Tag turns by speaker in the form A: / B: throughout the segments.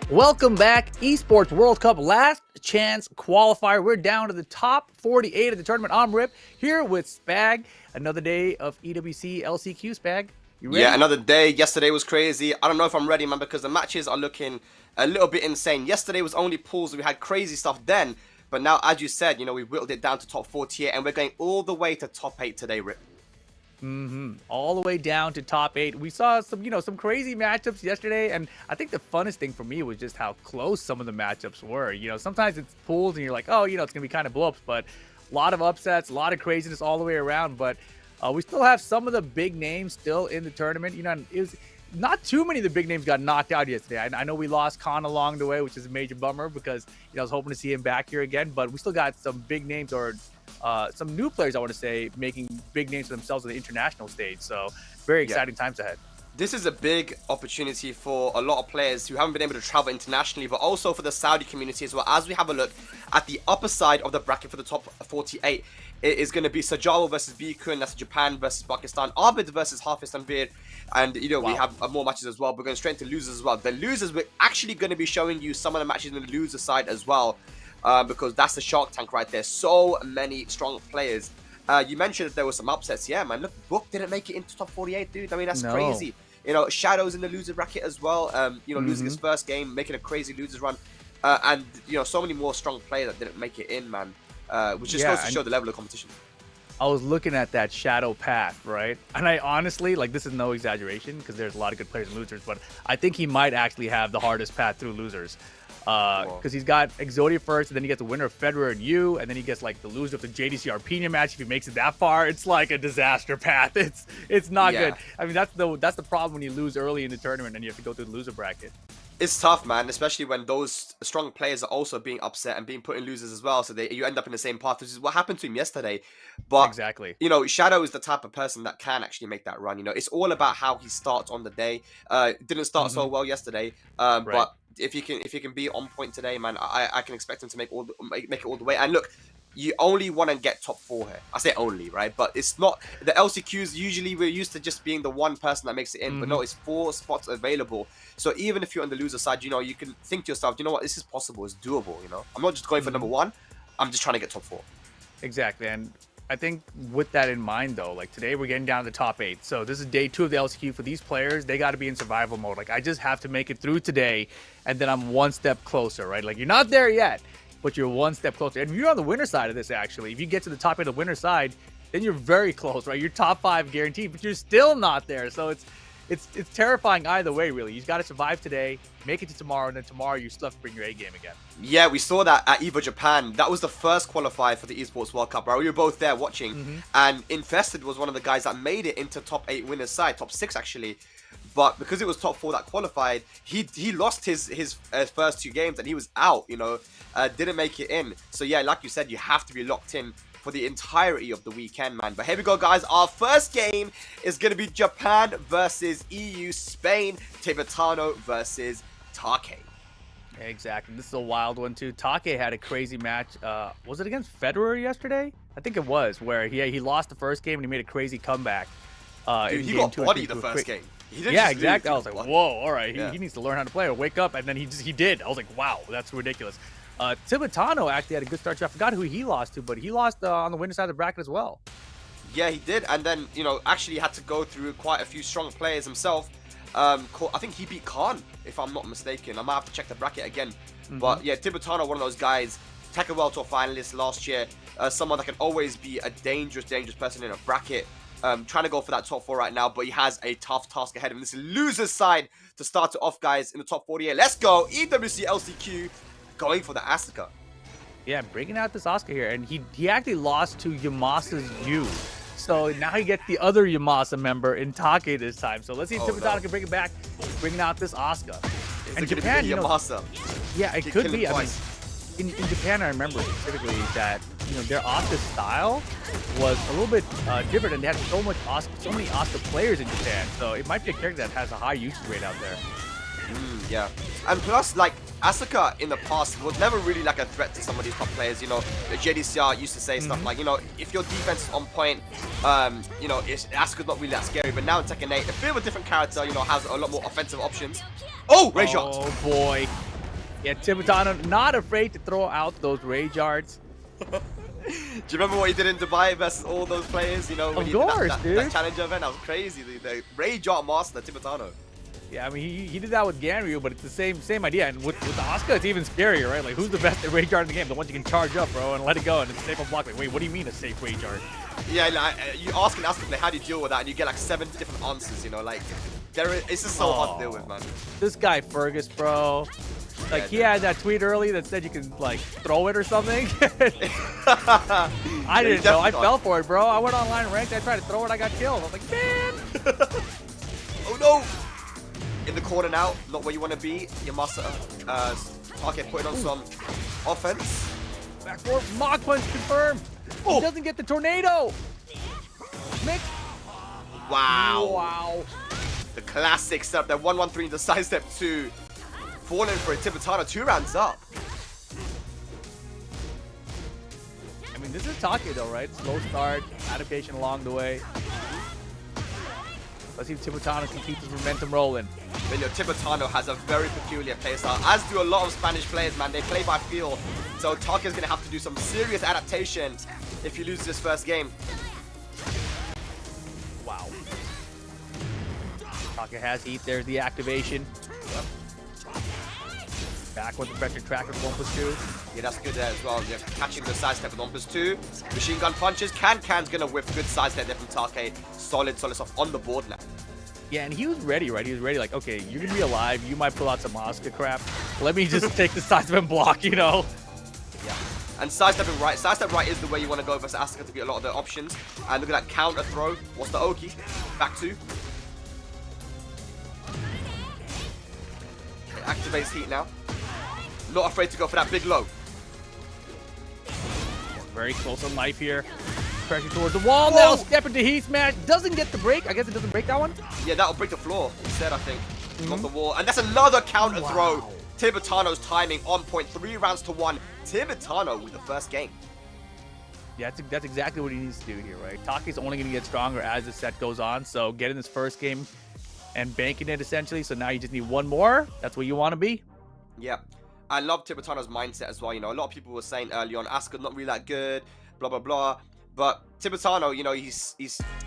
A: Welcome back, Esports World Cup last chance qualifier. We're down to the top 48 of the tournament. I'm Rip here with Spag. Another day of EWC LCQ. Spag, you ready?
B: Yeah, another day. Yesterday was crazy. I don't know if I'm ready, man, because the matches are looking a little bit insane. Yesterday was only pools. We had crazy stuff then. But now, as you said, you know, we've whittled it down to top 48, and we're going all the way to top 8 today, Rip.
A: All the way down to top 8. We saw some crazy matchups yesterday, and I think the funnest thing for me was just how close some of the matchups were. Sometimes it's pools and you're like, oh, it's gonna be kind of blow-ups, but a lot of upsets, a lot of craziness all the way around. But we still have some of the big names still in the tournament. And it was not too many of the big names got knocked out yesterday. I know we lost Khan along the way, which is a major bummer because I was hoping to see him back here again, but we still got some big names, or some new players, I want to say, making big names for themselves on the international stage. So very exciting times ahead.
B: This is a big opportunity for a lot of players who haven't been able to travel internationally, but also for the Saudi community as well. As we have a look at the upper side of the bracket for the top 48, it is going to be Sajawal versus Bikun, that's Japan versus Pakistan, Abid versus Hafan, and we have more matches as well. We're going straight into losers as well. The losers, we're actually going to be showing you some of the matches in the loser side as well. Because that's the Shark Tank right there. So many strong players. You mentioned that there were some upsets. Yeah, man. Look, Book didn't make it into top 48, dude. I mean, that's crazy. Shadow's in the loser bracket as well. Losing his first game, making a crazy losers run. And so many more strong players that didn't make it in, man. Which just goes to show the level of competition.
A: I was looking at that Shadow path, right? And I honestly, this is no exaggeration because there's a lot of good players in losers, but I think he might actually have the hardest path through losers. Because he's got Exodia first, and then he gets the winner of Federer and you, and then he gets the loser of the JDCR Pinya match. If he makes it that far, it's like a disaster path. It's not good. I mean, that's the problem when you lose early in the tournament and you have to go through the loser bracket.
B: It's tough, man, especially when those strong players are also being upset and being put in losers as well. So you end up in the same path, which is what happened to him yesterday. But
A: exactly,
B: Shadow is the type of person that can actually make that run. It's all about how he starts on the day. Didn't start so well yesterday, but if he can be on point today, man, I can expect him to make it all the way. And look, you only want to get top 4 here. I say only, right? But it's not the LCQs. Usually we're used to just being the one person that makes it in, but no, it's 4 spots available. So even if you're on the loser side, you can think to yourself, you know what, this is possible, it's doable. I'm not just going for number 1. I'm just trying to get top 4.
A: Exactly. And I think with that in mind, though, today we're getting down to the top 8. So this is day 2 of the LCQ for these players. They got to be in survival mode. I just have to make it through today, and then I'm one step closer, right? You're not there yet, but you're one step closer. And you're on the winner side of this, actually. If you get to the top 8 of the winner side, then you're very close, right? You're top 5 guaranteed, but you're still not there. So it's terrifying either way, really. You've got to survive today, make it to tomorrow, and then tomorrow you still have to bring your A game again.
B: Yeah, we saw that at EVO Japan. That was the first qualifier for the Esports World Cup, right? We were both there watching. And Infested was one of the guys that made it into top 8 winners side, top 6 actually. But because it was top 4 that qualified, he lost his first 2 games and he was out, didn't make it in. So yeah, like you said, you have to be locked in for the entirety of the weekend, man. But here we go, guys. Our first game is going to be Japan versus EU, Spain, Tibetano versus Taki.
A: Exactly. This is a wild one, too. Taki had a crazy match. Was it against Federer yesterday? I think it was, where he lost the first game and he made a crazy comeback.
B: Dude, he got bodied the first game.
A: Yeah, exactly. I was like, whoa, all right. He needs to learn how to play or wake up. And then he did. I was like, wow, that's ridiculous. Tibetano actually had a good start. I forgot who he lost to, but he lost on the winner side of the bracket as well.
B: Yeah, he did. And then, actually had to go through quite a few strong players himself. I think he beat Khan, if I'm not mistaken. I might have to check the bracket again. But yeah, Tibetano, one of those guys, TEKKEN World Tour finalist last year. Someone that can always be a dangerous person in a bracket. Trying to go for that top 4 right now, but he has a tough task ahead of him. This is loser's side to start it off, guys, in the top 48. Let's go. EWC LCQ going for the Asuka.
A: Yeah, bringing out this Asuka here. And he actually lost to Yamasa's Yu. So now he gets the other Yamasa member in Taki this time. So let's see if Tibetano can bring it back, bringing out this Asuka.
B: And Japan, Yamasa.
A: Yeah, it could be. I mean, in Japan, I remember specifically that their Asuka style was a little bit different, and they had so many Asuka players in Japan. So it might be a character that has a high usage rate out there.
B: Yeah, and plus, Asuka in the past was never really a threat to some of these top players. The JDCR used to say stuff like, if your defense is on point, Asuka's not really that scary. But now in Tekken 8, a bit of a different character, has a lot more offensive options. Oh, ray shot.
A: Oh boy. Yeah, Tibetano not afraid to throw out those rage arts.
B: Do you remember what he did in Dubai versus all those players? You know, when
A: Of
B: he
A: course,
B: did that
A: dude.
B: challenger event? That was crazy. The rage art master, Tibetano.
A: Yeah, I mean, he did that with Ganryu, but it's the same idea. And with Asuka, it's even scarier, right? Like, who's the best at rage art in the game? The ones you can charge up, bro, and let it go, and it's safe on block. Like, wait, what do you mean a safe rage art?
B: Yeah, like, you ask an Asuka player, how do you deal with that? And you get like 7 different answers, you know? Like, it's just so hard to deal with, man.
A: This guy, Fergus, bro. Like, he had that tweet early that said you can, like, throw it or something. I didn't know. I fell for it, bro. I went online ranked. I tried to throw it. I got killed. I was like, man.
B: Oh, no. In the corner now. Not where you want to be. Your master, Taki putting on some offense.
A: Back forward. Mach punch confirmed. He doesn't get the tornado. Mix.
B: Wow.
A: Wow.
B: The classic setup. That 1-1-3 into sidestep 2. Falling for a Tibetano 2 rounds up.
A: I mean, this is Taki, though, right? Slow start, adaptation along the way. Let's see if Tibetano can keep his momentum rolling.
B: But, you know, Tibetano has a very peculiar playstyle, as do a lot of Spanish players, man. They play by feel. So Taki is going to have to do some serious adaptation if he loses his first game.
A: Wow. Taki has heat. There's the activation.
B: Yep.
A: Back with the pressure track with 1+2.
B: Yeah, that's good there as well. You're catching the sidestep with 1+2. Machine gun punches. Can's going to whip good sidestep there from Taki. Solid stuff on the board now.
A: Yeah, and he was ready, right? He was ready, like, okay, you're going to be alive. You might pull out some Asuka crap. Let me just take the sidestep and block, you know?
B: Yeah. And sidestepping right. Sidestep right is the way you want to go versus Asuka to get a lot of the options. And look at that counter throw. What's the Oki? Back 2. Okay, activates heat now. Not afraid to go for that big low.
A: Very close on life here. Pressure towards the wall now. Step into heat smash. Doesn't get the break. I guess it doesn't break that one.
B: Yeah, that'll break the floor instead, I think. Not the wall. And that's another counter throw. Tibetano's timing on point. 3 rounds to 1. Tibetano with the first game.
A: Yeah, that's exactly what he needs to do here, right? Taki's only going to get stronger as the set goes on. So getting this first game and banking it essentially. So now you just need one more. That's where you want to be.
B: Yeah. I love Tibetano's mindset as well. You know, a lot of people were saying early on, Asuka's not really that good, blah, blah, blah. But Tibetano, you know, he's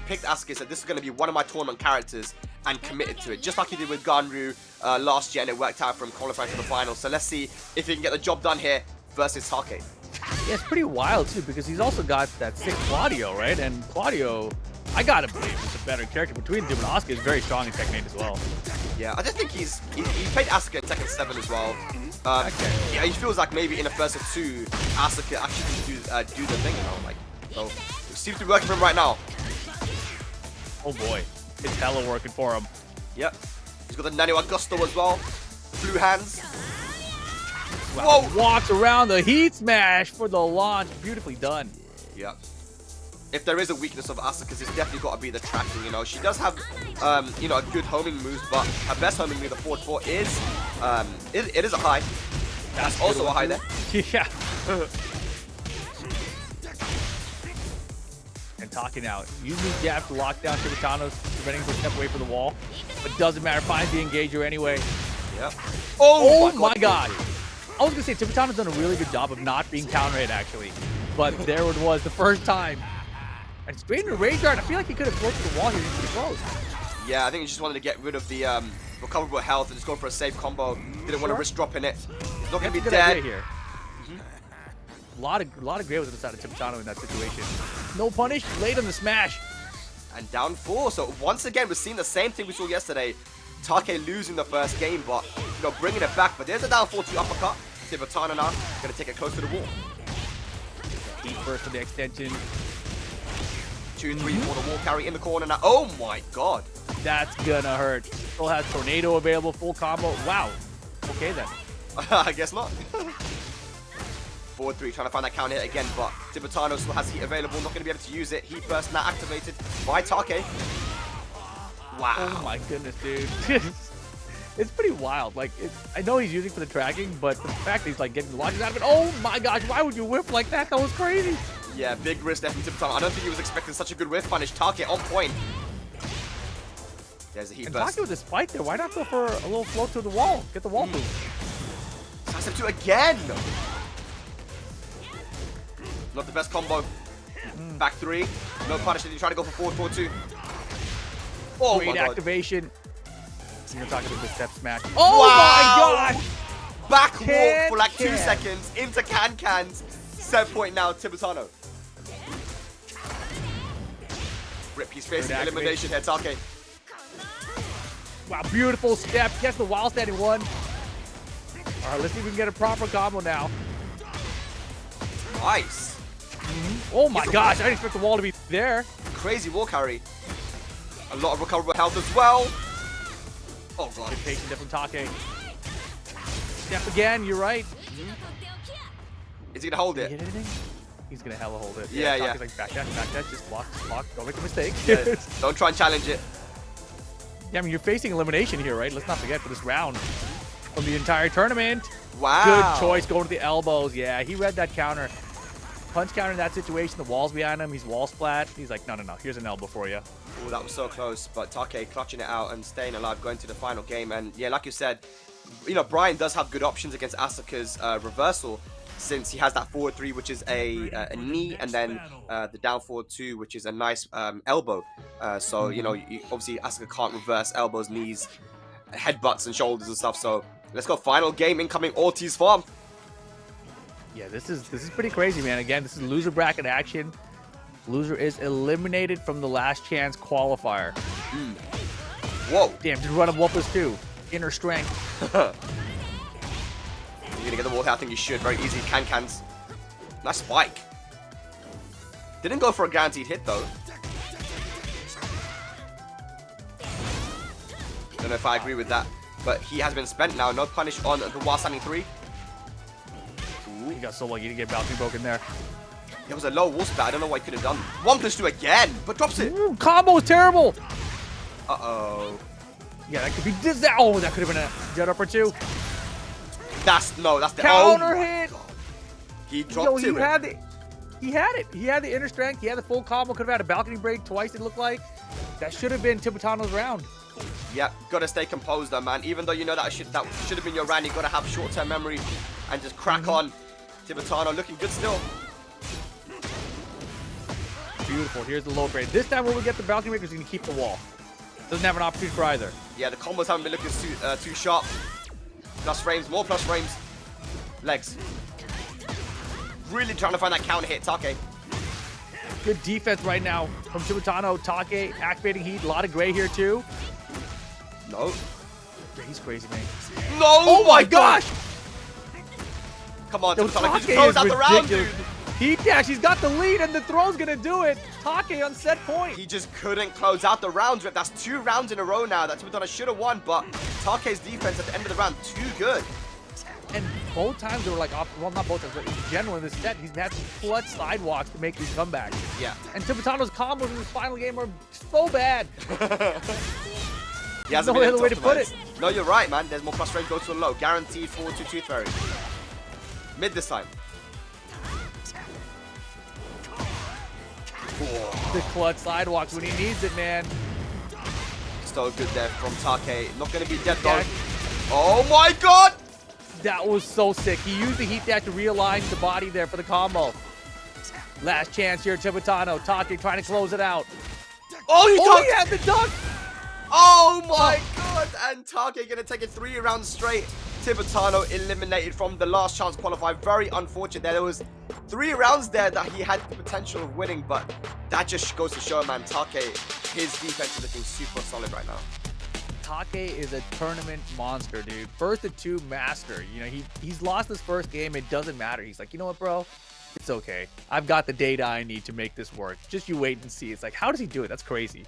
B: picked Asuka, said this is going to be one of my tournament characters and committed to it. Just like he did with Ganryu last year, and it worked out from qualifying to the final. So let's see if he can get the job done here versus Taki.
A: Yeah, it's pretty wild, too, because he's also got that sick Claudio, right? And Claudio, I gotta believe, is a better character. Between him and Asuka is very strong in Tekken 8 as well.
B: Yeah, I just think he played Asuka in Tekken 7 as well. Yeah, he feels like maybe in a first or 2, Asuka actually do the thing, you know, like, so it seems to be working for him right now.
A: Oh boy, it's hella working for him.
B: Yep, he's got the Nano Augusto as well, blue hands.
A: Wow.
B: Whoa!
A: Walks around the heat smash for the launch, beautifully done.
B: Yep. If there is a weakness of Asuka's, it's definitely got to be the tracking, you know. She does have, you know, a good homing moves, but her best homing move, the forward 4, is, it is a high. That's also a high there.
A: Yeah. And talking out. Using jab to lock down Tibetano's, preventing him from step away from the wall. But doesn't matter, finds the engager anyway.
B: Yep.
A: Oh my god. I was going to say, Tibetano's done a really good job of not being counter hit, actually. But there it was, the first time. And straight into Rage Guard. I feel like he could have closed the wall here. He's pretty close.
B: Yeah, I think he just wanted to get rid of the recoverable health and just go for a safe combo. Didn't want to risk dropping it. He's not going to be dead.
A: Here. A lot of gray was on the side of Tibetano in that situation. No punish, late on the smash.
B: And down 4. So once again, we're seeing the same thing we saw yesterday. Taki losing the first game, but you know, bringing it back. But there's a down 4-2 uppercut. Tibetano now going to take it close to the wall.
A: Heat first for the extension.
B: 2-3 for the wall carry in the corner now. Oh my god.
A: That's gonna hurt. Still has Tornado available, full combo. Wow. Okay then.
B: I guess not. Forward 3, trying to find that counter hit again, but Tibetano still has heat available, not going to be able to use it. Heat burst now activated by Taki. Wow.
A: Oh my goodness, dude. It's pretty wild. Like, I know he's using for the tracking, but the fact that he's like getting the launches out of it. Oh my gosh, why would you whip like that? That was crazy.
B: Yeah, big risk there from Tibetano. I don't think he was expecting such a good whiff punish. Taki on point. There's a heat burst.
A: Taki with the spike there. Why not go for a little float to the wall? Get the wall move.
B: Pass him to again. Not the best combo. Back 3. No punish. He's trying to go for 4-4-2. Oh
A: Great
B: my god.
A: activation. You're talking about the step smash. Oh my gosh!
B: Back walk for like 2
A: Can.
B: seconds into cans. Set point now, Tibetano. Rip, he's facing elimination here, Taki.
A: Wow, beautiful step. Gets the wild standing one. All right, let's see if we can get a proper combo now.
B: Nice.
A: Oh my gosh, I didn't expect the wall to be there.
B: Crazy wall carry. A lot of recoverable health as well. Oh god.
A: Good patient there from Taki. Step again, you're right.
B: Is he gonna hold
A: Did he
B: it?
A: hit anything? He's gonna hella hold it.
B: Yeah,
A: Taki's like back dash, just block, don't make a mistake.
B: Yeah. Don't try and challenge it.
A: Yeah, I mean, you're facing elimination here, right? Let's not forget for this round from the entire tournament.
B: Wow.
A: Good choice going to the elbows. Yeah, he read that counter. Punch counter in that situation. The wall's behind him. He's wall splat. He's like, no. Here's an elbow for you.
B: Oh, that was so close. But Taki clutching it out and staying alive, going to the final game. And yeah, like you said, you know, Brian does have good options against Asuka's reversal, since he has that forward 3, which is a knee, and then the down forward 2, which is a nice elbow. So, you know, obviously Asuka can't reverse elbows, knees, headbutts, and shoulders and stuff. So let's go. Final game incoming, Ortiz Farm.
A: Yeah, this is pretty crazy, man. Again, this is loser bracket action. Loser is eliminated from the last chance qualifier.
B: Whoa.
A: Damn, did run up whoopers too. Inner strength.
B: You're gonna get the wall here. I think you should. Very easy. Cans. Nice spike. Didn't go for a guaranteed hit though. Don't know if I agree with that, but he has been spent now. No punish on the while standing 3.
A: He got so lucky to get balcony broken there.
B: It was a low wall splat. I don't know what he could have done. 1+2 again, but drops it.
A: Ooh, combo is terrible.
B: Uh-oh.
A: Yeah, that could be oh, that could have been a jet up or 2.
B: That's the
A: Counter hit.
B: He dropped it.
A: He had it. He had the inner strength. He had the full combo. Could have had a balcony break twice, it looked like. That should have been Tibetano's round.
B: Yeah, gotta stay composed though, man. Even though you know that should have been your round, you gotta have short-term memory and just crack on. Tibetano looking good still.
A: Beautiful. Here's the low grade. This time when we get the balcony break, he's gonna keep the wall. Doesn't have an opportunity for either.
B: Yeah, the combos haven't been looking too sharp. Plus frames, more plus frames. Legs. Really trying to find that counter hit, Taki.
A: Good defense right now from Tibetano. Taki activating heat. A lot of gray here too.
B: No.
A: He's crazy, man.
B: No!
A: Oh my gosh!
B: Come on,
A: Yo,
B: Tibetano. He
A: Taki
B: just throws
A: is
B: out the round, dude.
A: ridiculous. Heat dash. He's got the lead, and the throw's gonna do it. Taki on set point.
B: He just couldn't close out the rounds, Rip. That's 2 rounds in a row now that Tibetano should have won, but Taki's defense at the end of the round, too good.
A: And both times they were like, well, not both times, but in general in this set, he's had some clutch sidewalks to make these comebacks.
B: Yeah.
A: And Tibetano's combos in this final game are so bad.
B: He hasn't
A: No
B: been able
A: other way to put
B: optimize. No, you're right, man. There's more plus range, go to a low. Guaranteed forward to Tooth Fairy. Mid this time.
A: The clutch sidewalks when he needs it, man.
B: So good there from Taki. Not going to be dead though. Oh my god!
A: That was so sick. He used the heat dash to realign the body there for the combo. Last chance here, Tibetano. Taki trying to close it out.
B: Oh,
A: He had the duck!
B: Oh my god! And Taki going to take it 3 rounds straight. Tibetano eliminated from the last chance qualifier. Very unfortunate there. There was 3 rounds there that he had the potential of winning, but that just goes to show, man, Taki, his defense is looking super solid right now.
A: Taki is a tournament monster, dude. First to 2 master. You know, he's lost his first game. It doesn't matter. He's like, you know what, bro? It's okay. I've got the data I need to make this work. Just you wait and see. It's like, how does he do it? That's crazy.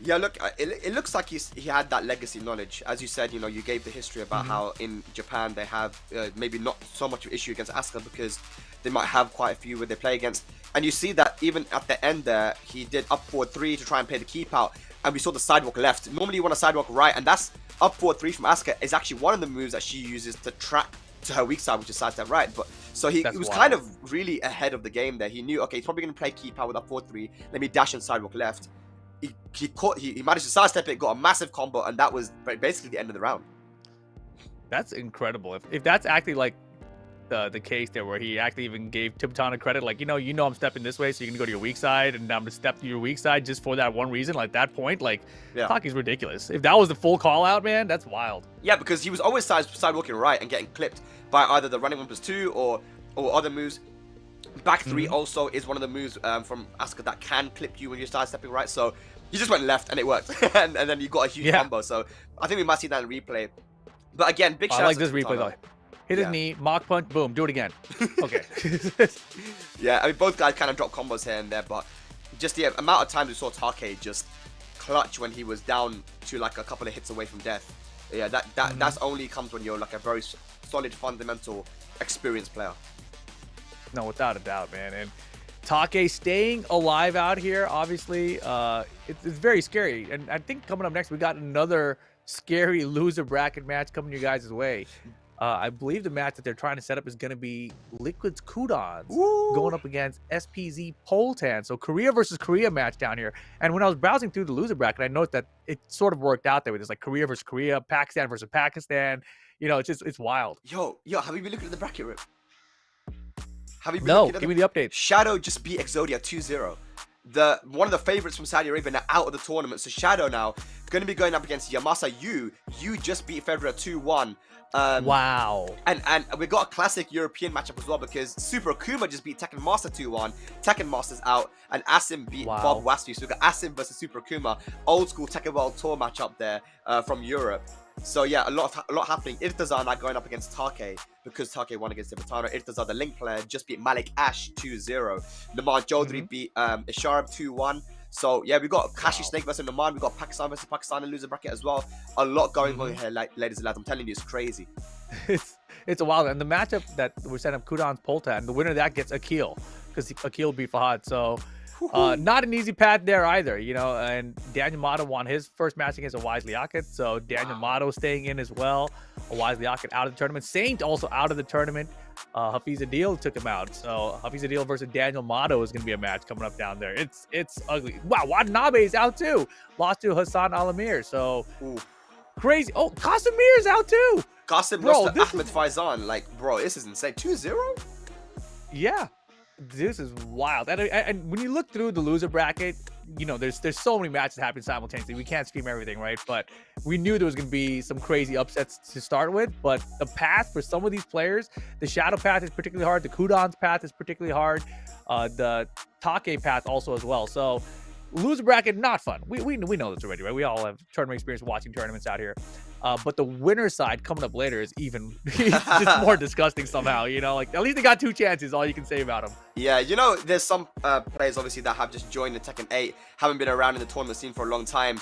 B: Yeah, look, it looks like he had that legacy knowledge. As you said, you know, you gave the history about how in Japan they have maybe not so much of an issue against Asuka because they might have quite a few where they play against. And you see that even at the end there, he did up forward 3 to try and play the keep out. And we saw the sidewalk left. Normally you want a sidewalk right, and that's up forward 3 from Asuka is actually one of the moves that she uses to track to her weak side, which is side step right. But so he was kind of really ahead of the game there. He knew, okay, he's probably going to play keep out with up forward 3. Let me dash in sidewalk left. He managed to sidestep it, got a massive combo, and that was basically the end of the round.
A: That's incredible. If that's actually like the case there, where he actually even gave Tibetano credit, like I'm stepping this way, so you can go to your weak side, and I'm gonna step to your weak side just for that one reason. Like that point, like
B: Yeah.
A: Taki's ridiculous. If that was the full call out, man, that's wild.
B: Yeah, because he was always sidewalking right and getting clipped by either the running 1+2 or other moves. Back 3 also is one of the moves from Asuka that can clip you when you're sidestepping right. So he just went left and it worked, and then you got a huge combo. So I think we might see that in replay. But again, big shout out
A: I like
B: to
A: this replay though. Hit his knee, mock punch, boom, do it again. Okay.
B: Yeah, I mean, both guys kind of dropped combos here and there, but just the amount of times we saw Taki just clutch when he was down to like a couple of hits away from death. Yeah, that's only comes when you're like a very solid, fundamental, experienced player.
A: No, without a doubt, man. And Taki staying alive out here, obviously, it's very scary. And I think coming up next, we got another scary loser bracket match coming your guys' way. I believe the match that they're trying to set up is going to be Liquid's Kudan going up against SPZ Poltan. So Korea versus Korea match down here. And when I was browsing through the loser bracket, I noticed that it sort of worked out there with this, like Korea versus Korea, Pakistan versus Pakistan. It's wild.
B: Yo, have you been looking at the bracket, Rip? Have you been
A: No, give me the update.
B: Shadow just beat Exodia 2-0. One of the favorites from Saudi Arabia now out of the tournament. So Shadow now going to be going up against Yamasa Yu. Yu just beat Federer 2-1.
A: Wow.
B: And we got a classic European matchup as well, because Super Akuma just beat Tekken Master 2-1. Tekken Master's out, and Asim beat Bob Waspi. So we got Asim versus Super Akuma, old school Tekken World Tour matchup there from Europe. So yeah, a lot happening. Irtazar now going up against Take, because Take won against Tibetano. Irtazar, the Link player, just beat Malik Ash 2-0. Naman Chaudhry beat Isharab 2-1. So yeah, we got Kashi Snake versus Naman. We got Pakistan versus Pakistan in loser bracket as well. A lot going on here, ladies and lads. I'm telling you, it's crazy.
A: It's a wild. And the matchup that we're setting up, Kudan's Poltan, the winner of that gets Akil, because Akil beat Fahad. So not an easy path there either, and Daniel Motto won his first match against Awais Liaquat. So Daniel Motto staying in as well. Awais Liaquat out of the tournament. Saint also out of the tournament. Hafiz Adil took him out. So Hafiz Adil versus Daniel Motto is going to be a match coming up down there. It's ugly. Wow, Watanabe is out too. Lost to Hassan Alamir. So crazy. Oh, Qasimir is out too.
B: Qasim lost to Ahmed Faizan. Like, bro, this is insane. 2-0?
A: Yeah. This is wild. And when you look through the loser bracket, there's so many matches happening simultaneously. We can't stream everything, right? But we knew there was going to be some crazy upsets to start with. But the path for some of these players, the Shadow path is particularly hard. The Kudan's path is particularly hard. The Take path also as well. So loser bracket, not fun. We know this already, right? We all have tournament experience watching tournaments out here. But the winner side coming up later is even just more disgusting somehow, like at least they got 2 chances, all you can say about them.
B: Yeah, there's some players obviously that have just joined the Tekken 8, haven't been around in the tournament scene for a long time.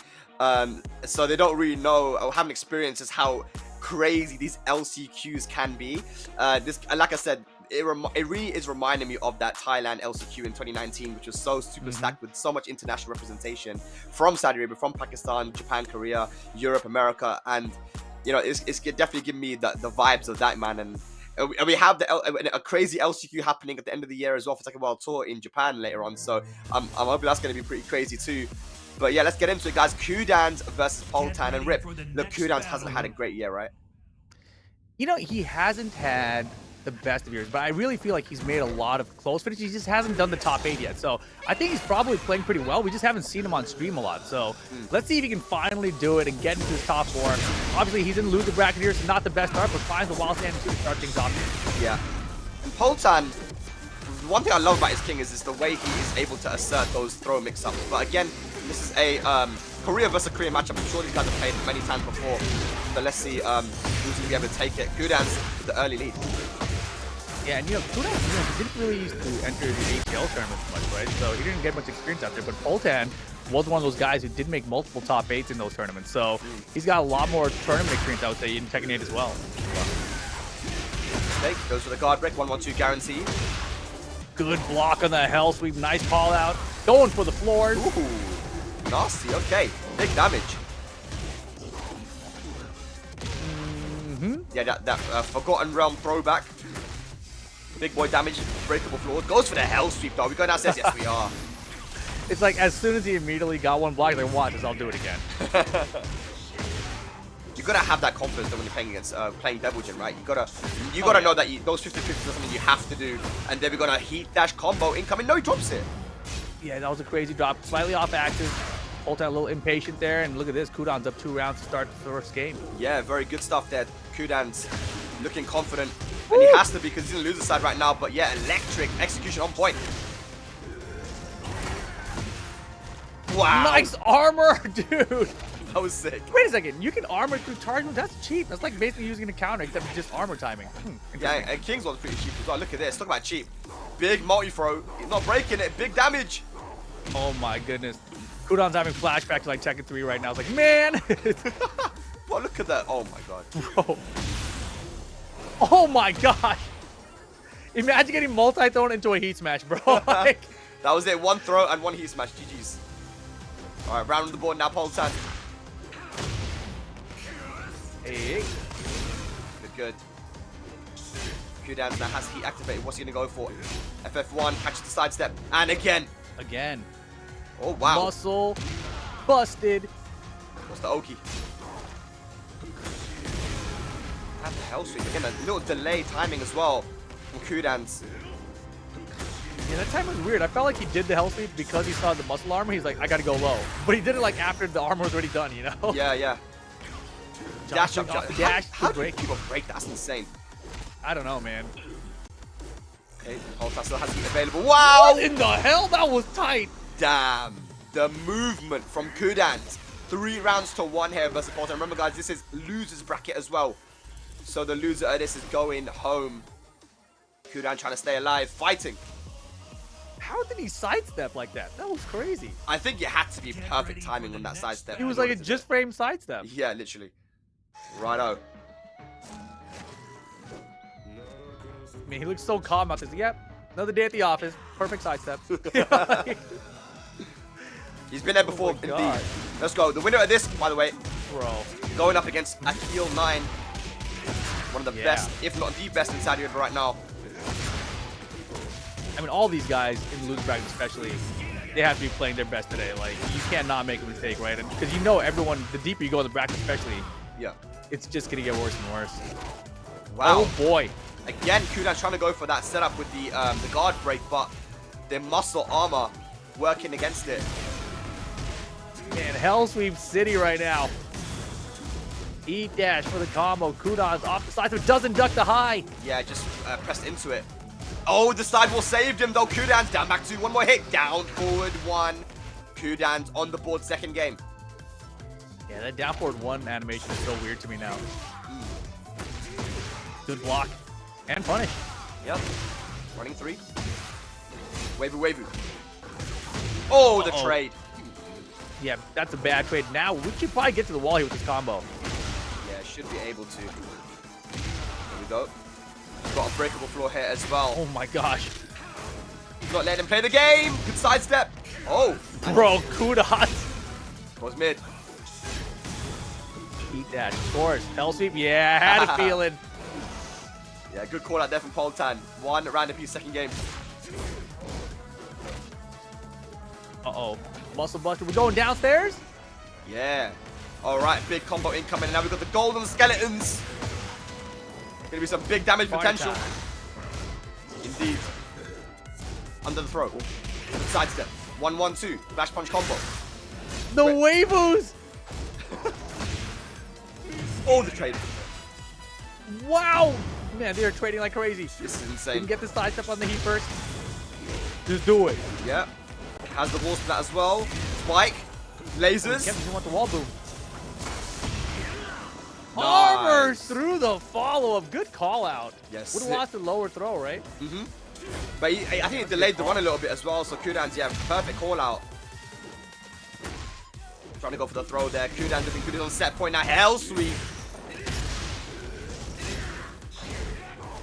B: So they don't really know or haven't experienced just how crazy these LCQs can be. Like I said, it really is reminding me of that Thailand LCQ in 2019, which was so super stacked with so much international representation from Saudi Arabia, from Pakistan, Japan, Korea, Europe, America, and it's definitely giving me the vibes of that, man. And we have a crazy LCQ happening at the end of the year as well for Tekken World Tour in Japan later on. So I'm hoping that's going to be pretty crazy too. But yeah, let's get into it, guys. Kudans versus Poltan. And Rip, look, Kudans hasn't had a great year, right?
A: He hasn't had the best of years, but I really feel like he's made a lot of close finishes. He just hasn't done the top 8 yet. So I think he's probably playing pretty well. We just haven't seen him on stream a lot. So let's see if he can finally do it and get into his top 4. Obviously, he's in the loser bracket here, so not the best start, but finds a wild stand to start things off.
B: Yeah. And Poltan, one thing I love about his king is the way he is able to assert those throw mix-ups. But again, this is a Korea versus Korea matchup. I'm sure these guys have played many times before. So let's see who's going to be able to take it. Kudan's with the early lead.
A: Yeah, and Kudan, he didn't really used to enter the ATL tournaments much, right? So he didn't get much experience out there. But Poltan was one of those guys who did make multiple top 8s in those tournaments. So he's got a lot more tournament experience, I would say, in Tekken 8 as well.
B: Snake goes for the guard break, 1-1-2 guarantee.
A: Good block on the hell sweep, nice call out. Going for the floors.
B: Ooh, nasty, okay. Big damage. Yeah, that Forgotten Realm throwback. Big boy damage, breakable floor. Goes for the hell sweep, though. We going downstairs? Yes, we are.
A: It's like as soon as he immediately got one block, he's like, watch this, I'll do it again.
B: You gotta have that confidence when you're playing against playing Devil Jin, right? You gotta know that those 50-50s are something you have to do. And then we're gonna heat dash combo incoming. No, he drops it.
A: Yeah, that was a crazy drop. Slightly off axis. Poltan a little impatient there, and look at this. Kudan's up 2 rounds to start the first game.
B: Yeah, very good stuff there. Kudan's looking confident. And he has to be because he's in the loser side right now. But yeah, electric execution on point. Wow.
A: Nice armor, dude.
B: That was sick.
A: Wait a second. You can armor through charge move? That's cheap. That's like basically using a counter, except for just armor timing.
B: Yeah, and King's one's pretty cheap as well. Look at this. Talk about cheap. Big multi-throw. He's not breaking it. Big damage.
A: Oh my goodness. Kudan's having flashbacks to like Tekken 3 right now. It's like, man.
B: Well, look at that. Oh my god.
A: Bro. Oh my gosh. Imagine getting multi-thrown into a heat smash, bro. Like,
B: that was it. One throw and one heat smash. GG's. All right, round on the board now, Poltan.
A: hey.
B: Good. Kudan now has heat activated. What's he gonna go for? FF1 catches the sidestep, and again.
A: Again.
B: Oh wow.
A: Muscle busted.
B: What's the Oki? Have the hell sweep again. A little delay timing as well from Kudan's.
A: Yeah, that time was weird. I felt like he did the hell sweep because he saw the muscle armor. He's like, I gotta go low. But he did it like after the armor was already done, you know?
B: Yeah, yeah. Dash up,
A: off the dash.
B: How do you keep a break? That's insane.
A: I don't know, man.
B: Okay, Poltan still has heat available. Wow!
A: What in the hell? That was tight.
B: Damn. The movement from Kudan. 3 rounds to 1 here versus Poltan. Remember, guys, this is loser's bracket as well. So the loser of this is going home. Kudan trying to stay alive, fighting.
A: How did he sidestep like that? That was crazy.
B: I think it had to be perfect timing on that sidestep.
A: It was like a just frame sidestep.
B: Yeah, literally. Righto.
A: I mean, he looks so calm out there. Yep, another day at the office. Perfect sidestep.
B: He's been there before,
A: Oh
B: indeed. Let's go. The winner of this, by the way,
A: Bro.
B: going up against Akil 9. One of the
A: Yeah.
B: best, if not the best in Saudi Arabia right now.
A: I mean, all these guys in the loser bracket especially, they have to be playing their best today. Like, you cannot make a mistake, right? Because you know everyone, the deeper you go in the bracket especially,
B: Yeah.
A: it's just going to get worse and worse.
B: Wow.
A: Oh, boy.
B: Again, Kudan's trying to go for that setup with the guard break, but their muscle armor working against it.
A: Man, Hell Sweep City right now. E-dash for the combo. Kudan's off the side, so it doesn't duck the high.
B: Yeah, just pressed into it. Oh, the sidewall saved him though. Kudan's down back 2. One more hit. Down, forward 1. Kudan's on the board, second game.
A: Yeah, that down forward 1 animation is so weird to me now. Good block. And punish.
B: Yep. Running 3. Wavy, wavy. Oh, the trade.
A: Yeah, that's a bad trade. Now, we should probably get to the wall here with this combo.
B: Yeah, should be able to. Here we go. Got a breakable floor here as well.
A: Oh my gosh.
B: Not letting him play the game. Good sidestep. Oh.
A: Bro, Kudan.
B: Goes mid.
A: Eat that. Of course. Hell Sweep. Yeah, I had a feeling.
B: Yeah, good call out there from Poltan. 1 round apiece, second game.
A: Uh-oh. Muscle Buster. We're going downstairs?
B: Yeah. All right, big combo incoming. And now we've got the golden skeletons. Gonna be some big damage potential. Indeed. Under the throat. Sidestep. 1-1-2. Bash punch combo.
A: The Waivus!
B: Oh, the trade.
A: Wow! Man, they are trading like crazy.
B: This is
A: We
B: insane.
A: can get the sidestep on the heat first. Just do it.
B: Yeah. Has the wall split as well. Spike. Lasers.
A: Kevin doesn't want the wall boom.
B: Nice.
A: Armor through the follow-up. Good call out.
B: Yes.
A: Would have lost the lower throw, right?
B: Mm-hmm. But I think it delayed the run a little bit as well. So Kudan's, yeah, perfect call out. Trying to go for the throw there. Kudan just included on set point now. Hell sweep.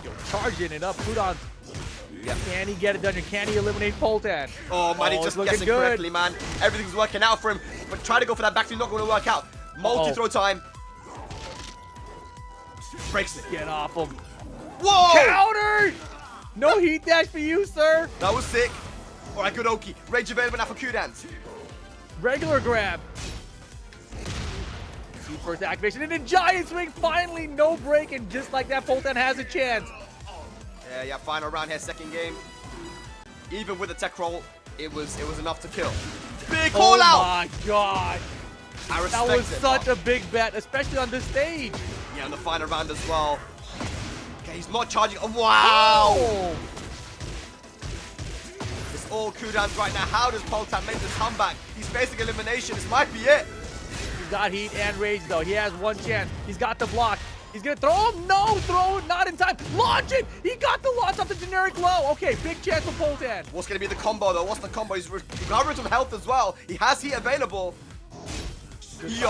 A: Yo, charging it up. Kudan.
B: Yeah.
A: Can he get it done? Can he eliminate Poltan?
B: Oh, man, he's
A: it's
B: just
A: looking
B: guessing
A: good.
B: correctly, man. Everything's working out for him. But try to go for that back two, not going to work out. Multi-throw time. Breaks it.
A: Get off him.
B: Whoa!
A: Countered! No heat dash for you, sir.
B: That was sick. All right, good Oki. Rage available now for Kudan's.
A: Regular grab. see first activation and a giant swing. Finally, no break, and just like that, Poltan has a chance.
B: Yeah, final round here, second game. Even with the tech roll, it was enough to kill. Big call out!
A: Oh my god.
B: I respect
A: That was
B: it,
A: such
B: but
A: a big bet, especially on this stage.
B: yeah, in the final round as well. Okay, he's not charging. Oh, wow!
A: Oh.
B: It's all Kudan's right now. How does Poltan make this comeback? He's facing elimination. This might be it.
A: He's got heat and rage, though. He has one chance. He's got the block. He's going to throw. Oh, no, throw not in time. Launch it. He got the launch off the generic low. Okay, big chance for Poltan.
B: What's going to be the combo, though? What's the combo? He's recovering some health as well. He has heat available. Yo!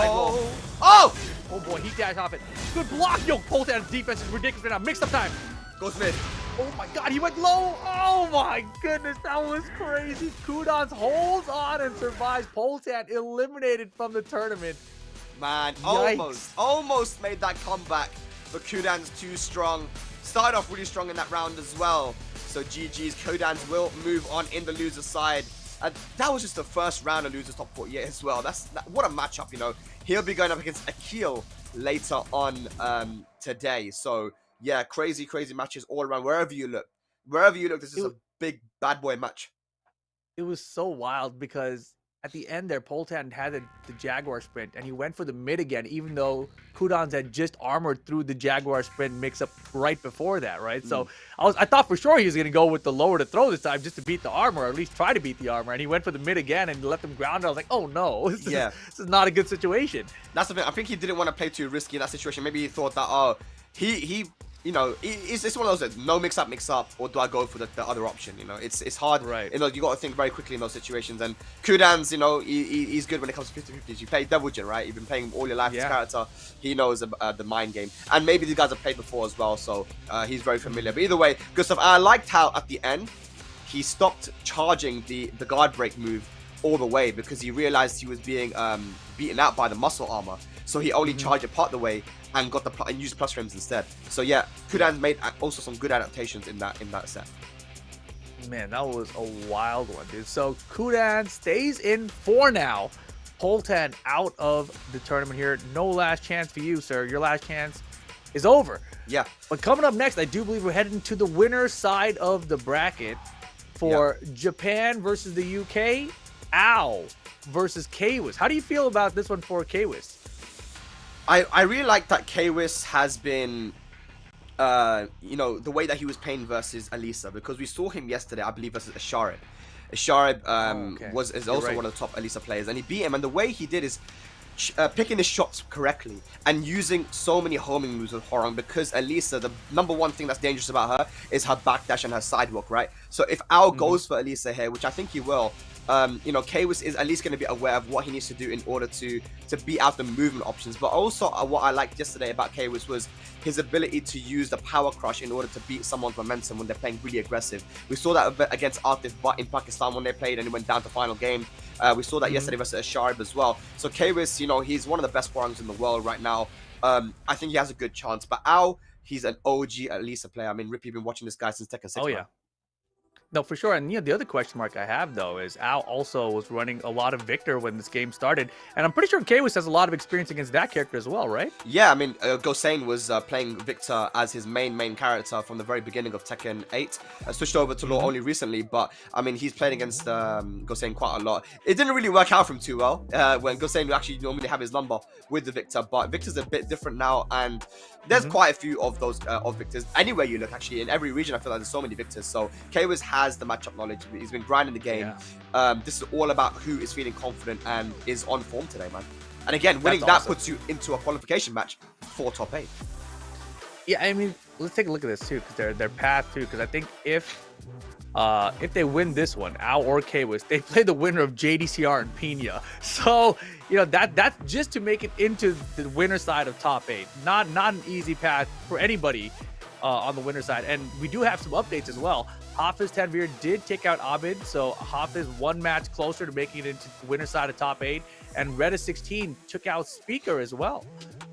B: Oh!
A: Oh boy, he dashed off it. Good block. Yo, Poltan's defense is ridiculous right now. Mix up time.
B: Goes mid.
A: Oh my god, he went low. Oh my goodness, that was crazy. Kudan holds on and survives. Poltan eliminated from the tournament.
B: Man,
A: Yikes.
B: almost made that comeback, but Kudan's too strong. Started off really strong in that round as well. So GG's, Kudan's will move on in the loser side. And that was just the first round of losers top 48 as well. What a matchup, you know. He'll be going up against Akil later on today. So yeah, crazy matches all around. Wherever you look, this is a big bad boy match.
A: It was so wild because at the end there, Poltan had the Jaguar sprint, and he went for the mid again, even though Kudan's had just armored through the Jaguar sprint mix-up right before that, right? So I thought for sure he was going to go with the lower to throw this time just to beat the armor, or at least try to beat the armor, and he went for the mid again and left them grounded. I was like, oh no, this is not a good situation.
B: That's the thing. I think he didn't want to play too risky in that situation. Maybe he thought that, oh, he you know, it's one of those, no mix up, or do I go for the other option? You know, it's hard.
A: Right.
B: You know, you got to think very quickly in those situations. And Kudan's, you know, he's good when it comes to 50-50s. You play Devil Jin, right? You've been playing all your life as character. He knows the mind game. And maybe these guys have played before as well, so he's very familiar. But either way, good stuff. I liked how at the end, he stopped charging the guard break move all the way because he realized he was being beaten out by the muscle armor. So he only charged it part the way and got and used plus frames instead. So yeah, Kudan made also some good adaptations in that set.
A: Man, that was a wild one, dude. So Kudan stays in for now. Poltan out of the tournament here. No last chance for you, sir. Your last chance is over.
B: Yeah.
A: But coming up next, I do believe we're heading to the winner's side of the bracket for Japan versus the UK. AO versus Kwis. How do you feel about this one for Kwis?
B: I really like that Kwis has been, you know, the way that he was playing versus Elisa, because we saw him yesterday, I believe, versus Asharib. Asharib is also one of the top Elisa players, and he beat him. And the way he did is picking his shots correctly and using so many homing moves with Horong, because Elisa, the number one thing that's dangerous about her is her backdash and her sidewalk, right? So if AO goes for Elisa here, which I think he will, you know, Kwis is at least going to be aware of what he needs to do in order to beat out the movement options. But also what I liked yesterday about Kwis was his ability to use the power crush in order to beat someone's momentum when they're playing really aggressive. We saw that against Atif in Pakistan when they played and it went down to final game. We saw that yesterday versus Asharib as well. So Kwis, you know, he's one of the best forearms in the world right now. I think he has a good chance. But AO, he's an OG Elisa player. I mean, Rippy, been watching this guy since Tekken 6.
A: Oh, yeah. No, for sure. And the other question mark I have, though, is AO also was running a lot of Victor when this game started. And I'm pretty sure Kwis has a lot of experience against that character as well, right?
B: Yeah, I mean, Gosain was playing Victor as his main character from the very beginning of Tekken 8. Switched over to Law only recently, but, I mean, he's played against Gosain quite a lot. It didn't really work out for him too well when Gosain would actually normally have his number with the Victor, but Victor's a bit different now, and there's quite a few of those of Victors. Anywhere you look, actually, in every region, I feel like there's so many Victors. So Kwis has the matchup knowledge. He's been grinding the game. This is all about who is feeling confident and is on form today, man. And again, winning that puts you into a qualification match for top 8.
A: Yeah, I mean, let's take a look at this too, because their path too. Because I think if they win this one, AO or Kwis, they play the winner of JDCR and Pinya. So you know that's just to make it into the winner side of top 8. Not an easy path for anybody on the winner side. And we do have some updates as well. Hafiz Tanvir did take out Abid, so Hafiz one match closer to making it into the winner side of top 8. And Reda 16 took out Speaker as well.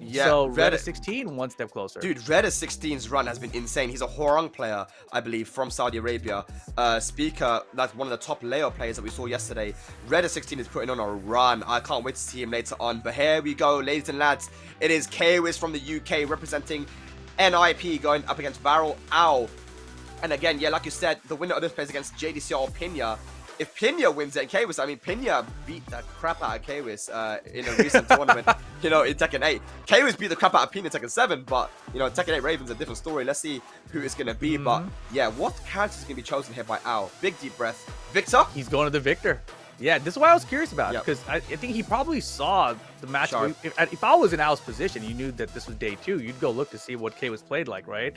B: Yeah,
A: So
B: Reda-
A: Reda 16, one step closer.
B: Dude, Reda 16's run has been insane. He's a Horong player, I believe, from Saudi Arabia. Speaker, that's one of the top Leo players that we saw yesterday. Reda 16 is putting on a run. I can't wait to see him later on. But here we go, ladies and lads. It is Kwis from the UK representing NIP going up against Varrel AO. And again, yeah, like you said, the winner of this plays against JDCR or Pinya. If Pinya wins it, Kwis, I mean, Pinya beat the crap out of Kwis in a recent tournament, you know, in Tekken 8. Kwis beat the crap out of Pinya in Tekken 7, but, you know, Tekken 8 Raven's a different story. Let's see who it's going to be. But, yeah, what character is going to be chosen here by AO? Big deep breath. Victor?
A: He's going to the Victor. Yeah, this is why I was curious about it,
B: Yep.
A: because I think he probably saw the match.
B: Sharp.
A: If I was in Al's position, you knew that this was day 2, you'd go look to see what Kwis played like, right?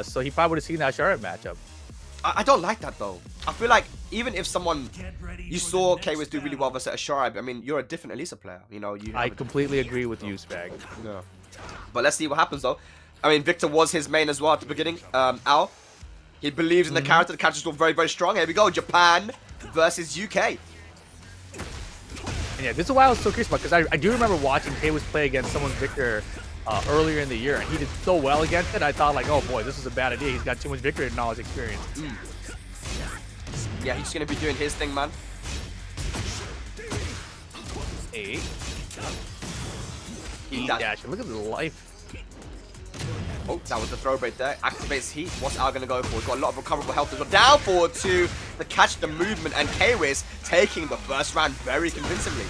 A: So he probably would have seen that Charlotte matchup.
B: I don't like that, though. I feel like even if someone, you saw Kwis do really well versus a Sharp, I mean, you're a different Elisa player. You know,
A: I completely agree with you, Spag.
B: Yeah. But let's see what happens, though. I mean, Victor was his main as well at the beginning. Al, he believes in the character. The character's still very, very strong. Here we go. Japan versus UK.
A: And yeah, this is why I was so curious about, because I do remember watching Kwis play against someone Victor earlier in the year, and he did so well against it. I thought, like, oh boy, this is a bad idea. He's got too much Victor knowledge experience.
B: Yeah, he's going to be doing his thing, man.
A: 8.
B: He
A: Dash. Look at the life.
B: Oh, that was the throw right there. Activates heat. What's Al going to go for? He's got a lot of recoverable health as well. Down forward to the catch the movement, and Kwis taking the first round very convincingly.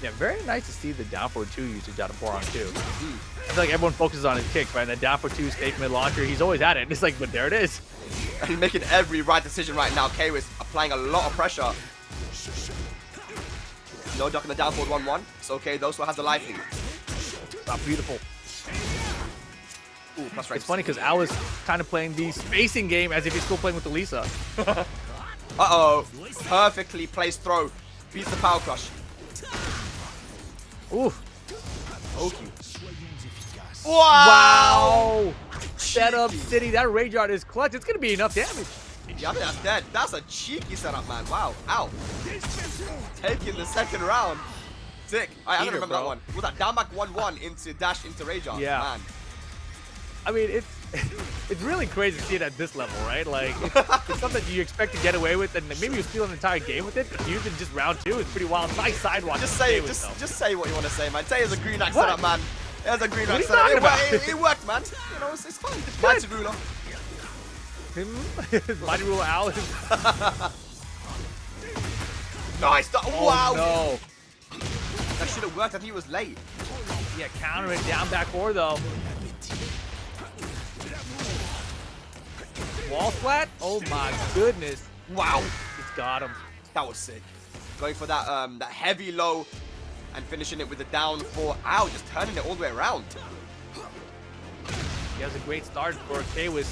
A: Yeah, very nice to see the down for 2 usage out of Boron too. I feel like everyone focuses on his kick, right? And the down for 2 stake mid launcher, he's always at it. And it's like, but there it is.
B: And he's making every right decision right now. Kwis applying a lot of pressure. No ducking the down forward 1-1. It's okay, though, so has the life lead.
A: Oh, beautiful.
B: Ooh, plus right.
A: It's funny because Al was kind of playing the spacing game as if he's still playing with Elisa.
B: Uh-oh. Perfectly placed throw. Beats the power crush.
A: Ooh.
B: Okay.
A: Wow. Setup City. That rage art is clutch. It's going to be enough damage.
B: Yeah, I think that's dead. That's a cheeky setup, man. Wow. Ow. Taking the second round. Sick. I don't remember that one. Was that down back 1-1 into dash into rage art?
A: Yeah.
B: Man.
A: I mean, it's really crazy to see it at this level, right? Like, it's something you expect to get away with, and maybe you steal an entire game with it, but using just round 2 is pretty wild. Nice sidewalk.
B: Just say it. Just say what you want to say, man. Say it's a green axe
A: What?
B: setup, man. There's a green
A: What are
B: axe
A: you
B: setup.
A: talking about?
B: It worked, man. You know, it's fine. Mighty ruler.
A: Mighty Ruler Al is...
B: Nice. Wow.
A: Oh,
B: That should have worked. I think he was late.
A: no. Yeah, counter it down back 4 though. Wall flat? Oh my goodness.
B: Wow.
A: It's got him.
B: That was sick. Going for that that heavy low and finishing it with the down 4. Ow, just turning it all the way around.
A: He has a great start for Kwis.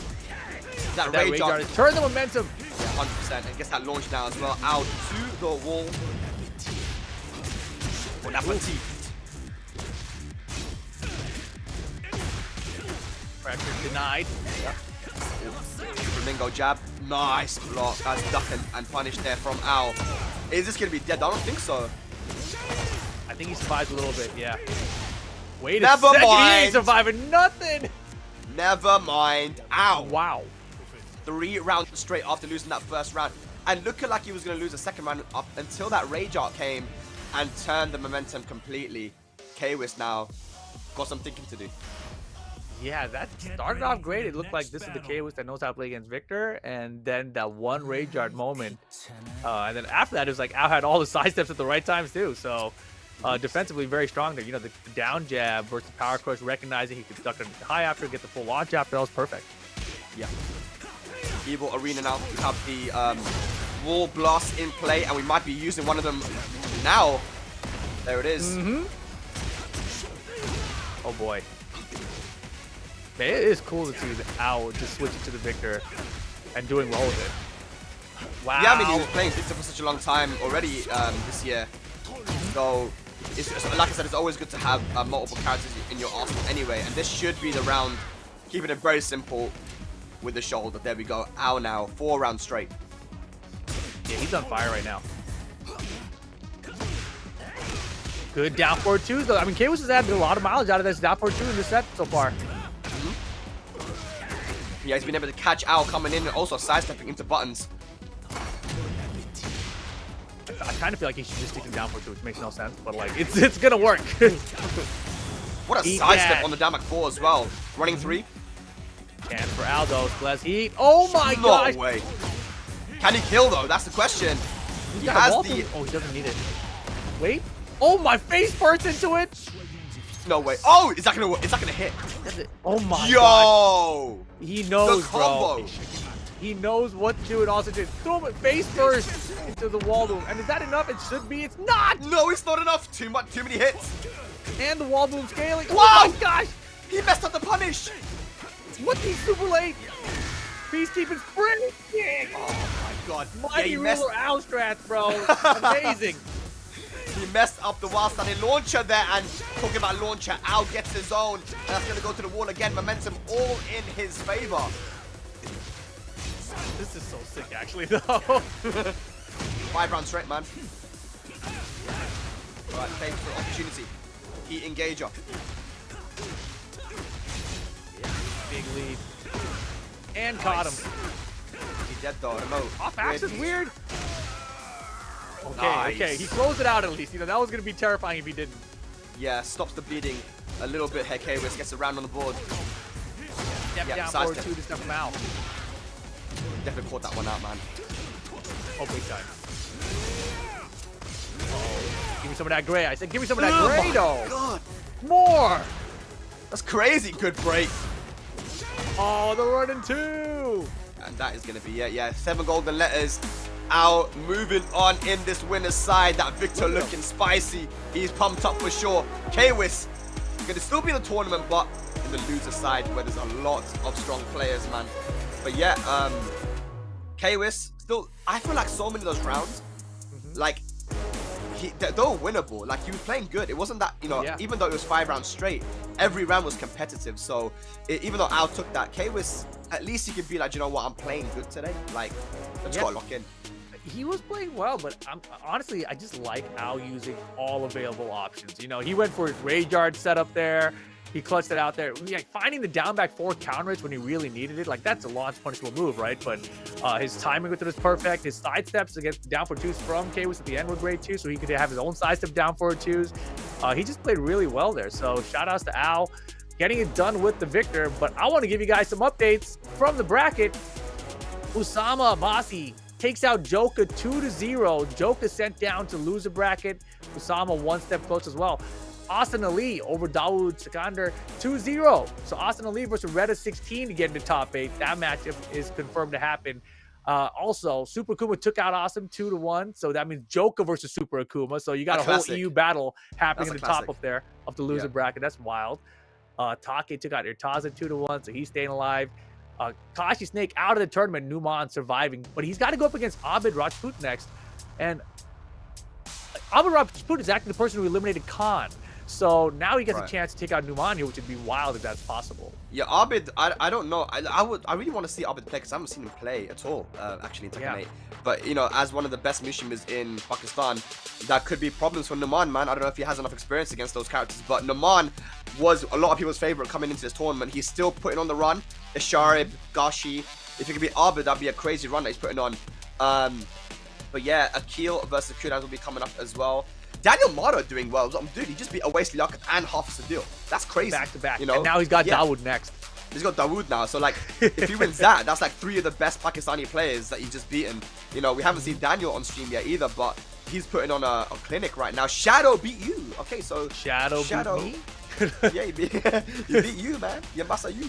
B: That
A: That
B: rage
A: rage
B: art.
A: art is turn the momentum.
B: 100%. And gets that launch down as well. Out to the wall. Bon appetit.
A: Pressure denied.
B: Flamingo jab. Nice block. That's duck and punish there from Al. Is this going to be dead? I don't think so.
A: I think he survives a little bit, yeah. Wait a
B: Never
A: second, he
B: mind.
A: ain't surviving nothing.
B: Never mind. Ow.
A: Wow.
B: 3 rounds straight after losing that first round. And looking like he was going to lose the second round up until that rage art came and turned the momentum completely. Kwis now got some thinking to do.
A: Yeah, that started off great. It looked like this is the Kwis that knows how to play against Victor, and then that one rage art moment. And then after that, it was like Al had all the side steps at the right times too. So defensively, very strong there. You know, the down jab versus power crush, recognizing he could duck it high after, get the full launch after. That was perfect.
B: Yeah. Evil Arena now. We have the wall blast in play, and we might be using one of them now. There it is.
A: Oh boy. Man, it is cool to see the Owl just switching to the Victor and doing well with it. Wow.
B: Yeah, I mean, he was playing Victor for such a long time already this year. So, it's like I said, it's always good to have multiple characters in your arsenal anyway. And this should be the round, keeping it very simple with the shoulder. There we go. Ow now. 4 rounds straight.
A: Yeah, he's on fire right now. Good down forward twos though. I mean, K-Wiz has had a lot of mileage out of this down forward two in this set so far.
B: Yeah, he's been able to catch Al coming in and also sidestepping into buttons.
A: I kind of feel like he should just stick him down for two, which makes no sense, but like it's gonna work.
B: What a sidestep on the down back 4 as well. Running 3.
A: And for Aldo, less heat. Oh my gosh!
B: No way. Can he kill though? That's the question.
A: He has the. Oh, he doesn't need it. Wait. Oh, my face burst into it.
B: No way. Oh, is that gonna work? Is that gonna hit?
A: Oh my
B: god.
A: Yo! He knows,
B: the combo.
A: Bro. He knows what to do and also just throw him face first into the wall boom. And is that enough? It should be. It's not.
B: No, it's not enough. Too many hits.
A: And the wall boom scaling.
B: Wow.
A: Oh my gosh!
B: He messed up the punish.
A: What? He's super late. Peacekeeping sprint.
B: Oh my god.
A: Mighty ruler Al strats, bro. Amazing.
B: He messed up the wild standing launcher there, and talking about launcher, Al gets his own. And that's gonna go to the wall again. Momentum all in his favor.
A: This is so sick, actually, though.
B: 5 rounds straight, man. All right, thanks for the opportunity. Heat engager.
A: Big lead. And caught him.
B: He's dead though, I don't know.
A: Off axis, weird. Okay,
B: Nice.
A: okay. He closed it out at least. You know, that was going to be terrifying if he didn't.
B: Yeah, stops the bleeding a little bit. K-Wiz gets a round on the board.
A: Step down forward 2 to step him out.
B: Definitely caught that one out, man.
A: Oh, big time. Oh, give me some of that gray. I said, give me some of that gray, though.
B: God.
A: More.
B: That's crazy. Good break.
A: Oh, the running 2.
B: And that is going to be it. Yeah, 7 golden letters. Al moving on in this winner's side. That Victor looking spicy. He's pumped up for sure. K-Wiz going to still be in the tournament, but in the loser side where there's a lot of strong players, man. But yeah, K-Wiz still, I feel like so many of those rounds, like, they're winnable. Like, he was playing good. It wasn't that, you know, even though it was 5 rounds straight, every round was competitive. So even though Al took that, K-Wiz, at least he could be like, you know what, I'm playing good today. Like, let's go lock in.
A: He was playing well, but honestly, I just like Al using all available options. You know, he went for his rage yard setup there. He clutched it out there. Yeah, finding the down back 4 counters when he really needed it, like that's a launch punishable move, right? But his timing with it was perfect. His side steps against down for 2s from K-Wiz at the end were great too, so he could have his own side step down for 2s. He just played really well there. So shout outs to Al getting it done with the victor. But I want to give you guys some updates from the bracket. Usama Abasi takes out Joka 2-0. Joka sent down to loser bracket. Usama 1 step close as well. Austin Ali over Dawood Sikander 2-0. So Austin Ali versus Reda 16 to get into top 8. That matchup is confirmed to happen. Also, Super Akuma took out Awesome 2-1. So that means Joka versus Super Akuma. So you got a whole EU battle happening in the top up there of the loser bracket. That's wild. Taki took out Irtaza 2-1. So he's staying alive. Kashi Snake out of the tournament, Numan surviving, but he's got to go up against Abid Rajput next. And Abid Rajput is actually the person who eliminated Khan. So now he gets a chance to take out Numan here, which would be wild if that's possible.
B: Yeah, Abid, I don't know. I really want to see Abid play because I haven't seen him play at all, actually, in Tekken 8. But, you know, as one of the best Mushimas in Pakistan, that could be problems for Numan, man. I don't know if he has enough experience against those characters, but Numan was a lot of people's favorite coming into this tournament. He's still putting on the run. Isharib, Gashi. If it could be Abid, that'd be a crazy run that he's putting on. But yeah, Akil versus Kudan will be coming up as well. Daniel Mata doing well. Dude, he just beat Awais Liaquat and Hafs Sadil. That's crazy.
A: Back to back.
B: You know?
A: And now he's got Dawood next.
B: He's got Dawood now. So, like, if he wins that, that's like 3 of the best Pakistani players that he's just beaten. You know, we haven't seen Daniel on stream yet either, but he's putting on a clinic right now. Shadow beat you. Okay, so
A: Shadow beat me?
B: Yeah, he beat you, man. Yamasa you.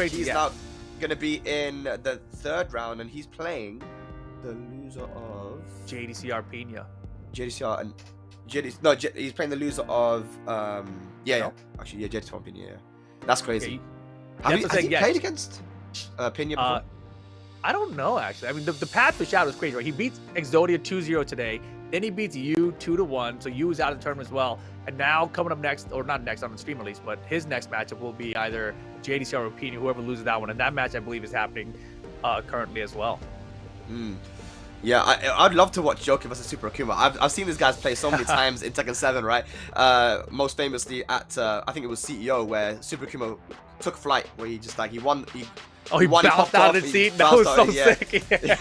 B: He's now going to be in the 3rd round, and he's playing the loser of
A: JDCR Pinya.
B: JDCR and he's playing the loser of actually JDCR Pinya. Yeah, that's crazy.
A: Okay,
B: has he played against Pinya before?
A: I don't know actually. I mean, the path to Shadow is crazy, right? He beats Exodia 2-0 today. Then he beats Yu 2-1. So Yu is out of the tournament as well. And now coming up next, or not next on the stream at least, but his next matchup will be either JDCR or Pinya, whoever loses that one. And that match I believe is happening currently as well.
B: Yeah, I'd love to watch Joker versus Super Akuma. I've seen these guys play so many times in Tekken 7, right? Most famously at I think it was CEO, where Super Akuma took flight, where he just like he won.
A: He bounced out of the seat. That was so sick. Yeah.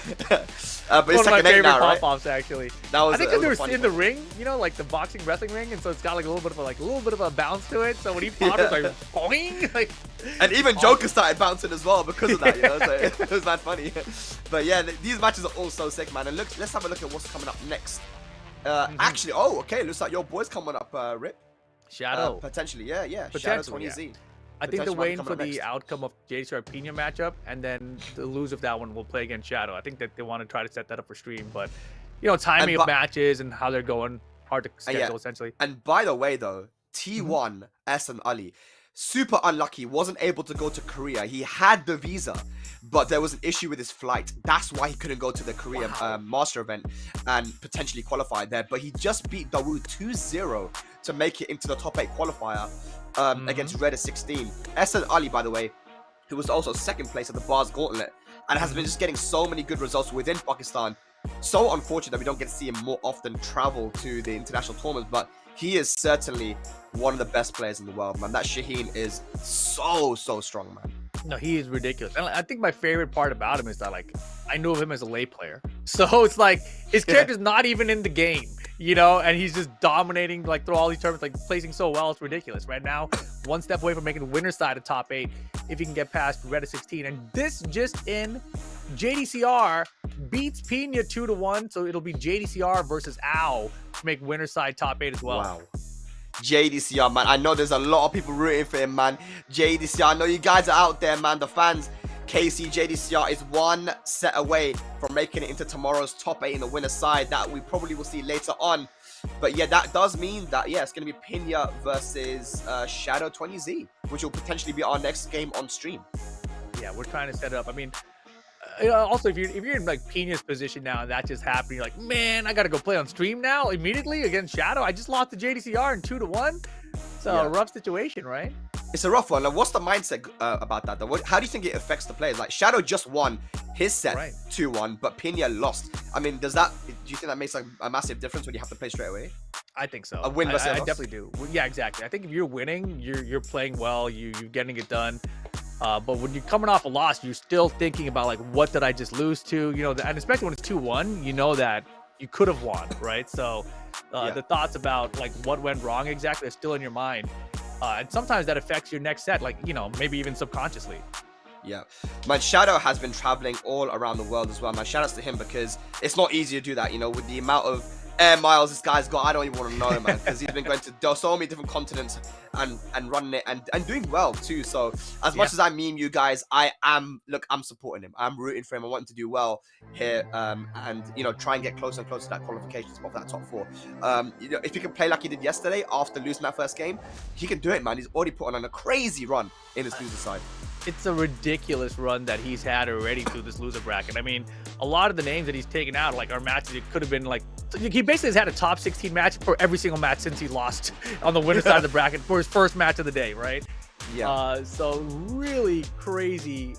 B: But
A: One
B: it's
A: of my
B: Tekken 8
A: favorite
B: now, right?
A: pop-offs, actually.
B: That was,
A: I think
B: it
A: because
B: was
A: they
B: a
A: were in
B: funny
A: the ring, you know, like the boxing wrestling ring, and so it's got like a little bit of a bounce to it. So when he popped, it was like boing, like.
B: And even Joker started bouncing as well because of that, you know. So it was that funny. But yeah, these matches are all so sick, man. And look, let's have a look at what's coming up next. Actually, oh, okay, looks like your boy's coming up, Rip.
A: Shadow.
B: Potentially, yeah. Shadow
A: Potentially,
B: 20Z.
A: yeah. I think they're
B: Potentially
A: waiting
B: coming
A: for
B: up
A: the
B: next.
A: outcome of JDCR Pinya matchup, and then the lose of that one will play against Shadow. I think that they want to try to set that up for stream, but you know, timing of matches and how they're going, hard to schedule essentially.
B: And by the way, though, T1 S and Ali, super unlucky, wasn't able to go to Korea. He had the visa, but there was an issue with his flight. That's why he couldn't go to the Korea Master event and potentially qualify there. But he just beat Dawu 2-0 to make it into the top 8 qualifier against Reda 16. S and Ali, by the way, who was also second place at the Bars Gauntlet and has been just getting so many good results within Pakistan. So unfortunate that we don't get to see him more often travel to the international tournaments, but he is certainly one of the best players in the world, man. That Shaheen is so strong, man.
A: No, he is ridiculous. And I think my favorite part about him is that, like, I know of him as a lay player. So it's like his character's not even in the game, you know, and he's just dominating, like, through all these tournaments, like, placing so well. It's ridiculous. Right now, one step away from making winner's side of top 8 if he can get past Reda 16. And this just in, JDCR beats Pinya 2-1, so it'll be JDCR versus AO to make winner's side top 8 as well.
B: Wow. JDCR, man. I know there's a lot of people rooting for him, man. JDCR, I know you guys are out there, man. The fans. KC JDCR is one set away from making it into tomorrow's top 8 in the winner's side that we probably will see later on. But yeah, that does mean that, yeah, it's going to be Pinya versus Shadow 20Z, which will potentially be our next game on stream.
A: Yeah, we're trying to set it up. I mean, also, if you're in like Pinya's position now and that just happened, you're like, man, I gotta go play on stream now immediately against Shadow. I just lost to JDCR in 2-1. So a rough situation, right? It's
B: a rough one. Like, what's the mindset about that though? How do you think it affects the players? Like, Shadow just won his set 2-1, but Pinya lost. I mean, do you think that makes like a massive difference when you have to play straight away?
A: I think so.
B: A win versus a loss?
A: I definitely do. Yeah, exactly. I think if you're winning, you're playing well, you're getting it done. But when you're coming off a loss, you're still thinking about, like, what did I just lose to? You know, and especially when it's 2-1, you know that you could have won, right? So the thoughts about, like, what went wrong exactly are still in your mind. And sometimes that affects your next set, like, you know, maybe even subconsciously.
B: Yeah. Man, Shadow has been traveling all around the world as well, man. Shout outs to him because it's not easy to do that, you know, with the amount of air miles this guy's got. I don't even want to know, man, because he's been going to so many different continents and running it and doing well too. So as much as I meme you guys, I'm supporting him. I'm rooting for him. I want him to do well here, and you know, try and get closer and closer to that qualification spot for that top 4. You know, if he can play like he did yesterday after losing that first game, he can do it, man. He's already put on a crazy run in his loser side.
A: It's a ridiculous run that he's had already through this loser bracket. I mean, a lot of the names that he's taken out, like, are matches it could have been like, he basically has had a top 16 match for every single match since he lost on the winner side of the bracket for his first match of the day, right?
B: Yeah.
A: So really crazy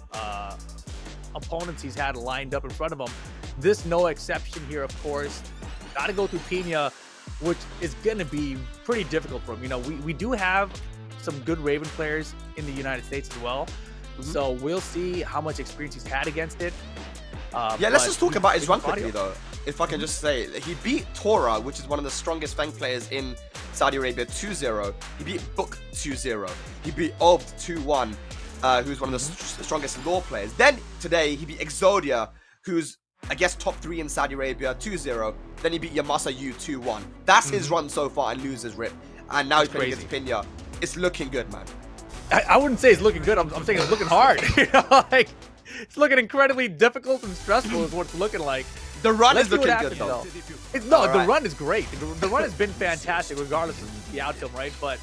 A: opponents he's had lined up in front of him. This no exception here, of course. Got to go through Pinya, which is going to be pretty difficult for him. You know, we do have some good Raven players in the United States as well. So we'll see how much experience he's had against it.
B: Yeah, let's just talk about his run quickly, though. If I can just say, he beat Tora, which is one of the strongest Fang players in Saudi Arabia, 2-0. He beat Book 2-0. He beat Obd 2-1, who's one of the strongest Law players. Then today, he beat Exodia, who's, I guess, top 3 in Saudi Arabia, 2-0. Then he beat Yamasa Yu 2-1. That's his run so far and loses Rip. And now he's playing against Pinya. It's looking good, man.
A: I wouldn't say it's looking good. I'm saying it's looking hard. You know, like, it's looking incredibly difficult and stressful is what it's looking like.
B: The run is looking good, though.
A: The run is great. The run has been fantastic regardless of the outcome, right? But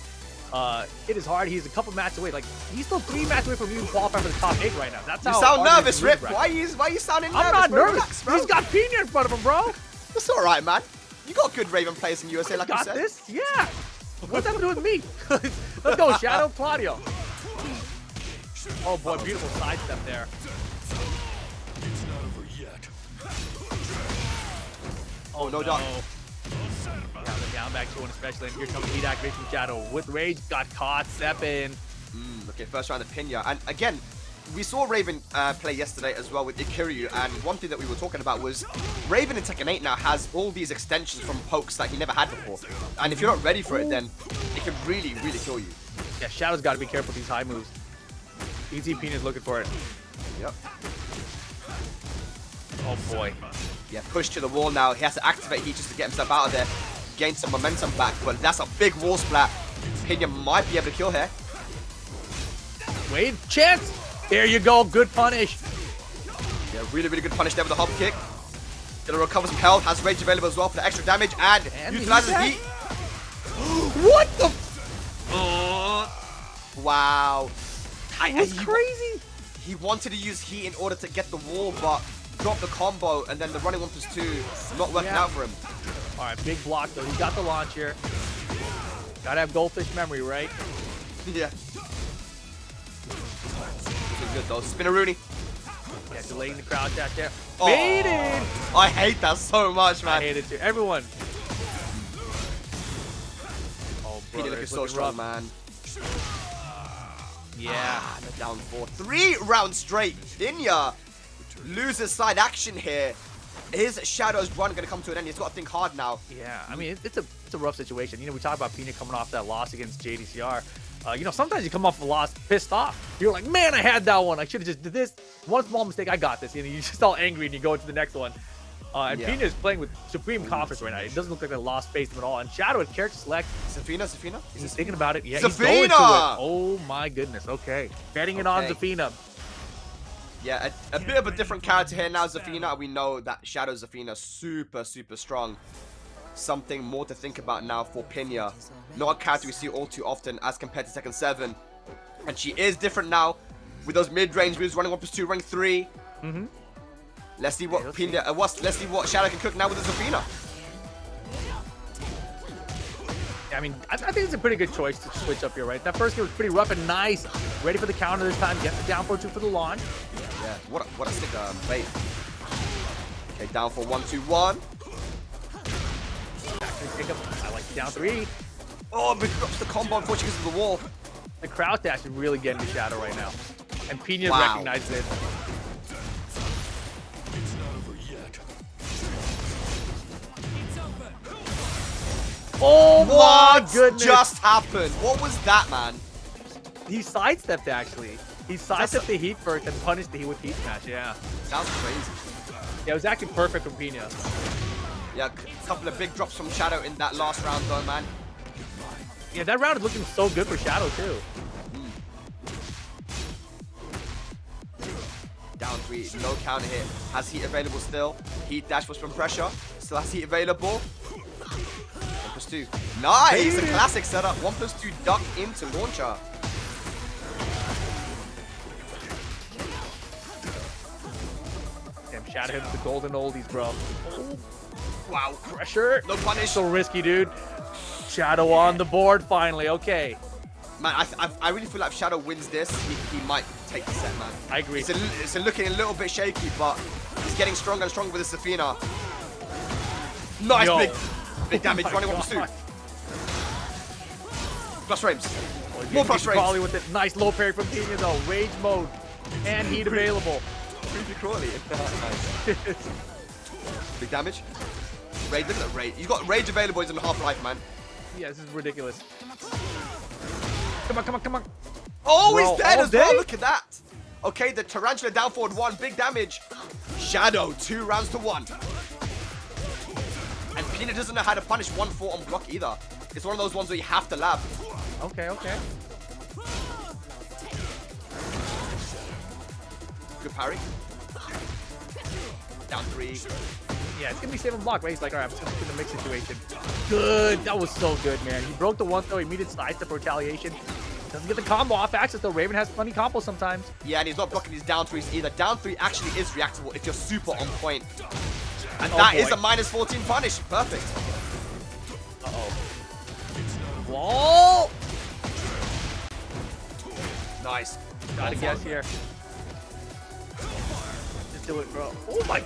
A: it is hard. He's a couple matches away. Like, he's still 3 matches away from even qualifying for the top 8 right now. That's how
B: you sound nervous, Rip. Why are you sounding nervous?
A: I'm not nervous.
B: Relax, bro.
A: He's got Pinya in front of him, bro.
B: It's all right, man. You got good Raven players in USA, like you said.
A: Got this? Yeah. What's that to do with me? Let's go, Shadow Claudio. Oh boy, beautiful sidestep there.
C: It's not over yet.
B: Oh, no dot.
A: Yeah, the down back 2-1 especially. And here comes heat activation from Shadow with Rage. Got caught. Step in.
B: Okay, first round of Pinya. And again, we saw Raven play yesterday as well with Ikiryu, and one thing that we were talking about was Raven in Tekken 8 now has all these extensions from pokes that he never had before. And if you're not ready for it, then it can really, really kill you.
A: Yeah, Shadow's got to be careful with these high moves. Easy Pinya's looking for it.
B: Yep.
A: Oh boy.
B: Yeah, push to the wall now. He has to activate heat just to get himself out of there, gain some momentum back, but that's a big wall splat. Pinya might be able to kill here.
A: Wait, chance! There you go, good punish.
B: Yeah, really, really good punish there with the hop kick. Gonna recover some health, has rage available as well for the extra damage, and utilizes heat.
A: What the?
B: Wow.
A: That's crazy.
B: He wanted to use heat in order to get the wall, but dropped the combo, and then the running 1+2 not working out for him.
A: All right, big block though. He got the launch here. Gotta have goldfish memory, right?
B: Yeah. Good though. Spinneroonie.
A: Yeah, delaying the crowd dash there.
B: Oh,
A: Baited!
B: I hate that so much, man.
A: I hate it too. Everyone. Oh, bro.
B: Pinya looking so strong, man.
A: Yeah.
B: And a down 4. 3 rounds straight. Pinya loses side action here. His Shadow's run going to come to an end. He's got to think hard now.
A: Yeah, I mean, it's a rough situation. You know, we talk about Pinya coming off that loss against JDCR. You know, sometimes you come off a loss pissed off. You're like, man, I had that one. I should have just did this. One small mistake, I got this. You know, you're just all angry and you go into the next one. And
B: Yeah.
A: Pinya is playing with supreme confidence right now. It doesn't look like they lost face him at all. And Shadow at character select.
B: Zafina?
A: He's thinking about it. Yeah,
B: Zafina!
A: he's going to it. Oh my goodness. Okay. Betting it on Zafina.
B: Yeah, a bit of a different character here now, Zafina. We know that Shadow Zafina super, super strong. Something more to think about now for Pinya. Not a character we see all too often as compared to Tekken 7. And she is different now with those mid-range moves, running 1+2, rank 3. Let's see what Pinya, let's see what Shadow can cook now with the Zafina.
A: I mean, I think it's a pretty good choice to switch up here, right? That first game was pretty rough and nice. Ready for the counter this time. Get the down 4-2 for the launch.
B: Yeah, what a sick bait. Okay, down for 1-2-1.
A: I like the down 3.
B: Oh, but he drops the combo unfortunately because of the wall.
A: The crowd dash is really getting to Shadow right now. And Pinya recognizes it. Oh my goodness!
B: What just happened? What was that, man?
A: He sidestepped actually. He sidestepped the heat first and punished the heat with heat smash, yeah.
B: Sounds crazy.
A: Yeah, it was actually perfect from Pinya.
B: Yeah, a couple of big drops from Shadow in that last round though, man.
A: Yeah, that round is looking so good for Shadow too.
B: Down 3, no counter hit. Has heat available still. Heat dash was from pressure. Still has heat available. 1+2. Nice! A classic setup. 1+2 duck into launcher.
A: Damn, Shadow hits the golden oldies, bro. Oh,
B: Wow.
A: pressure.
B: No punish.
A: So risky, dude. Shadow on the board finally. Okay.
B: Man, I really feel like if Shadow wins this, he might take the set, man.
A: I agree.
B: It's looking a little bit shaky, but he's getting stronger and stronger with this Zafina. Nice big damage, running 1+2. Plus frames. More plus frames.
A: Probably with it. Nice low parry from Pinya though. Rage mode. And heat available.
B: Creepy crawly. Nice. Big damage. Rage, look at that rage. He's got rage available, he's in half-life, man.
A: Yeah, this is ridiculous. Come on, come on, come on.
B: Oh,
A: Bro,
B: he's dead
A: all
B: as well.
A: day?
B: Look at that. Okay, the Tarantula down forward 1, big damage. Shadow, 2 rounds to 1. And Pinya doesn't know how to punish 1-4 on block either. It's one of those ones where you have to lab.
A: Okay, okay.
B: Good parry. Down 3.
A: Yeah, it's gonna be save and block, right? He's like, all right, I'm just in the mix situation. Good, that was so good, man. He broke the one throw, immediate sidestep for retaliation. Doesn't get the combo off access though. Raven has funny combos sometimes.
B: Yeah, and he's not blocking his down 3s either. Down 3 actually is reactable if you're super on point. And that is a -14 punish. Perfect.
A: Wall!
B: Nice.
A: Gotta guess here. do it, bro. Oh my.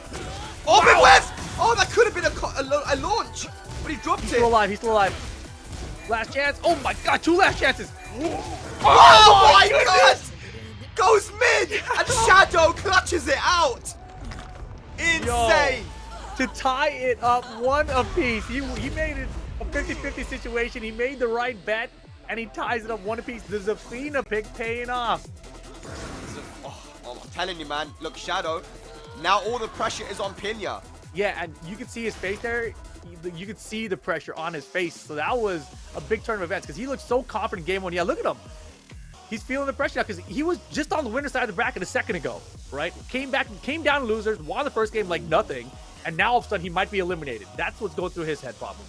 B: Oh,
A: Wow.
B: big whiff! Oh, that could have been a launch, but he dropped
A: He's
B: it.
A: still alive. He's still alive. Last chance. Oh my god, 2 last chances.
B: Oh my god! Goes mid, and Shadow clutches it out. Insane.
A: To tie it up 1 apiece. He made it a 50-50 situation. He made the right bet, and he ties it up 1 apiece. The Zafina pick paying off.
B: Oh, I'm telling you, man. Look, Shadow. Now all the pressure is on Pinya.
A: Yeah, and you can see his face there. You could see the pressure on his face. So that was a big turn of events because he looked so confident in game 1. Yeah, look at him. He's feeling the pressure now because he was just on the winner's side of the bracket a second ago, right? Came down losers, won the first game like nothing, and now all of a sudden he might be eliminated. That's what's going through his head probably.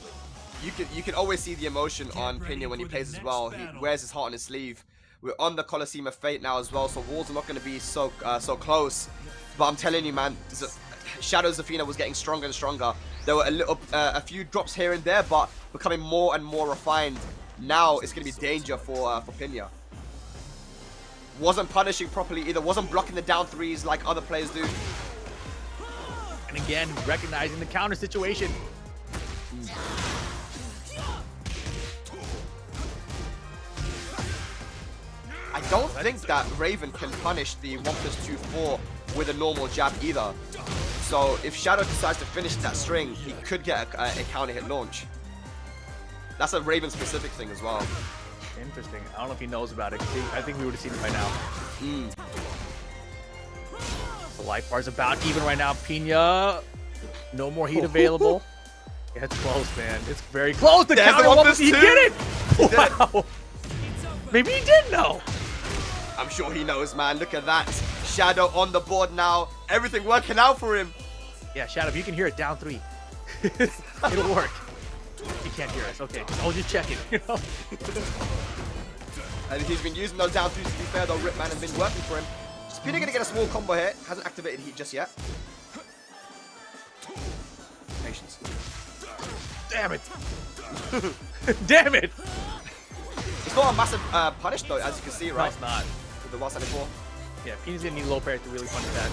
B: You can always see the emotion on Pinya when he plays as well. He wears his heart on his sleeve. We're on the Coliseum of Fate now as well, so walls are not going to be so close. But I'm telling you, man, Shadow Zafina was getting stronger and stronger. There were a few drops here and there, but becoming more and more refined. Now it's going to be danger for Pinya. Wasn't punishing properly either. Wasn't blocking the down 3s like other players do.
A: And again, recognizing the counter situation.
B: I don't think that Raven can punish the 1+2/4 with a normal jab either. So if Shadow decides to finish that string, he could get a counter hit launch. That's a Raven specific thing as well.
A: Interesting. I don't know if he knows about it. I think we would have seen it by now. The life bar's about even right now. Pinya, no more heat available. Yeah, it's close, man. It's very close. The counter, he did it! Wow. Maybe he did know.
B: I'm sure he knows, man. Look at that. Shadow on the board now. Everything working out for him.
A: Yeah, Shadow, if you can hear it down 3, it'll work. He can't hear us. Okay, I was just checking, you know?
B: And he's been using those down 3s, to be fair, though. Ripman has been working for him. Pinya going to get a small combo here. Hasn't activated heat just yet. Patience.
A: Damn it. Damn it.
B: It's not a massive punish, though, as you can see, right?
A: No, it's not.
B: With the 174.
A: Yeah, Pinya's going to need low pair to really punish that.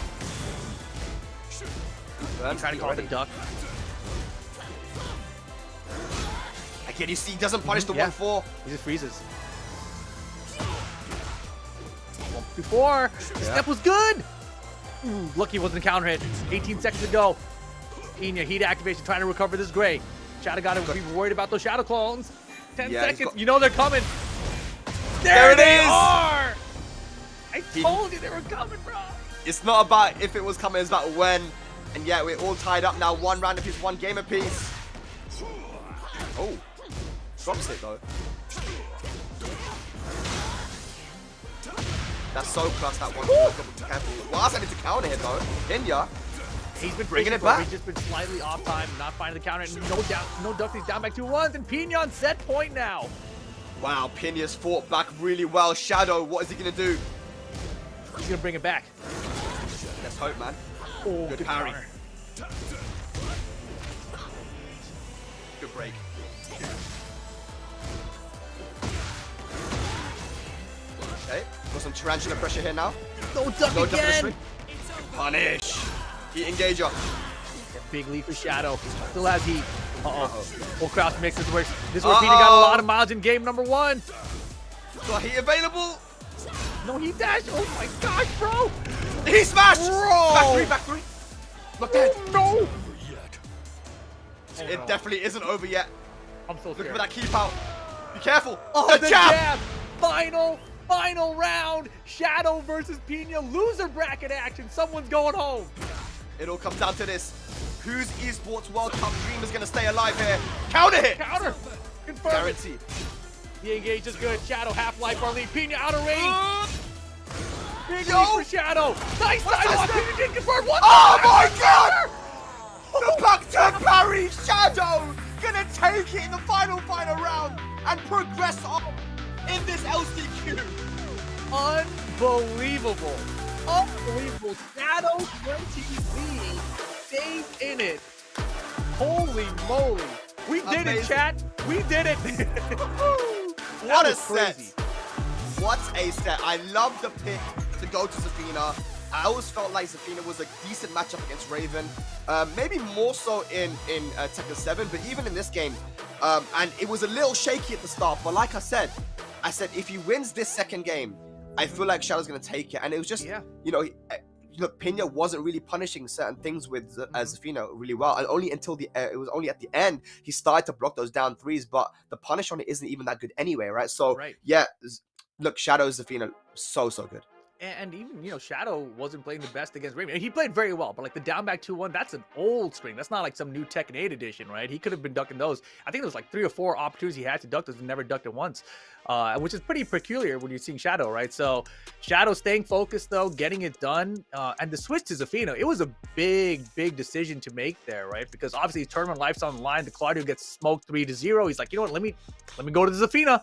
A: He's trying to call it the duck.
B: Again, you see, he doesn't punish the 1-4.
A: He just freezes. 1-4. The step was good. Ooh, lucky it wasn't a counter hit. 18 seconds to go. Pinya, heat activation, trying to recover this gray. Shadow got to be worried about those shadow clones. 10 seconds. You know they're coming. There they are. I told you they were coming, bro.
B: It's not about if it was coming, it's about when. And yeah, we're all tied up now. 1 round apiece, 1 game apiece. Oh. Drops it though. That's so clutch, that one. Careful. Last time it's a counter hit though. Pinya.
A: He's been
B: bringing it back.
A: He's just been slightly off time, not finding the counter. No duck. He's down back 2-1s, and Pinya on set point now.
B: Wow, Pinya's fought back really well. Shadow, what is he gonna do?
A: He's gonna bring it back.
B: Let's hope, man.
A: Oh,
B: good parry.
A: Counter.
B: Good break. Okay, got some tarantula pressure here now.
A: No duck again.
B: Punish. Heat engager.
A: Big lead for Shadow. Still has heat. Full crouch mix. This is where Pinya got a lot of miles in game number 1.
B: Got heat available.
A: No heat dash. Oh my gosh, bro.
B: He smashed.
A: Bro.
B: Back 3. Not dead.
A: No.
B: It definitely isn't over yet.
A: I'm so scared.
B: Looking for that keep out. Be careful.
A: Oh, the jab. Final round. Shadow versus Pinya. Loser bracket action. Someone's going home.
B: It all comes down to this. Whose Esports World Cup dream is going to stay alive here? Counter hit.
A: Counter. Confirm.
B: Guaranteed.
A: The engage is good. Shadow half-life bar lead. Pinya out of range. Big lead for Shadow. Nice sidewalk. Pinya did confirm.
B: Oh my god! The back-to parry. Shadow gonna take it in the final round and progress on in this LCQ.
A: Unbelievable. Unbelievable. Shadow 20 stays in it. Holy moly. We did it, chat. We did it.
B: What a set. What a set. I love the pick to go to Zafina. I always felt like Zafina was a decent matchup against Raven, maybe more so in Tekken 7, but even in this game, and it was a little shaky at the start. But like I said if he wins this second game, I feel like Shadow's gonna take it. And it was just, you know, look, Pinya wasn't really punishing certain things with Zafina really well, and only until it was only at the end he started to block those down threes. But the punish on it isn't even that good anyway, right? So yeah, look, Shadow Zafina so good.
A: And even, you know, Shadow wasn't playing the best against Raven. He played very well, but like the down back 2-1, that's an old string. That's not like some new Tekken 8 edition, right? He could have been ducking those. I think there was like 3 or 4 opportunities he had to duck those and never ducked it once, which is pretty peculiar when you're seeing Shadow, right? So Shadow staying focused though, getting it done, and the switch to Zafina, it was a big decision to make there, right? Because obviously his tournament life's on the line. The Claudio gets smoked 3-0. He's like, you know what? Let me go to the Zafina,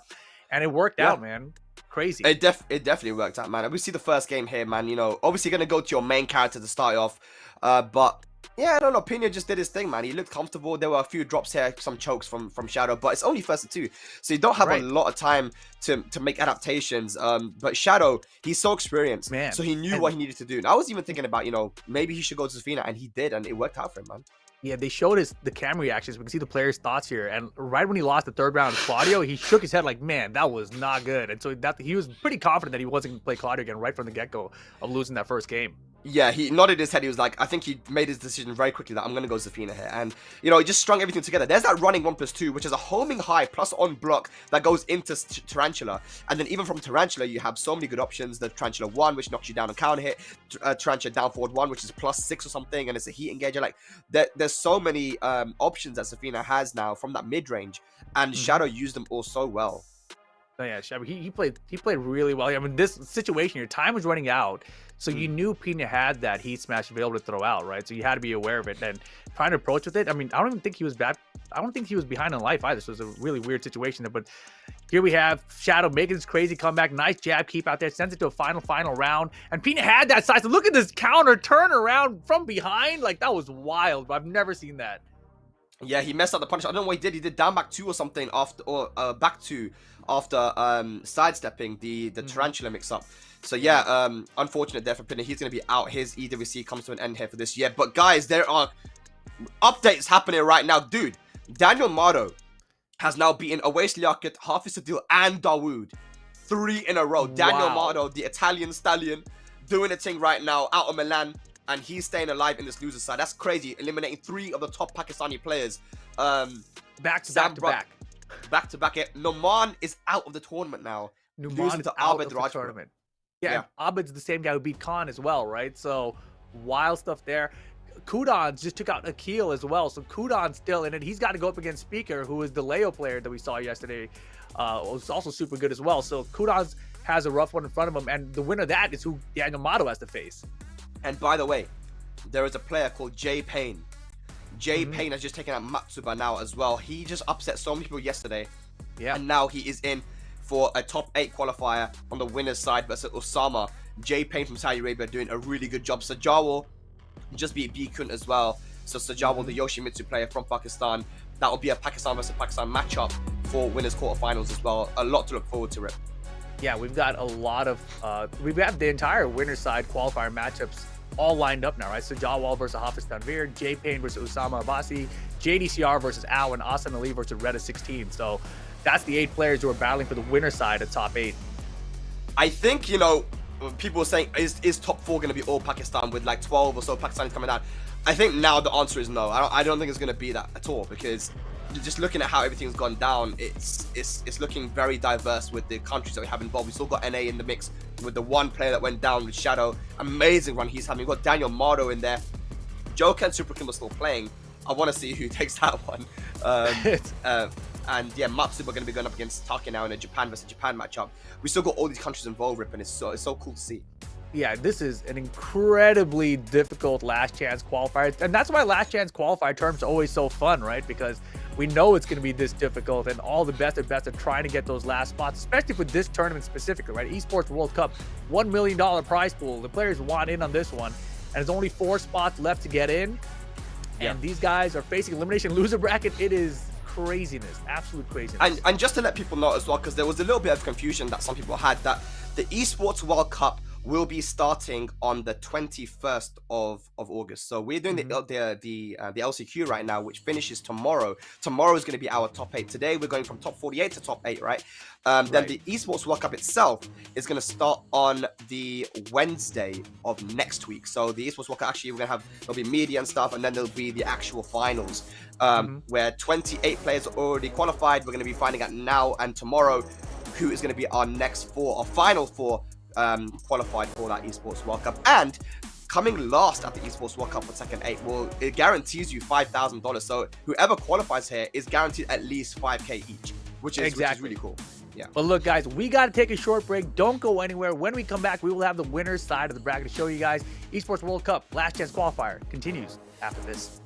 A: and it worked out, man. Crazy.
B: It definitely worked out, man. We see the first game here, man. You know, obviously gonna go to your main character to start off, but yeah, I don't know. Pinya just did his thing, man. He looked comfortable. There were a few drops here, some chokes from Shadow, but it's only first to 2, so you don't have a lot of time to make adaptations. But Shadow, he's so experienced, man, so he knew what he needed to do. And I was even thinking about, you know, maybe he should go to Zafina, and he did, and it worked out for him, man.
A: Yeah, they showed us the camera reactions. We can see the players' thoughts here. And right when he lost the 3rd round to Claudio, he shook his head like, man, that was not good. And so he was pretty confident that he wasn't going to play Claudio again right from the get-go of losing that first game.
B: Yeah, he nodded his head. He was like, I think he made his decision very quickly that I'm going to go Zafina here. And, you know, he just strung everything together. There's that running 1+2, which is a homing high plus on block that goes into Tarantula. And then even from Tarantula, you have so many good options. The Tarantula 1, which knocks you down on counter hit. Tarantula down forward 1, which is +6 or something. And it's a heat engager. Like, there's so many options that Zafina has now from that mid-range. And Shadow used them all so well.
A: Oh, yeah, Shadow, he played really well. I mean, this situation, your time was running out. So you knew Pinya had that heat smash available to throw out, right? So you had to be aware of it and trying to approach with it. I mean, I don't even think he was bad. I don't think he was behind on life either. So it was a really weird situation there. But here we have Shadow making this crazy comeback. Nice jab keep out there. Sends it to a final round. And Pinya had that side. So look at this counter turn around from behind. Like, that was wild. But I've never seen that.
B: Yeah, he messed up the punish. I don't know what he did. He did down back 2 or something after, or back 2 after sidestepping the Tarantula mix-up. So yeah, unfortunate there for Pinya. He's going to be out. His EWC comes to an end here for this year. But guys, there are updates happening right now. Dude, Daniel Mardo has now beaten Awais Liaquat, Hafiz Adil, and Dawood 3 in a row. Daniel Mardo, the Italian stallion, doing a thing right now out of Milan. And he's staying alive in this loser side. That's crazy. Eliminating 3 of the top Pakistani players.
A: Back to back.
B: Noman is out of the tournament now.
A: Numan is out of the tournament. Yeah, Abid's the same guy who beat Khan as well, right? So wild stuff there. Kudan just took out Akil as well. So Kudan's still in it. He's got to go up against Speaker, who is the Leo player that we saw yesterday. Was also super good as well. So Kudan has a rough one in front of him. And the winner of that is who Daniel Mardo has to face.
B: And by the way, there is a player called Jay Payne. Jay Payne has just taken out Matsuba now as well. He just upset so many people yesterday. Yeah. And now he is in for a top 8 qualifier on the winner's side versus Usama. Jay Payne from Saudi Arabia doing a really good job. Sajawal just beat Bikun as well. So Sajawal, the Yoshimitsu player from Pakistan. That will be a Pakistan versus Pakistan matchup for winners quarterfinals as well. A lot to look forward to, Rip.
A: Yeah, we've got a lot of, we've got the entire winner's side qualifier matchups all lined up now, right? Sajawal versus Hafiz Tanvir, Jay Payne versus Usama Abasi, JDCR versus Al, and Asan Ali versus Reda 16. So that's the 8 players who are battling for the winner side of top 8.
B: I think, you know, people are saying, is top 4 going to be all Pakistan with like 12 or so Pakistanis coming out? I think now the answer is no. I don't think it's going to be that at all, because just looking at how everything's gone down, it's looking very diverse with the countries that we have involved. We still got NA in the mix with the one player that went down with Shadow. Amazing run he's having. We've got Daniel Mardo in there. Joker and Super Kim are still playing. I want to see who takes that one. And yeah, Matsuba are going to be going up against Taki now in a Japan versus Japan matchup. We still got all these countries involved, Rip, and it's so cool to see.
A: Yeah, this is an incredibly difficult last chance qualifier. And that's why last chance qualifier terms are always so fun, right? Because we know it's going to be this difficult, and all the best are trying to get those last spots, especially for this tournament specifically, right? Esports World Cup, $1 million prize pool. The players want in on this one, and there's only 4 spots left to get in. And these guys are facing elimination loser bracket. It is craziness, absolute craziness.
B: And just to let people know as well, because there was a little bit of confusion that some people had, that the Esports World Cup will be starting on the 21st of August. So we're doing the LCQ right now, which finishes tomorrow. Tomorrow is going to be our top 8. Today we're going from top 48 to top 8, right? Then the Esports World Cup itself is going to start on the Wednesday of next week. So the Esports World Cup, actually, we're going to have, there'll be media and stuff, and then there'll be the actual finals, where 28 players are already qualified. We're going to be finding out now and tomorrow who is going to be our next 4, or final 4, qualified for that Esports World Cup. And coming last at the Esports World Cup for Tekken 8, well, it guarantees you $5,000. So whoever qualifies here is guaranteed at least 5K each, which is really cool. Yeah.
A: But look, guys, we got to take a short break. Don't go anywhere. When we come back, we will have the winner's side of the bracket to show you guys. Esports World Cup Last Chance Qualifier continues after this.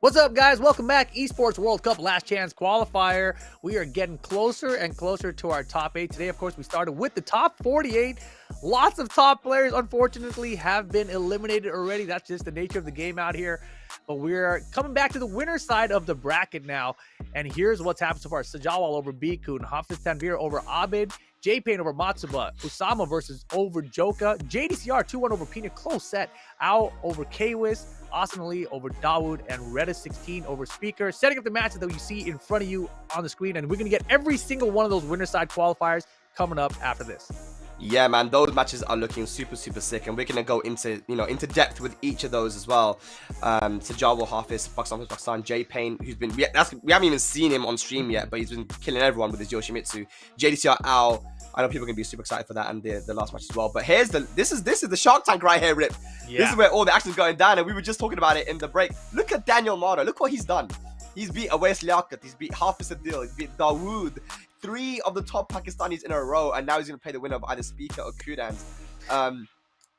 A: What's up, guys? Welcome back. Esports World Cup Last Chance Qualifier. We are getting closer and closer to our top 8. Today, of course, we started with the top 48. Lots of top players, unfortunately, have been eliminated already. That's just the nature of the game out here. But we're coming back to the winner side of the bracket now. And here's what's happened so far. Sajawal over Bikun, Hafan over Abid, J-Pain over Matsuba, Usama over Joka, JDCR 2-1 over Pinya, close set, AO over Kwis, Austin Ali over Dawood, and Reda 16 over Speaker. Setting up the matches that you see in front of you on the screen, and we're going to get every single one of those winner side qualifiers coming up after this.
B: Yeah, man, those matches are looking super sick, and we're gonna go into into depth with each of those as well. Sajawal, Hafiz, Pakistan, J-Pain, who's been we haven't even seen him on stream yet, but he's been killing everyone with his Yoshimitsu. JDCR AO, I know people are gonna be super excited for that, and the last match as well. But here's this is the Shark Tank right here, Rip. Yeah. This is where all the action's going down, and we were just talking about it in the break. Look at Daniel Mara, look what he's done. He's beat Awais Liaquat, he's beat Hafiz Adil, he's beat Dawood. 3 of the top Pakistanis in a row, and now he's going to play the winner of either Speaker or Kudan.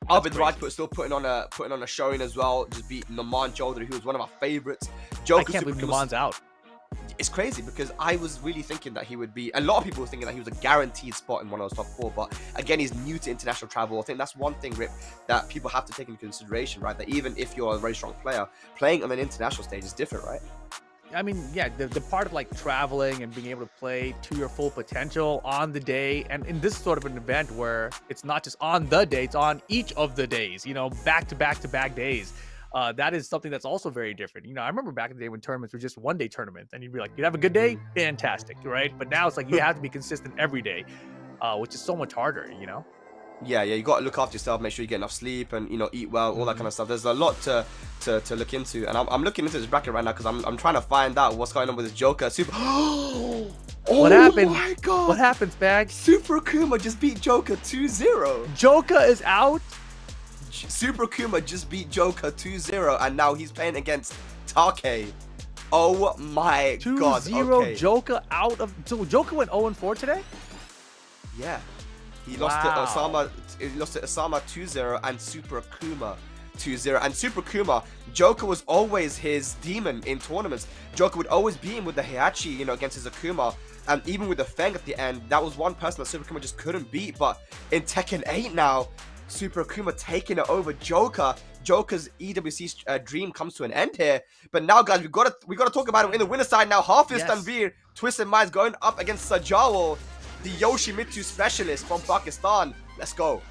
B: Abid Rajput still putting on a showing as well. Just beat Naman Chaudhary, who was one of my favorites.
A: I can't believe Naman's out.
B: It's crazy because I was really thinking that he would be. A lot of people were thinking that he was a guaranteed spot in one of those top 4. But again, he's new to international travel. I think that's one thing, Rip, that people have to take into consideration, right? That even if you're a very strong player, playing on an international stage is different, right?
A: I mean, yeah, the part of like traveling and being able to play to your full potential on the day, and in this sort of an event where it's not just on the day, it's on each of the days, you know, back to back days. That is something that's also very different. You know, I remember back in the day when tournaments were just one-day tournaments, and you'd be like, you'd have a good day, fantastic, right? But now it's like you have to be consistent every day, which is so much harder, you know?
B: Yeah, you got to look after yourself, make sure you get enough sleep, and eat well, all that kind of stuff. There's a lot to look into, and I'm looking into this bracket right now because I'm trying to find out what's going on with this Joker. Super.
A: What happened?
B: Oh my god!
A: What happened, Spag?
B: Super Kuma just beat Joker 2-0.
A: Joker is out.
B: Super Kuma just beat Joker 2-0, and now he's playing against Taki. Oh my god!
A: 2-0
B: okay.
A: Joker out of. So Joker went 0-4 today.
B: Yeah. He lost to Usama. He lost to Usama 2-0 and Super Kuma 2-0. And Super Kuma, Joker was always his demon in tournaments. Joker would always beat him with the Heihachi, against his Akuma, and even with the Feng at the end. That was one person that Super Kuma just couldn't beat. But in Tekken 8 now, Super Kuma taking it over Joker. Joker's EWC dream comes to an end here. But now, guys, we gotta talk about it in the winner side now. Hafiz Tanveer, Twisted Minds going up against Sajawal, the Yoshimitsu specialist from Pakistan. Let's go.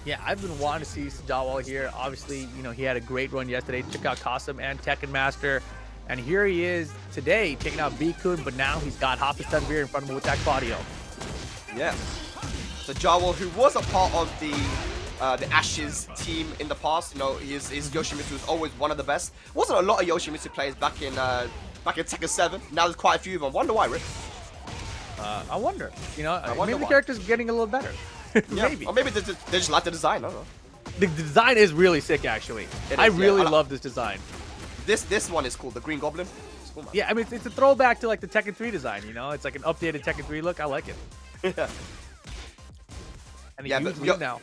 A: Yeah, I've been wanting to see Sajawal here. Obviously, he had a great run yesterday. Took out Qasim and Tekken Master. And here he is today, taking out Bikun, but now he's got Hafiz Tanveer in front of him with that Claudio.
B: Yeah. Sajawal, who was a part of the Ashes team in the past, his Yoshimitsu was always one of the best. Wasn't a lot of Yoshimitsu players back in Tekken 7. Now there's quite a few of them. Wonder why, Rick?
A: I wonder. Maybe the character's getting a little better. Maybe.
B: Yeah. Or maybe they just like the design. I don't know.
A: The design is really sick, actually. I really love this design.
B: This one is cool. The Green Goblin. It's cool, man.
A: Yeah, I mean, it's a throwback to like the Tekken 3 design. It's like an updated Tekken 3 look. I like it.
B: Yeah.
A: And a huge lead now.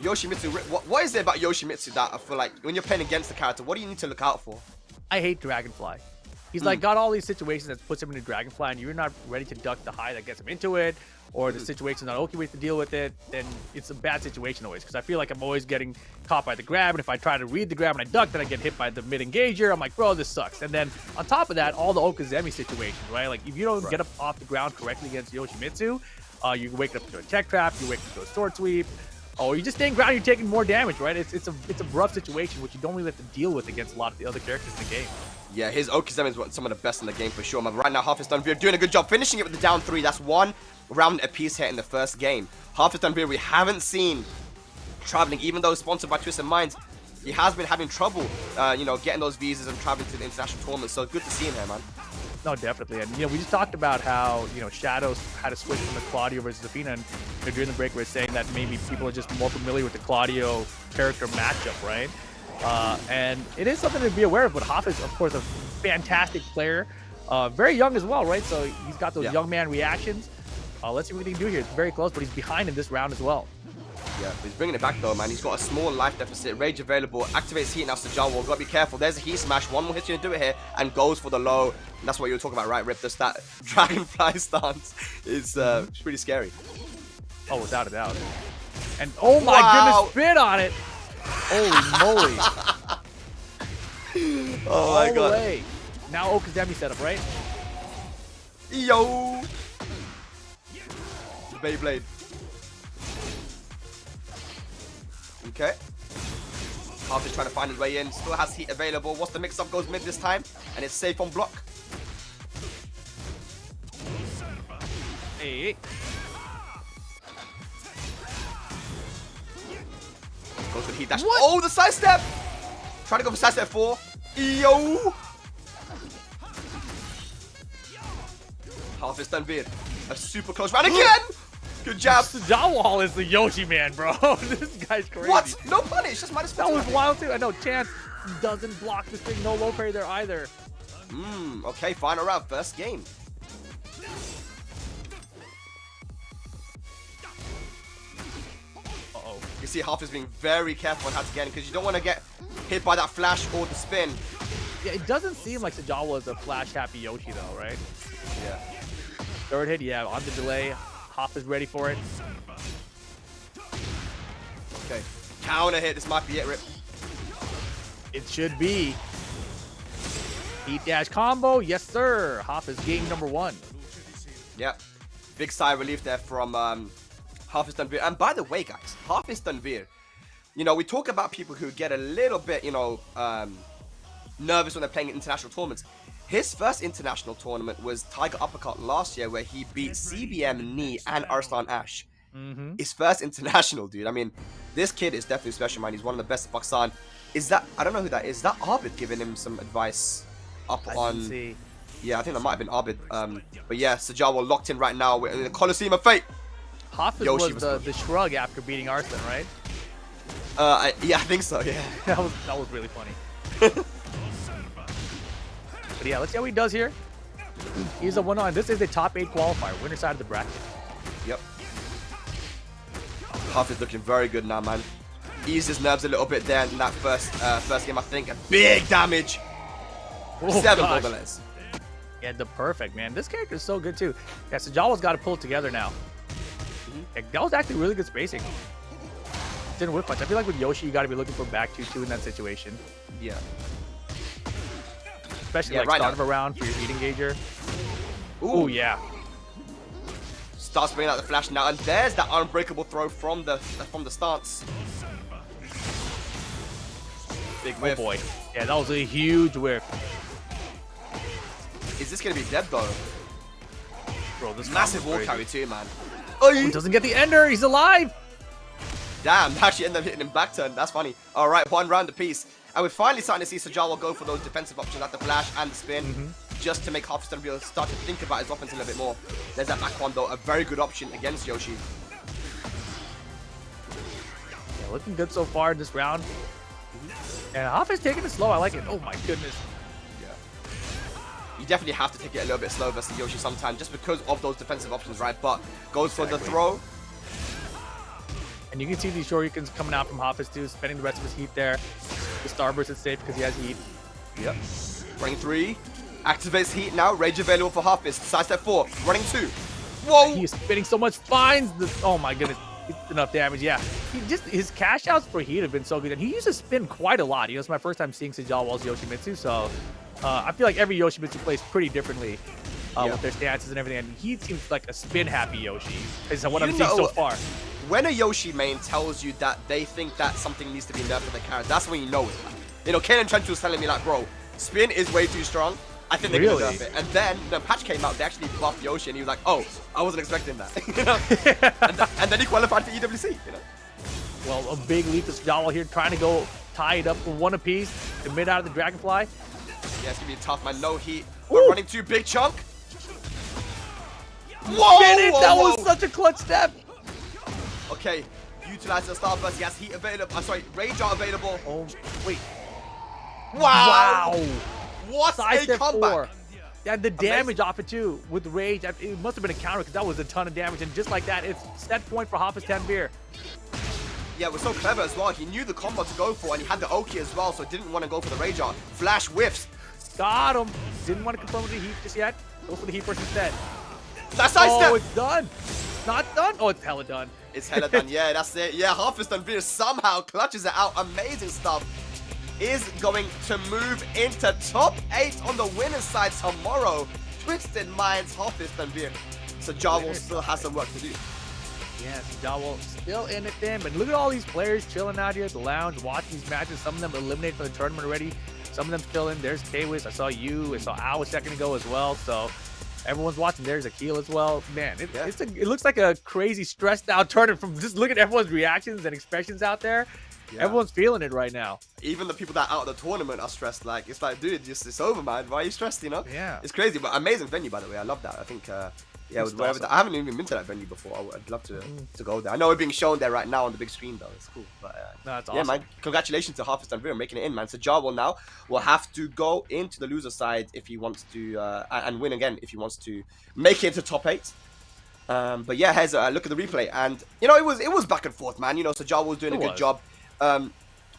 B: Yoshimitsu. What is it about Yoshimitsu that I feel like when you're playing against the character, what do you need to look out for?
A: I hate Dragonfly. He's like got all these situations that puts him into Dragonfly, and you're not ready to duck the high that gets him into it, or the situation's not okay with to deal with it, then it's a bad situation always. Because I feel like I'm always getting caught by the grab, and if I try to read the grab and I duck, then I get hit by the mid engager. I'm like, bro, this sucks. And then on top of that, all the Okazemi situations, right? Like if you don't get up off the ground correctly against Yoshimitsu, you wake up to a tech trap, you wake up to a sword sweep. Oh, you're just staying ground, you're taking more damage, right? It's a rough situation, which you don't really have to deal with against a lot of the other characters in the game.
B: Yeah, his Okazemi is some of the best in the game for sure. But right now, Hafiz Tanveer doing a good job finishing it with the down 3. That's 1 round apiece here in the first game. Hafiz Tanveer, we haven't seen traveling, even though sponsored by Twisted Minds. He has been having trouble, getting those visas and traveling to the international tournaments. So good to see him here, man.
A: No, definitely. And, we just talked about how, Shadows had to switch from the Claudio versus Athena. And during the break, we were saying that maybe people are just more familiar with the Claudio character matchup, right? And it is something to be aware of. But Hafiz, of course, a fantastic player. Very young as well, right? So he's got those young man reactions. Let's see what he can do here. It's very close, but he's behind in this round as well.
B: Yeah, he's bringing it back though, man. He's got a small life deficit. Rage available. Activates heat now. Sajawal. Got to be careful. There's a heat smash. One more hit's going to do it here. And goes for the low. And that's what you were talking about, right, Rip? Just that dragonfly stance is pretty scary.
A: Oh, without a doubt. And oh my goodness, spin on it. Holy moly.
B: Oh my god.
A: Way. Now Okazemi setup, right?
B: Yo. Beyblade. Okay. Half is trying to find his way in. Still has heat available. What's the mix-up? Goes mid this time. And it's safe on block.
A: Hey.
B: Goes for the heat dash. What? Oh, the side step! Trying to go for side step 4. Yo! Half is done weird. A super close round again! Good job.
A: Sajawal is the Yoshi man, bro. This guy's crazy.
B: What? No punish. Just minus 4.
A: That was wild too. I know. Chance doesn't block this thing. No low parry there either.
B: Okay, final round. First game.
A: Uh-oh.
B: You see Half is being very careful on how to get in because you don't want to get hit by that flash or the spin.
A: Yeah, it doesn't seem like Sajawal is a flash happy Yoshi though, right?
B: Yeah.
A: Third hit, yeah, on the delay. Hop is ready for it.
B: Okay. Counter hit. This might be it, Rip.
A: It should be. Heat dash combo. Yes, sir. Hop is game number 1.
B: Yep. Big sigh of relief there from Hafiz Tanvir. And by the way, guys, Hafiz Tanvir, you know, we talk about people who get a little bit, you know, nervous when they're playing international tournaments. His first international tournament was Tiger Uppercut last year, where he beat CBM, Knee, and Arslan Ash. His first international, dude. I mean, this kid is definitely special, man. He's one of the best in Pakistan. Is that, I don't know who that is. Is that Abid giving him some advice up on...
A: See.
B: Yeah, I think that might have been Abid. But yeah, Sajawal locked in right now. We're in the Coliseum of Fate.
A: Hafiz was the shrug after beating Arslan, right?
B: Yeah, I think so, yeah.
A: that was really funny. But yeah, let's see how he does here. He's a 1-on. This is a top 8 qualifier, winner side of the bracket.
B: Yep. Hafiz looking very good now, man. Eased his nerves a little bit there in that first game, I think. Big damage.
A: Oh,
B: 7
A: gosh.
B: borderless.
A: Yeah, the perfect, man. This character is so good, too. Yeah, Sajawal's got to pull it together now. Yeah, that was actually really good spacing. Didn't whip much. I feel like with Yoshi, you got to be looking for back 2-2 in that situation.
B: Yeah.
A: Especially like
B: right
A: start
B: now.
A: of a round for your heat engager.
B: Ooh,
A: yeah.
B: Starts bringing out the flash now, and there's that unbreakable throw from the stance. Big whiff.
A: Oh boy. Yeah, that was a huge whiff.
B: Is this gonna be dead though?
A: Bro, this
B: Massive wall
A: crazy.
B: carry too, man.
A: Oh, he doesn't get the ender. He's alive.
B: Damn, actually ended up hitting him back turn. That's funny. All right, 1 round apiece. And we're finally starting to see Sajawal go for those defensive options like the flash and the spin, just to make Hafiz Tanvir start to think about his offense a little bit more. There's that back one though, a very good option against Yoshi.
A: Yeah, looking good so far in this round. And Hafiz taking it slow. I like it. Oh my goodness.
B: Yeah. You definitely have to take it a little bit slow versus Yoshi sometimes, just because of those defensive options, right? But goes for the throw.
A: And you can see these Shoryukens coming out from Hafiz too, spending the rest of his heat there. The Starburst is safe because he has heat.
B: Yep. Running 3. Activates heat now. Rage available for Hafiz. Side step 4. Running 2. Whoa!
A: He's spinning so much. Finds the... Oh my goodness. Enough damage. Yeah. His cash outs for heat have been so good. And he used to spin quite a lot. You know, it's my first time seeing Sajawal's Yoshimitsu. So I feel like every Yoshimitsu plays pretty differently with their stances and everything. And he seems like a spin happy Yoshi. Is what I'm seeing so far.
B: When a Yoshi main tells you that they think that something needs to be nerfed for the character, that's when you know it. You know, Kaden Trench was telling me like, bro, spin is way too strong. I think they're gonna nerf it. And then the patch came out, they actually buffed Yoshi, and he was like, oh, I wasn't expecting that. You know? and then he qualified for EWC. You know.
A: Well, a big leap to Sajawal here, trying to go tie it up for 1 apiece to mid out of the Dragonfly.
B: Yeah, it's gonna be tough, man. No heat. We're running 2 big chunk. Whoa!
A: That was such a clutch step.
B: Okay, utilize the Starburst. He has heat available. I'm sorry, Rage are available.
A: Oh, wait.
B: Wow! What
A: Side
B: a comeback!
A: 4. Yeah, the damage off it too with Rage. It must have been a counter because that was a ton of damage. And just like that, it's set point for Hafiz Tanvir.
B: Yeah, it was so clever as well. He knew the combo to go for, and he had the Oki as well, so didn't want to go for the Rage Art. Flash whiffs.
A: Got him. Didn't want to confirm with the heat just yet. Go for the heat burst instead.
B: That's nice.
A: Oh, it's done. Not done. Oh, it's hella done.
C: It's hella done. Yeah, that's it. Yeah, Hafan somehow clutches it out. Amazing stuff. Is going to move into top 8 on the winner's side tomorrow. Twisted Minds, Hafan. Sajawal still has some work to do.
A: Yeah, Sajawal still in it then. But look at all these players chilling out here at the lounge, watching these matches. Some of them eliminated from the tournament already. Some of them still in. There's Kwis. I saw you. I saw Al a second ago as well. So everyone's watching. There's Akil as well. Man, it looks like a crazy stressed out tournament from just look at everyone's reactions and expressions out there. Yeah. Everyone's feeling it right now.
C: Even the people that are out of the tournament are stressed. Like, it's like, dude, it's over, man. Why are you stressed, you know?
A: Yeah.
C: It's crazy, but amazing venue, by the way. I love that. I think, yeah,
A: awesome.
C: I haven't even been to that venue before. I'd love to go there. I know we're being shown there right now on the big screen, though. It's cool. But,
A: no, it's
C: yeah,
A: awesome.
C: man. Congratulations to Hafan making it in, man. So Sajawal now will have to go into the loser side if he wants to, and win again if he wants to make it into top 8. But yeah, here's a look at the replay, and you know it was back and forth, man. You know, Sajawal was doing a good job.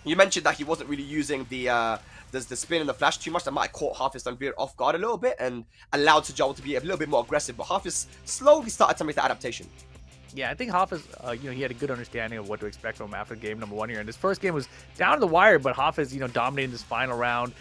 C: You mentioned that he wasn't really using the spin and the flash too much. That might have caught Hafan off guard a little bit and allowed Sajawal to be a little bit more aggressive. But Hafan slowly started to make the adaptation.
A: Yeah, I think Hafan, you know, he had a good understanding of what to expect from him after game number 1 here. And this first game was down to the wire, but Hafan, you know, dominating this final round,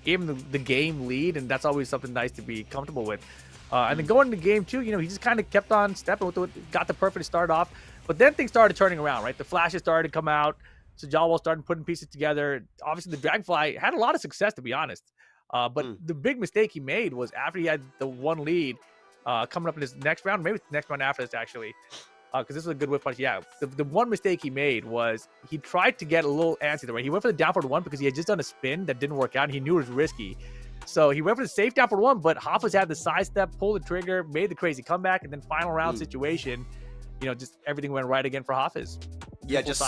A: gave him the game lead, and that's always something nice to be comfortable with. And then going into game 2, you know, he just kind of kept on stepping with got the perfect start off. But then things started turning around, right? The flashes started to come out. Sajawal started putting pieces together. Obviously, the Dragonfly had a lot of success, to be honest. But the big mistake he made was after he had the one lead coming up in his next round, maybe the next round after this, actually, because this was a good whip punch. Yeah, the one mistake he made was he tried to get a little antsy there. Right? He went for the down forward 1 because he had just done a spin that didn't work out, and he knew it was risky. So he went for the safe down forward 1, but Hafan had the sidestep, pulled the trigger, made the crazy comeback, and then final round situation, you know, just everything went right again for Hafan.
C: Yeah, just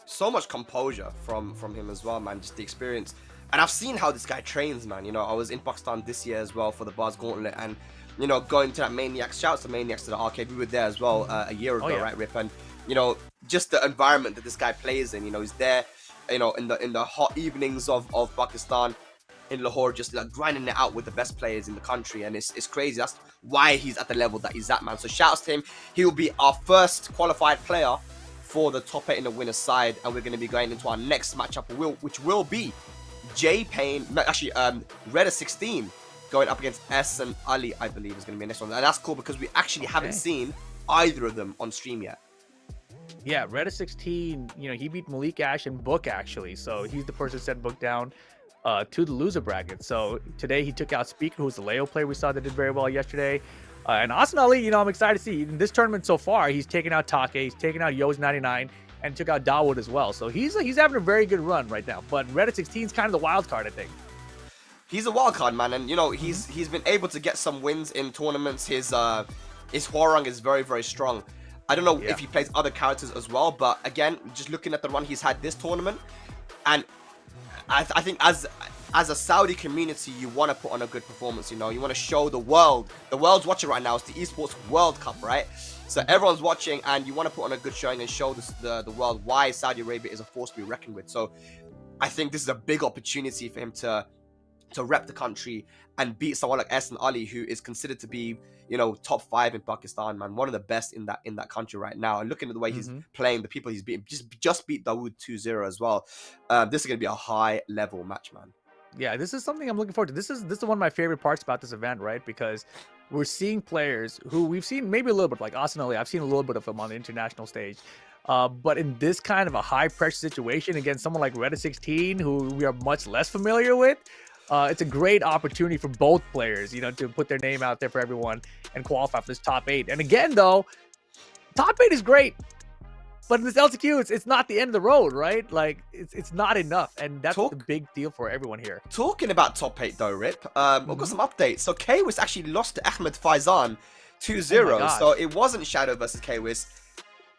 C: so much composure from him as well, man. Just the experience, and I've seen how this guy trains, man. You know, I was in Pakistan this year as well for the Bars Gauntlet, and you know, going to that Maniacs, shouts to Maniacs to the arcade. We were there as well a year ago, right, Rip? And you know, just the environment that this guy plays in. You know, he's there, you know, in the hot evenings of Pakistan, in Lahore, just like grinding it out with the best players in the country, and it's crazy. That's why he's at the level that he's at, man. So shouts to him. He will be our first qualified player for the top 8 in the winner's side, and we're going to be going into our next matchup, which will be Reda 16 going up against S and Ali, I believe is going to be the next one. And that's cool because we actually haven't seen either of them on stream yet.
A: Yeah, Reda 16, you know, he beat Malik Ash and Book, actually. So he's the person who sent Book down to the loser bracket. So today he took out Speaker, who's the Leo player we saw that did very well yesterday. And Asan Ali, you know, I'm excited to see in this tournament so far. He's taken out Taki, he's taken out Yo's 99, and took out Dawood as well. So he's having a very good run right now. But Reda 16 is kind of the wild card, I think.
C: He's a wild card, man, and you know he's been able to get some wins in tournaments. His Hwarang is very, very strong. I don't know if he plays other characters as well, but again, just looking at the run he's had this tournament, and I think as a Saudi community, you want to put on a good performance. You know, you want to show the world. The world's watching right now. It's the Esports World Cup, right? So everyone's watching, and you want to put on a good showing and show the world why Saudi Arabia is a force to be reckoned with. So I think this is a big opportunity for him to rep the country and beat someone like S and Ali, who is considered to be, you know, top 5 in Pakistan, man, one of the best in that country right now. And looking at the way he's playing, the people he's beating, just beat Dawood 2-0 as well. This is going to be a high level match, man.
A: Yeah, this is something I'm looking forward to. This is one of my favorite parts about this event, right? Because we're seeing players who we've seen maybe a little bit, like Asan Ali. I've seen a little bit of him on the international stage. But in this kind of a high pressure situation against someone like Reda 16, who we are much less familiar with, it's a great opportunity for both players, you know, to put their name out there for everyone and qualify for this top 8. And again, though, top 8 is great. But in this LCQ, it's not the end of the road, right? Like, it's not enough. And that's the big deal for everyone here.
C: Talking about top 8, though, Rip, we've got some updates. So, Kwis actually lost to Ahmed Faizan 2-0. So, it wasn't Shadow versus Kwis.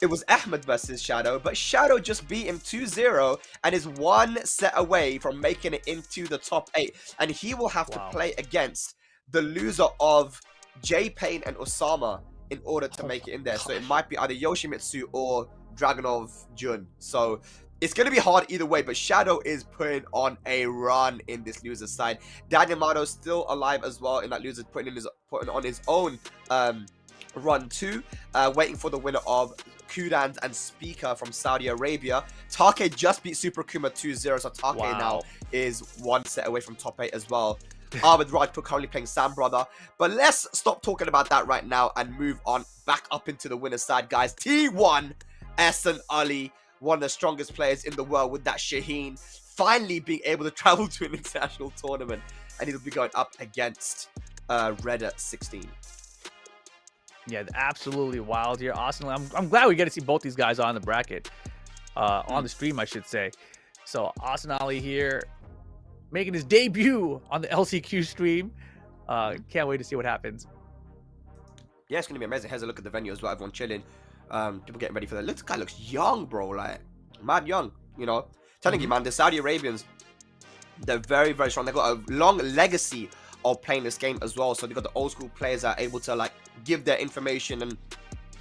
C: It was Ahmed versus Shadow. But Shadow just beat him 2-0 and is 1 set away from making it into the top 8. And he will have to play against the loser of J Pain and Usama in order to make it in there. So, it might be either Yoshimitsu or
B: Dragunov, Jun. So it's going to be hard either way, but Shadow is putting on a run in this loser's side. Daniel Mato still alive as well in that loser, putting on his own run too, waiting for the winner of Kudan and Speaker from Saudi Arabia. Take just beat Super Kuma 2-0, so Take now is 1 set away from top 8 as well. Ahmed Rajput currently playing Sam Brother. But let's stop talking about that right now and move on back up into the winner's side, guys. T1, Ehsan Ali, one of the strongest players in the world with that Shaheen, finally being able to travel to an international tournament. And he'll be going up against Reda 16.
A: Yeah, absolutely wild here. Austin, I'm glad we get to see both these guys on the bracket, on the stream, I should say. So Austin Ali here, making his debut on the LCQ stream. Can't wait to see what happens.
B: Yeah, it's going to be amazing. Here's a look at the venue as well. Everyone chilling. People getting ready for that. This guy looks young, bro. Like, mad young, you know. Telling you, man, the Saudi Arabians, they're very, very strong. They've got a long legacy of playing this game as well. So they've got the old school players that are able to, like, give their information and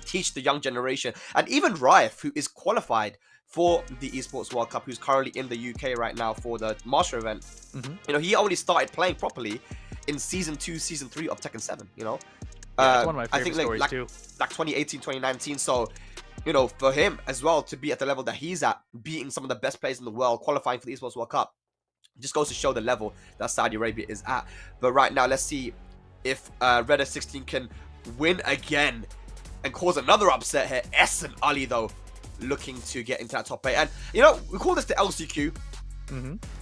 B: teach the young generation. And even Raif, who is qualified for the Esports World Cup, who's currently in the UK right now for the Master event. You know, he only started playing properly in Season 2, Season 3 of Tekken 7, you know.
A: Yeah, that's one of my favorite stories
B: like
A: too.
B: Like 2018, 2019. So, you know, for him as well to be at the level that he's at, beating some of the best players in the world, qualifying for the Esports World Cup, just goes to show the level that Saudi Arabia is at. But right now, let's see if Reda 16 can win again and cause another upset here. Ehsan Ali, though, looking to get into that top 8. And, you know, we call this the LCQ.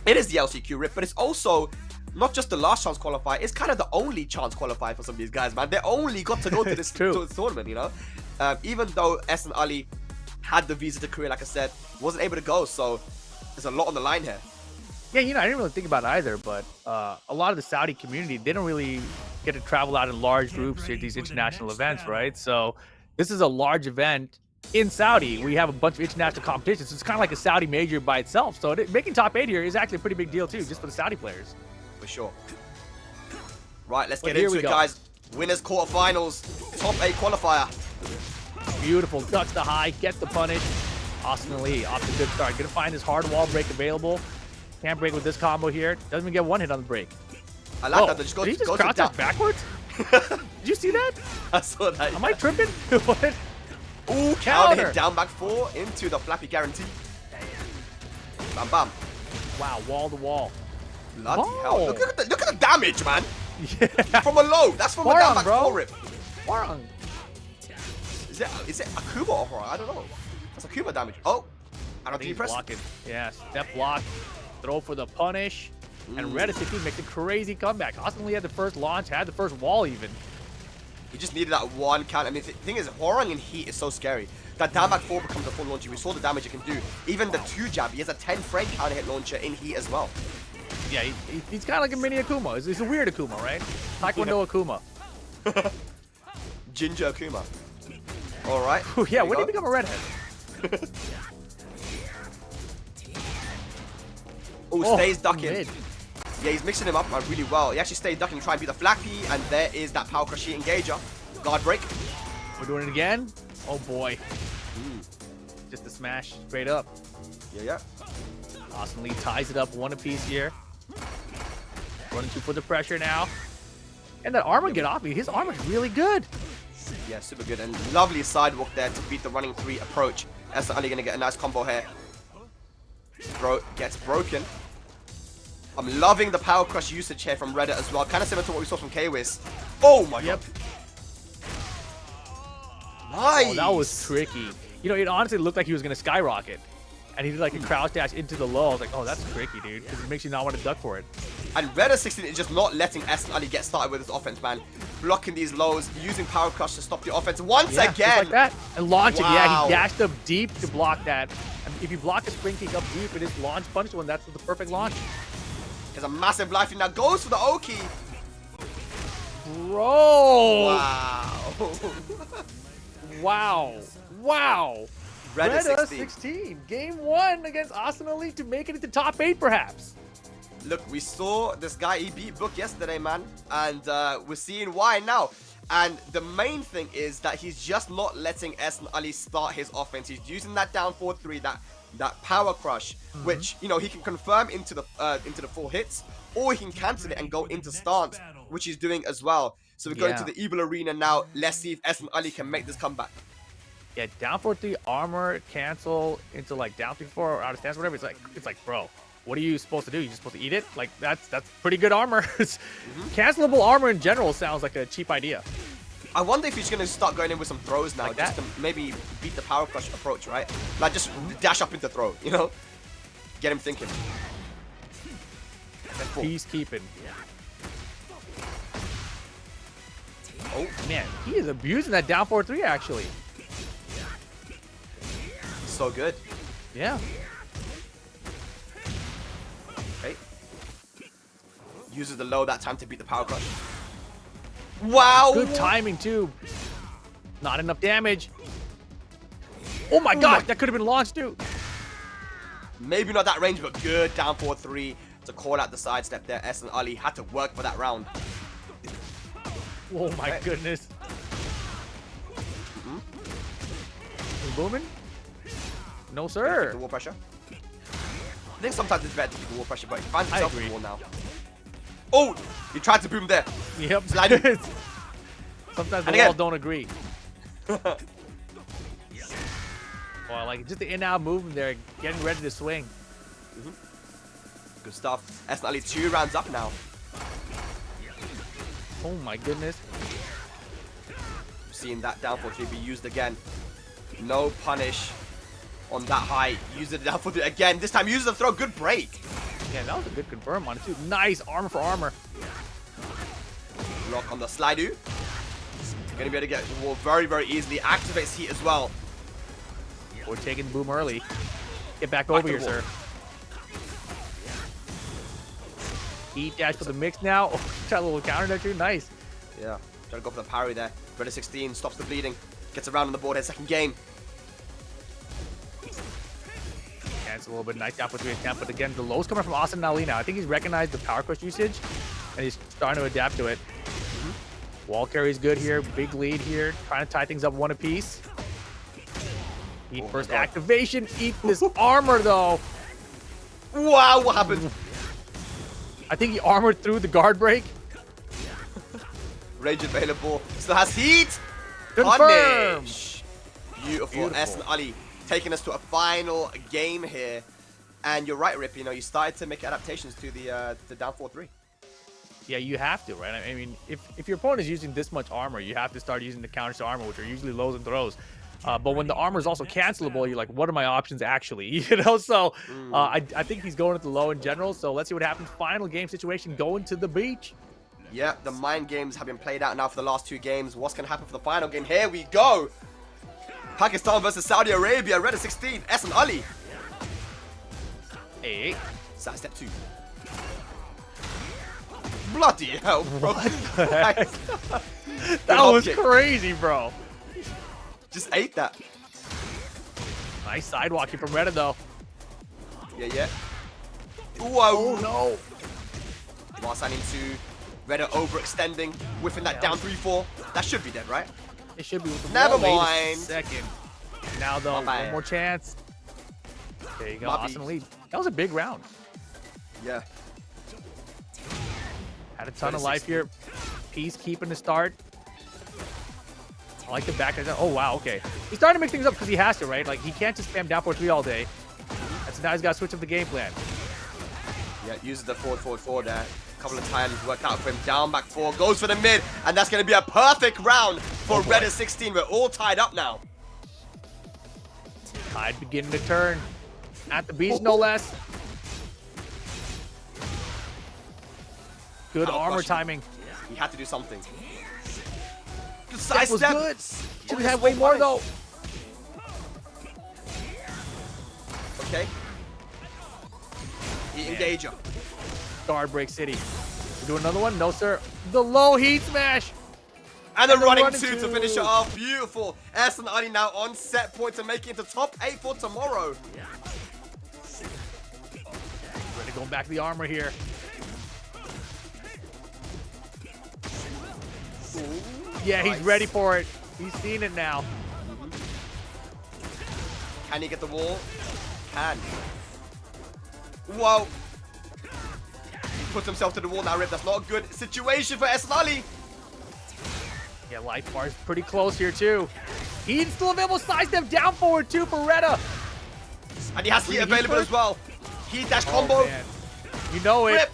B: It is the LCQ, Rip, but it's also not just the last chance qualifier. It's kind of the only chance qualifier for some of these guys, man. They only got to go to this tournament, you know. Even though Ehsan Ali had the visa to Korea, like I said, wasn't able to go. So there's a lot on the line here.
A: Yeah, you know, I didn't really think about it either, but a lot of the Saudi community, they don't really get to travel out in large groups to these international events, right? So this is a large event in Saudi. We have a bunch of international competitions. So it's kind of like a Saudi major by itself. So making top 8 here is actually a pretty big deal too, just for the Saudi players.
B: For sure. Right, let's get into it, guys. Winners quarterfinals, top 8 qualifier.
A: Beautiful, ducks the high, gets the punish. Austin Ali off to a good start. Gonna find his hard wall break available. Can't break with this combo here. Doesn't even get one hit on the break.
B: I like that. Just
A: did he just crouch down backwards? Did you see that?
B: I saw that.
A: Am I tripping? What?
B: Ooh, counter hit down back 4 into the flappy guarantee. Bam, bam.
A: Wow, wall to wall.
B: Bloody hell. Look at the damage, man. Yeah. From a low. That's from a down back 4 rip.
A: Warung.
B: Is it Akuma or Horror? I don't know. That's Akuma damage. Oh. I don't think he pressed.
A: Blocking. Yeah, step block. Throw for the punish. And Reda 16 makes a crazy comeback. Austin Lee had the first launch, had the first wall even.
B: He just needed that one count. I mean, the thing is, Horror in heat is so scary. That down back 4 becomes a full launcher. We saw the damage it can do. Even the 2 jab, he has a 10 frame counter hit launcher in heat as well.
A: Yeah, he's kind of like a mini Akuma. He's a weird Akuma, right? Taekwondo Akuma.
B: Ginger Akuma. All right.
A: Yeah, when did he become a redhead?
B: Oh, stays ducking.
A: Mid.
B: Yeah, he's mixing him up really well. He actually stays ducking, trying to beat the Flappy, and there is that Power Crush Heat Engager. Guard break.
A: We're doing it again. Oh boy. Just a smash straight up.
B: Yeah.
A: Austin Lee ties it up 1 apiece here. Running to put the pressure now. And that armor get off me. His armor's really good.
B: Yeah, super good. And lovely sidewalk there to beat the running 3 approach. Ehsan Ali gonna get a nice combo here. Throw gets broken. I'm loving the Power Crush usage here from Reda as well. Kind of similar to what we saw from Kwis. Oh my god. Nice.
A: Oh, that was tricky. You know, it honestly looked like he was going to skyrocket. And he did like a crouch dash into the low. I was like, oh, that's tricky, dude. Because it makes you not want to duck for it.
B: And Reda 16 is just not letting Ehsan Ali get started with his offense, man. Blocking these lows, using Power Crush to stop the offense once again.
A: Just like that. And launching. Wow. Yeah, he dashed up deep to block that. And if you block a spring kick up deep, it is launch punish one. That's the perfect launch.
B: There's a massive life now. Goes for the Oki.
A: Bro.
B: Wow.
A: Wow.
B: Reda
A: 16. Game 1 against Austin Ali to make it into top 8, perhaps.
B: Look, we saw this guy, he beat Book yesterday, man. And we're seeing why now.
C: And the main thing is that he's just not letting Essen Ali start his offense. He's using that down 4-3, that power crush, which, you know, he can confirm into the full hits, or he can cancel it and go into stance, which he's doing as well. So we're going to the Evil Arena now. Let's see if Essen Ali can make this comeback.
A: Yeah, down 4-3 armor cancel into like down 3-4 or out of stance, whatever. It's like, bro, what are you supposed to do? You're just supposed to eat it? Like that's pretty good armor. Cancelable armor in general sounds like a cheap idea.
C: I wonder if he's going to start going in with some throws now,
A: like
C: just to maybe beat the power crush approach, right? Like just dash up into throw, you know? Get him thinking.
A: Peacekeeping.
C: Oh
A: man, he is abusing that down 4-3 actually.
C: So good.
A: Yeah.
C: Okay. Uses the low that time to beat the power crush. Wow.
A: Good timing too. Not enough damage. Oh my gosh, that could have been launched too.
C: Maybe not that range, but good down 4-3 to call out the sidestep there. Essen Ali had to work for that round.
A: Oh my goodness. Booming? No, sir.
C: The wall pressure. I think sometimes it's better to keep the wall pressure, but he finds himself in the wall now. Oh! He tried to boom there.
A: Yep.
C: Sliding.
A: Sometimes the walls don't agree. Well, like just the in-out movement there, getting ready to swing.
C: Good stuff. Essen Ali 2 rounds up now.
A: Oh my goodness.
C: Seeing that down 4-3 be used again. No punish on that high. Use it down 4-3 again. This time use the throw. Good break.
A: Yeah, that was a good confirm on it too. Nice armor for armor.
C: Lock on the slide-oo. Gonna be able to get the wall very, very easily. Activates heat as well.
A: We're taking the boom early. Get back over here, sir. Heat dash for the mix now. Oh, try a little counter there too. Nice.
C: Yeah, trying to go for the parry there. Reda 16 stops the bleeding. Gets around on the board here. Second game.
A: Cancel a little bit. Nice down for 3 attempt. But again, the low's coming from Austin Ali now. I think he's recognized the power crush usage and he's starting to adapt to it. Wall carry is good here. Big lead here. Trying to tie things up one apiece. Eat first activation. Eat this armor though.
C: Wow, what happened?
A: I think he armored through the guard break.
C: Rage available. Still has heat.
A: Confirm.
C: Punish. Beautiful. Essen Ali taking us to a final game here. And you're right, Rip. You know, you started to make adaptations to the down 4-3.
A: Yeah, you have to, right? I mean, if your opponent is using this much armor, you have to start using the counters to armor, which are usually lows and throws. But when the armor is also cancelable, you're like, what are my options actually? You know, so I think he's going at the low in general. So let's see what happens. Final game situation, going to the beach.
C: Yeah, the mind games have been played out now for the last 2 games. What's going to happen for the final game? Here we go. Pakistan versus Saudi Arabia. Reda 16. Essen Ali.
A: Hey.
C: Side step 2. Bloody hell, bro.
A: That was crazy, bro.
C: Just ate that.
A: Nice sidewalking from Reda, though.
C: Yeah. Whoa.
A: Oh, no.
C: Marsan into Reda overextending, whiffing that down 3-4. That should be dead, right?
A: It should be with the
C: Never
A: wall.
C: mind.
A: Second. Now, though, one more chance. There you go. Awesome lead. That was a big round.
C: Yeah.
A: Had a ton of life here. Peacekeeping to start. I like the back. Oh, wow. Okay. He's starting to mix things up because he has to, right? Like, he can't just spam down 4-3 all day. And so now he's got to switch up the game plan.
C: Yeah, uses the forward there. A couple of times worked out for him. Down, back 4. Goes for the mid. And that's going to be a perfect round for Reda 16. We're all tied up now.
A: Tide beginning to turn. At the beach, no less. Good armor timing.
C: He had to do something. Good
A: That
C: side
A: was
C: step.
A: good. Should have had way more, though.
C: Okay. Heat engager.
A: Guard break city. We do another one? No, sir. The low heat smash.
C: And the running 2 to finish it off. Beautiful. Essen Ali now on set point to make it into top 8 for tomorrow.
A: Ready going back to the armor here. Yeah,
B: Nice.
A: he's ready for it. He's seen it now.
B: Can he get the wall? Can. Whoa. He puts himself to the wall now, Rip. That's not a good situation for Esnali.
A: Yeah, life bar is pretty close here, too. He's still available. Sidestep down forward, too, for Reda.
B: And he has heat available as well. Heat dash combo.
A: Man. You know it.
B: Rip.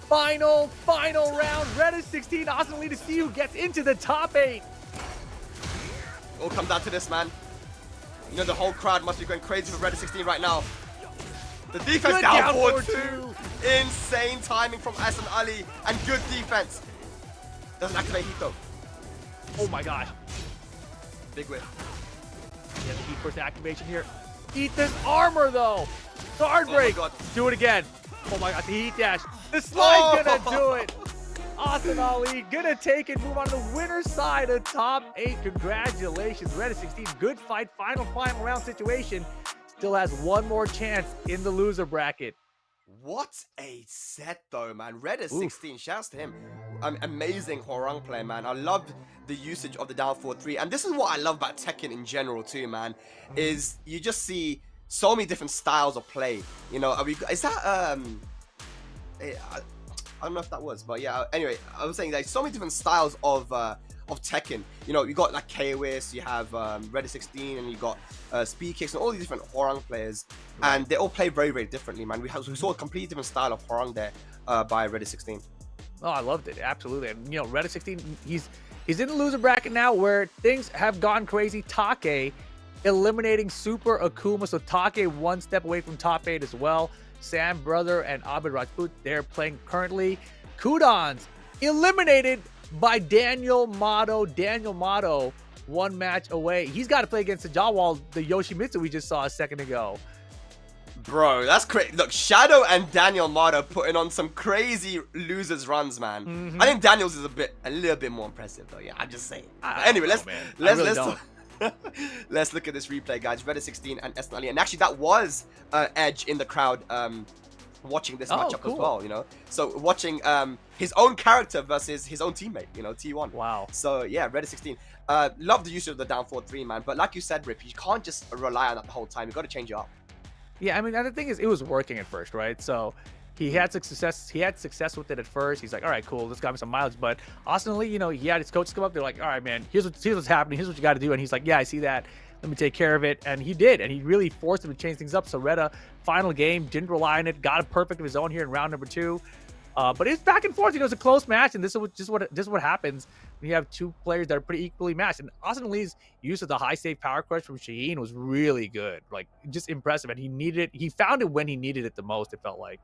A: Final round. Reda 16. Awesome lead to see who gets into the top 8.
B: It all comes down to this, man. You know, the whole crowd must be going crazy for Reda 16 right now. The defense
A: Good
B: down
A: down
B: forward
A: forward
B: too. Insane timing from Asan Ali and good defense. Doesn't activate heat though.
A: Oh my gosh.
B: Big whip.
A: Yeah, the heat first activation here. Eat this armor though. Guard
B: Oh my
A: break.
B: God.
A: Do it again. Oh my god, the heat dash. The slide gonna
B: Oh.
A: do it. Asan Ali gonna take it, move on to the winner's side of top 8. Congratulations, Reda 16. Good fight, final round situation. Still has one more chance in the loser bracket.
B: What a set though, man. Reda 16, shouts to him. Amazing Hwoarang player, man. I love the usage of the down 4-3. And this is what I love about Tekken in general too, man. Is you just see so many different styles of play. You know, is that I don't know if that was, but yeah. Anyway, I was saying there's so many different styles of Tekken. You know, you got like Kwis, you have Reda 16, and you got Speed Kicks, and all these different Hwoarang players, and they all play very, very differently, man. We saw a completely different style of Hwoarang there by Reda 16.
A: Oh, I loved it, absolutely. And you know, Reda 16, he's in the loser bracket now, where things have gone crazy. Taki eliminating Super Akuma, so Taki one step away from top 8 as well. Sam Brother and Abid Rajput, they're playing currently. Kudan's eliminated by Daniel Mato. Daniel Mato, one match away. He's got to play against Sajawal, the Yoshimitsu we just saw a second ago.
B: Bro, that's crazy. Look, Shadow and Daniel Mato putting on some crazy losers runs, man. I think Daniel's is a little bit more impressive though. Yeah, I'm just saying. Anyway, let's look at this replay, guys. Reda 16 and Asan Ali, and actually that was Edge in the crowd watching this matchup as well. You know, so watching his own character versus his own teammate. You know, T1.
A: Wow.
B: So yeah, Reda 16. Love the use of the down 4-3, man. But like you said, Rip, you can't just rely on that the whole time. You got to change it up.
A: Yeah, I mean, and the thing is, it was working at first, right? So he had success. He had success with it at first. He's like, all right, cool, this got me some mileage. But Asan Ali, you know, he had his coaches come up. They're like, all right, man, here's what's happening. Here's what you got to do. And he's like, yeah, I see that. Let me take care of it. And he did. And he really forced him to change things up. So Reda, final game, didn't rely on it. Got a perfect of his own here in round number 2. But it's back and forth. You know, it's a close match, and this is what happens when you have two players that are pretty equally matched. And Asan Ali's use of the high save power crush from Shaheen was really good, like just impressive. And he needed it. He found it when he needed it the most. It felt like.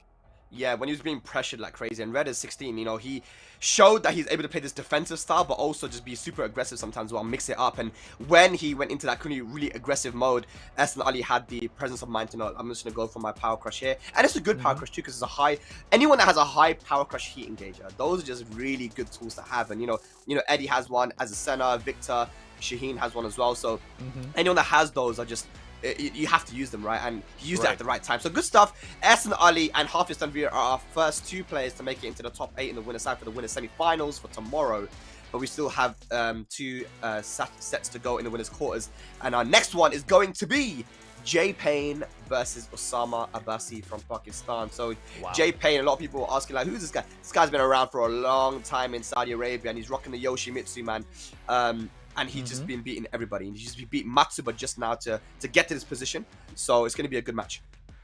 B: Yeah, when he was being pressured like crazy. And Reda 16, you know, he showed that he's able to play this defensive style, but also just be super aggressive sometimes while mix it up. And when he went into that really aggressive mode, Asan Ali had the presence of mind to know, I'm just going to go for my power crush here. And it's a good power crush too, because it's a high, anyone that has a high power crush heat engager, those are just really good tools to have. And, you know, Eddie has one as a center, Victor, Shaheen has one as well. So anyone that has those are just, you have to use them, right? And he used it at the right time. So good stuff. Asan Ali and Hafiz Tanvir are our first 2 players to make it into the top 8 in the winner's side for the winner's semi-finals for tomorrow. But we still have 2 sets to go in the winner's quarters. And our next one is going to be J Pain versus Usama Abasi from Pakistan. So J Pain, a lot of people were asking, like, who's this guy? This guy's been around for a long time in Saudi Arabia, and he's rocking the Yoshimitsu, man. And he's just been beating everybody. He's just beat Matsuba just now to get to this position. So it's going to be a good match.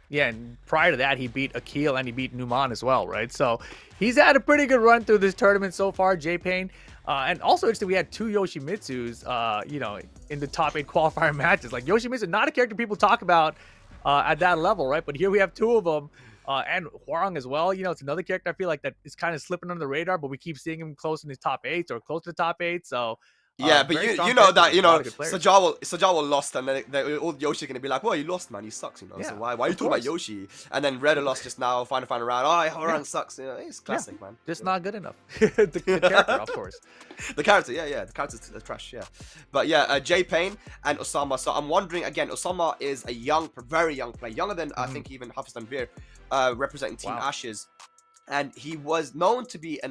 A: Yeah, and prior to that, he beat Akil and he beat Numan as well, right? So he's had a pretty good run through this tournament so far, J Pain. And also interesting, we had 2 Yoshimitsus, you know, in the top 8 qualifier matches. Like Yoshimitsu, not a character people talk about at that level, right? But here we have 2 of them. And Hwoarang as well. You know, it's another character I feel like that is kind of slipping under the radar, but we keep seeing him close in his top 8s or close to the top 8. So
B: yeah, but you know that, you know, Sajawal lost, and then all Yoshi going to be like, well, you lost, man, he sucks, you know, so why are you talking about Yoshi? And then Reda lost just now, final round, oh, Hwoarang sucks, you know, it's classic, man.
A: Just not good enough. the character, of course.
B: The character, yeah, the character's trash, yeah. But yeah, J Pain and Usama, so I'm wondering, again, Usama is a very young player, younger than, I think, even Hafiz Tanvir, representing Team Ashes. And he was known to be a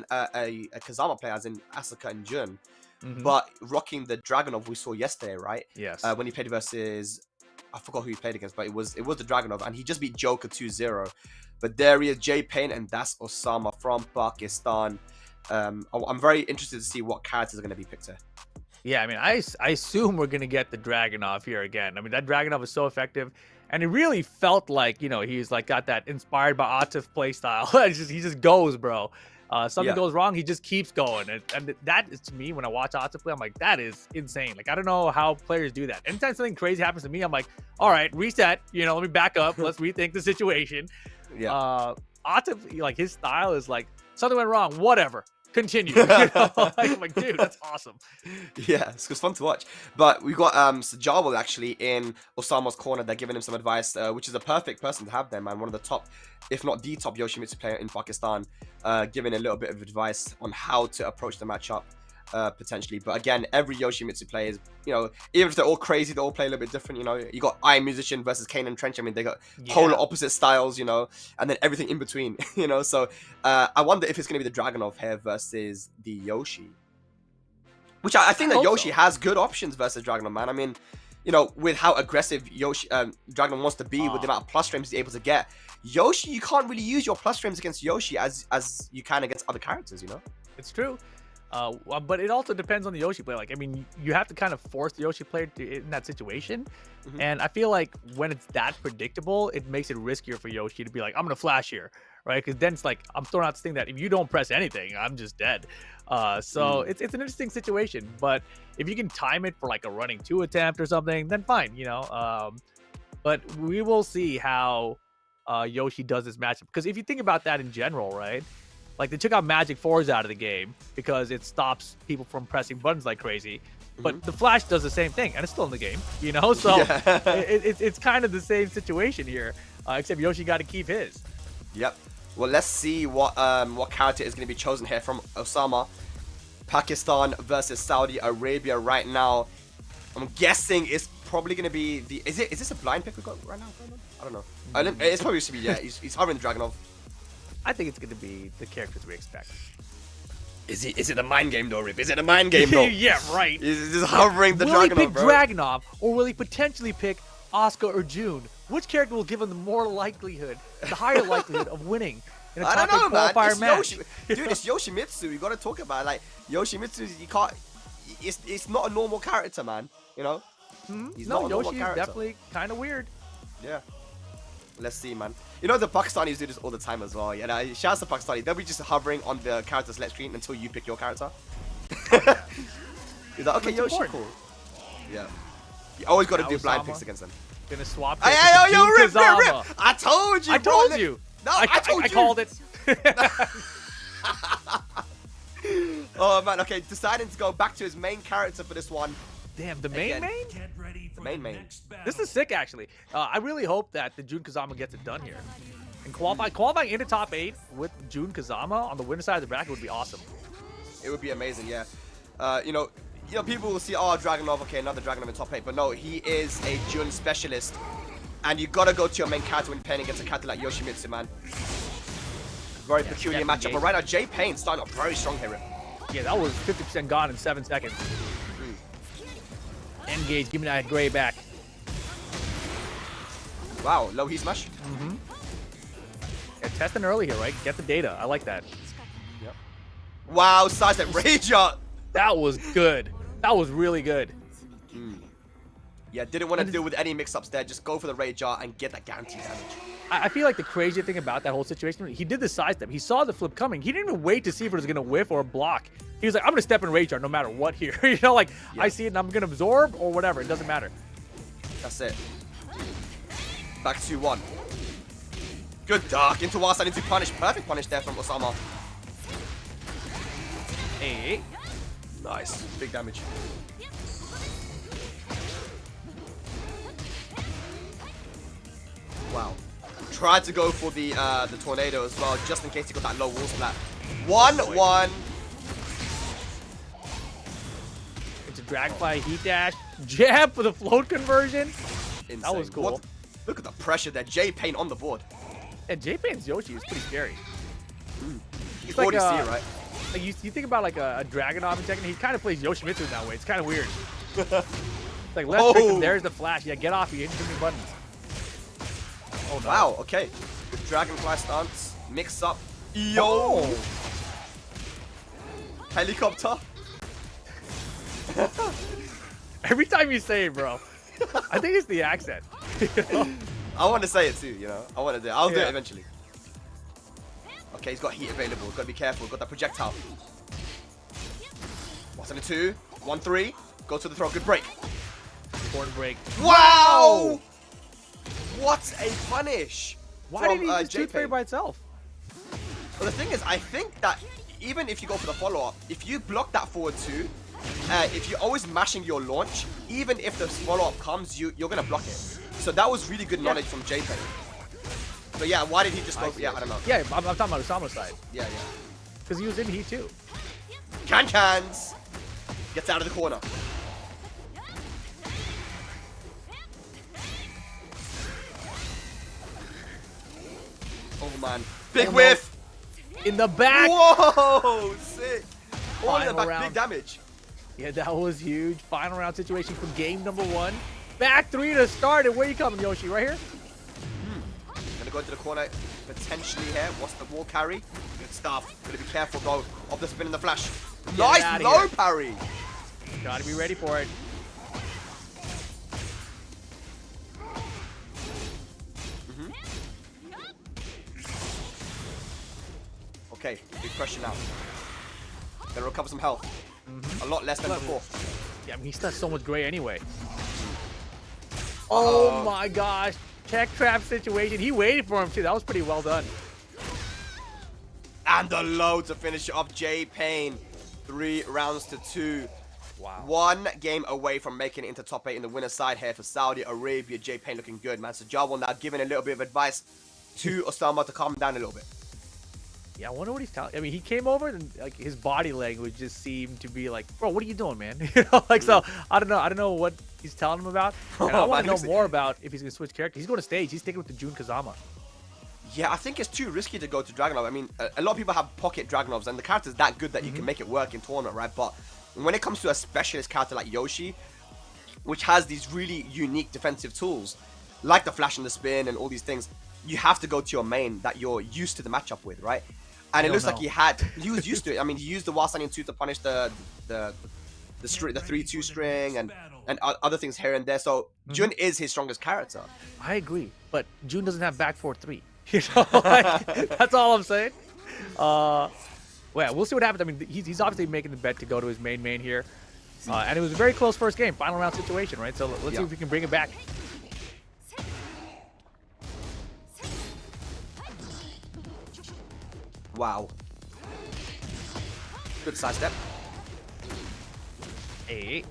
B: Kazama player, as in Asuka and Jun. but rocking the Dragunov we saw yesterday, right?
A: Yes.
B: When he played versus, I forgot who he played against, but it was the Dragunov, and he just beat Joker 2-0. But there he is, J Pain, and that's Usama from Pakistan. I'm very interested to see what characters are going to be picked here.
A: Yeah, I mean, I assume we're going to get the Dragunov here again. I mean, that Dragunov is so effective. And it really felt like, you know, he's like got that inspired by Atif playstyle. He just goes, bro. Something goes wrong, he just keeps going. And that is, to me, when I watch Atif play, I'm like, that is insane. Like, I don't know how players do that. Anytime something crazy happens to me, I'm like, all right, reset. You know, let me back up. Let's rethink the situation.
B: Yeah.
A: Atif, like, his style is like, something went wrong, whatever. Continue. You know? I'm like, dude, that's awesome.
B: Yeah, it's fun to watch. But we got Sajawal actually in Osama's corner. They're giving him some advice, which is a perfect person to have there, man. One of the top, if not the top Yoshimitsu player in Pakistan, giving a little bit of advice on how to approach the matchup. Potentially, but again, every Yoshimitsu player is, you know, even if they're all crazy, they all play a little bit different. You know, you got Iron Musician versus Kane and Trench. I mean, they got polar opposite styles, you know, and then everything in between, you know. So I wonder if it's going to be the Dragunov here versus the Yoshi, which I think that Yoshi has good options versus Dragunov, man. I mean, you know, with how aggressive Yoshi Dragunov wants to be, with the amount of plus frames he's able to get, Yoshi, you can't really use your plus frames against Yoshi as you can against other characters, you know.
A: It's true. But it also depends on the Yoshi player. Like, I mean, you have to kind of force the Yoshi player in that situation. And I feel like when it's that predictable, it makes it riskier for Yoshi to be like, I'm going to flash here, right? Because then it's like, I'm throwing out this thing that if you don't press anything, I'm just dead. So it's an interesting situation. But if you can time it for like a running 2 attempt or something, then fine, you know. But we will see how Yoshi does this matchup. Because if you think about that in general, right? Like, they took out Magic 4s out of the game because it stops people from pressing buttons like crazy. But the Flash does the same thing, and it's still in the game, you know? So it's kind of the same situation here, except Yoshi got to keep his.
B: Yep. Well, let's see what character is going to be chosen here from Usama. Pakistan versus Saudi Arabia right now. I'm guessing it's probably going to be the... Is this a blind pick we got right now? I don't know. It's probably should be, yeah. He's hovering the Dragunov.
A: I think it's going to be the characters we expect.
B: Is it a mind game though, Rip? Is it a mind game though?
A: Yeah, right.
B: He's just hovering the Dragunov,
A: Will he pick
B: bro.
A: Dragunov, or will he potentially pick Asuka or June? Which character will give him the higher likelihood of winning in a top 8 qualifier match?
B: Dude, it's Yoshimitsu. You got to talk about it. Like, Yoshimitsu, you can't... It's not a normal character, man. You know? He's not a normal
A: Yoshi is
B: character.
A: definitely kind of weird.
B: Yeah. Let's see, man. You know, the Pakistanis do this all the time as well. Yeah, shout out to Pakistani. They'll be just hovering on the character select screen until you pick your character. He's like, okay, Yoshi, cool. Yeah. You always got to do blind picks against them.
A: Gonna swap.
B: Hey, yo, Rip! I told you,
A: I told you.
B: No, I told you.
A: I called it.
B: Oh, man. Okay, deciding to go back to his main character for this one.
A: Damn, the main?
B: The main.
A: This is sick, actually. I really hope that the Jun Kazama gets it done here. And qualifying into top 8 with Jun Kazama on the winner side of the bracket would be awesome.
B: It would be amazing, yeah. You know, people will see, oh, Dragunov, okay, another Dragunov in top 8. But no, he is a Jun specialist. And you got to go to your main character when playing against a character like Yoshimitsu, man. Very peculiar matchup. But right now, J Pain starting off very strong here, Rip.
A: Yeah, that was 50% gone in 7 seconds. Engage, give me that gray back.
B: Wow, low heat smash.
A: Yeah, testing early here, right? Get the data. I like that.
B: Yep. Wow, sidestep Reda.
A: That was good. That was really good.
B: Yeah, didn't want to deal with any mix-ups there. Just go for the Reda and get that guaranteed damage.
A: I feel like the crazy thing about that whole situation, he did the sidestep. He saw the flip coming. He didn't even wait to see if it was going to whiff or block. He was like, I'm going to step in rage art no matter what here. You know, like, I see it and I'm going to absorb or whatever. It doesn't matter.
B: That's it. Back 2-1. Good dark into Wasan into punish. Perfect punish there from Usama.
A: Hey.
B: Nice. Big damage. Wow. Tried to go for the tornado as well, just in case he got that low wall splat. 1-1.
A: It's a Dragonfly heat dash. Jab for the float conversion.
B: Insane.
A: That was cool.
B: Look at the pressure there. J Pain on the board.
A: And J Pain's Yoshi is pretty scary.
B: He's like, right?
A: Like you think about like a Dragunov in Tekken, he kind of plays Yoshimitsu in that way. It's kind of weird. It's like left trick and there's the flash. Yeah, get off. You hit too many buttons. Oh no.
B: Wow. Okay. Good Dragonfly stance. Mix up. Yo.
A: Oh.
B: Helicopter.
A: Every time you say it, bro, I think it's the accent.
B: I want to say it too, you know. I want to do it. I'll do
A: Yeah.
B: it eventually. Okay, he's got heat available. Got to be careful. Got that projectile. 172. 1-3. Go to the throw. Good break.
A: Important break.
B: Wow! What a punish!
A: Why
B: from,
A: did he just shoot
B: J-Pain.
A: by itself?
B: Well, the thing is, I think that even if you go for the follow-up, if you block that forward two, if you're always mashing your launch, even if the follow-up comes, you're going to block it. So that was really good knowledge from J-Pain. But yeah, why did he just go for, yeah, I don't know.
A: Yeah, I'm talking about Usama's side.
B: Yeah, yeah.
A: Because he was in heat too.
B: Cans! Gets out of the corner. Oh man. Big
A: Oh, no.
B: whiff!
A: In the back!
B: Whoa! Sick! All in the
A: Final
B: back,
A: round.
B: big damage.
A: Yeah, that was huge. Final round situation for game number 1. Back 3 to start. And where you coming, Yoshi? Right here?
B: Gonna go into the corner potentially here. What's the wall carry? Good stuff. Gotta be careful though of the spin and the flash. Nice
A: outta
B: low
A: here.
B: parry.
A: Gotta be ready for it.
B: Okay, big pressure now. Gonna recover some health. A lot less than before.
A: Yeah, I mean, he's got so much gray anyway. Oh my gosh. Check trap situation. He waited for him too. That was pretty well done.
B: And the low to finish it off. J-Pain. 3 rounds to 2.
A: Wow.
B: 1 game away from making it into top 8 in the winner's side here for Saudi Arabia. J-Pain looking good, man. Sajawal now giving a little bit of advice to Usama to calm down a little bit.
A: Yeah, I wonder what he's telling. I mean, he came over and like his body language just seemed to be like, "Bro, what are you doing, man?" You know, like so. I don't know. I don't know what he's telling him about. And I want to know more about if he's gonna switch character. He's going to stage. He's sticking with the Jun Kazama.
B: Yeah, I think it's too risky to go to Dragunov. I mean, a lot of people have pocket Dragunovs, and the character's that good that you can make it work in tournament, right? But when it comes to a specialist character like Yoshi, which has these really unique defensive tools, like the flash and the spin and all these things, you have to go to your main that you're used to the matchup with, right? And it looks like he was used to it. I mean, he used the while standing 2 to punish the 3-2 string and other things here and there. So Jun is his strongest character.
A: I agree, but Jun doesn't have back 4-3. You know, like, that's all I'm saying. Well, yeah, we'll see what happens. I mean, he's obviously making the bet to go to his main here, and it was a very close first game, final round situation, right? So let's see if we can bring it back.
B: Wow. Good sidestep.
A: Hey,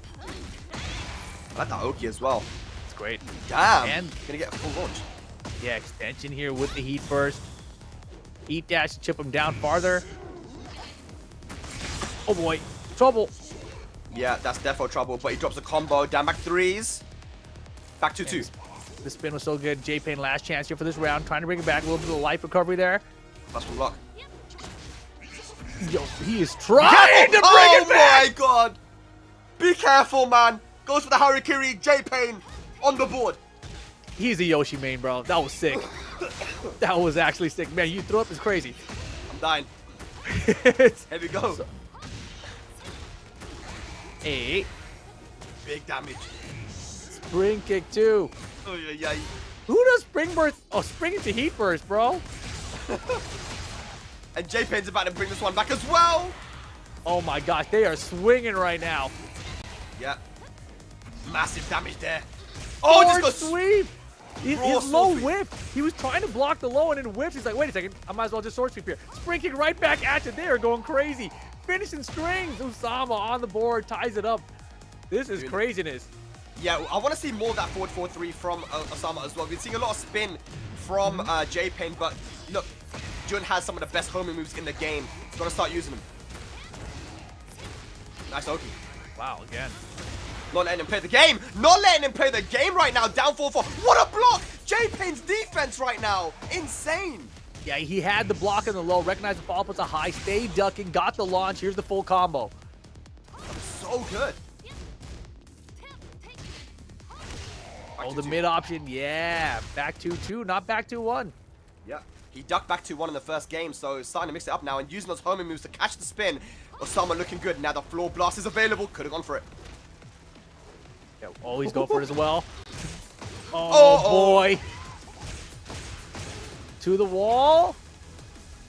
B: I like that Oki as well.
A: it's great.
B: Damn.
A: And
B: Gonna get a full launch.
A: yeah, extension here with the heat burst. Heat dash to chip him down farther. Oh boy, trouble.
B: Yeah, that's defo trouble, but he drops a combo. Down back 3s. Back 2-2.
A: The spin was so good. J-Pain last chance here for this round, trying to bring it back. A little bit of life recovery there.
B: Plus from block.
A: Yo, he is trying to bring it back.
B: Oh my god! Be careful, man. Goes for the Harikiri. J-Pain on the board.
A: He's a Yoshi main, bro. That was sick. That was actually sick. Man, you threw up is crazy.
B: I'm dying.
A: It's-
B: Here we go.
A: Hey,
B: Big damage.
A: spring kick too.
B: Oh, yeah, yeah.
A: Who does spring burst? Oh, spring into heat burst, bro.
B: And J-Pain's about to bring this one back as well.
A: Oh my gosh, they are swinging right now.
B: Yeah. Massive damage there. Oh,
A: Forward
B: just got
A: sweep.
B: Raw
A: His low
B: sword sweep.
A: whiff. He was trying to block the low and then whiffs. He's like, wait a second, I might as well just sword sweep here. Spring kick right back at you. They are going crazy. Finishing strings. Usama on the board, ties it up. This is craziness.
B: Yeah, I want to see more of that forward 4-3 from Usama as well. We've been seeing a lot of spin from J-Pain, but look, Jun has some of the best homing moves in the game. He's got to start using them. Nice Oki.
A: Wow, again.
B: Not letting him play the game. Not letting him play the game right now. Down 4-4. What a block. J-Pain's defense right now. Insane.
A: Yeah, he had the block in the low, recognized the follow-up was a high, stayed ducking, got the launch. Here's the full combo.
B: So good.
A: Oh, the mid option, yeah. Back 2-2, not back 2-1.
B: Yeah, he ducked back 2-1 in the first game, so starting to mix it up now and using those homing moves to catch the spin. Usama looking good. Now the floor blast is available. Could have gone for it.
A: Yeah, always go for it as well. Oh, boy. To the wall.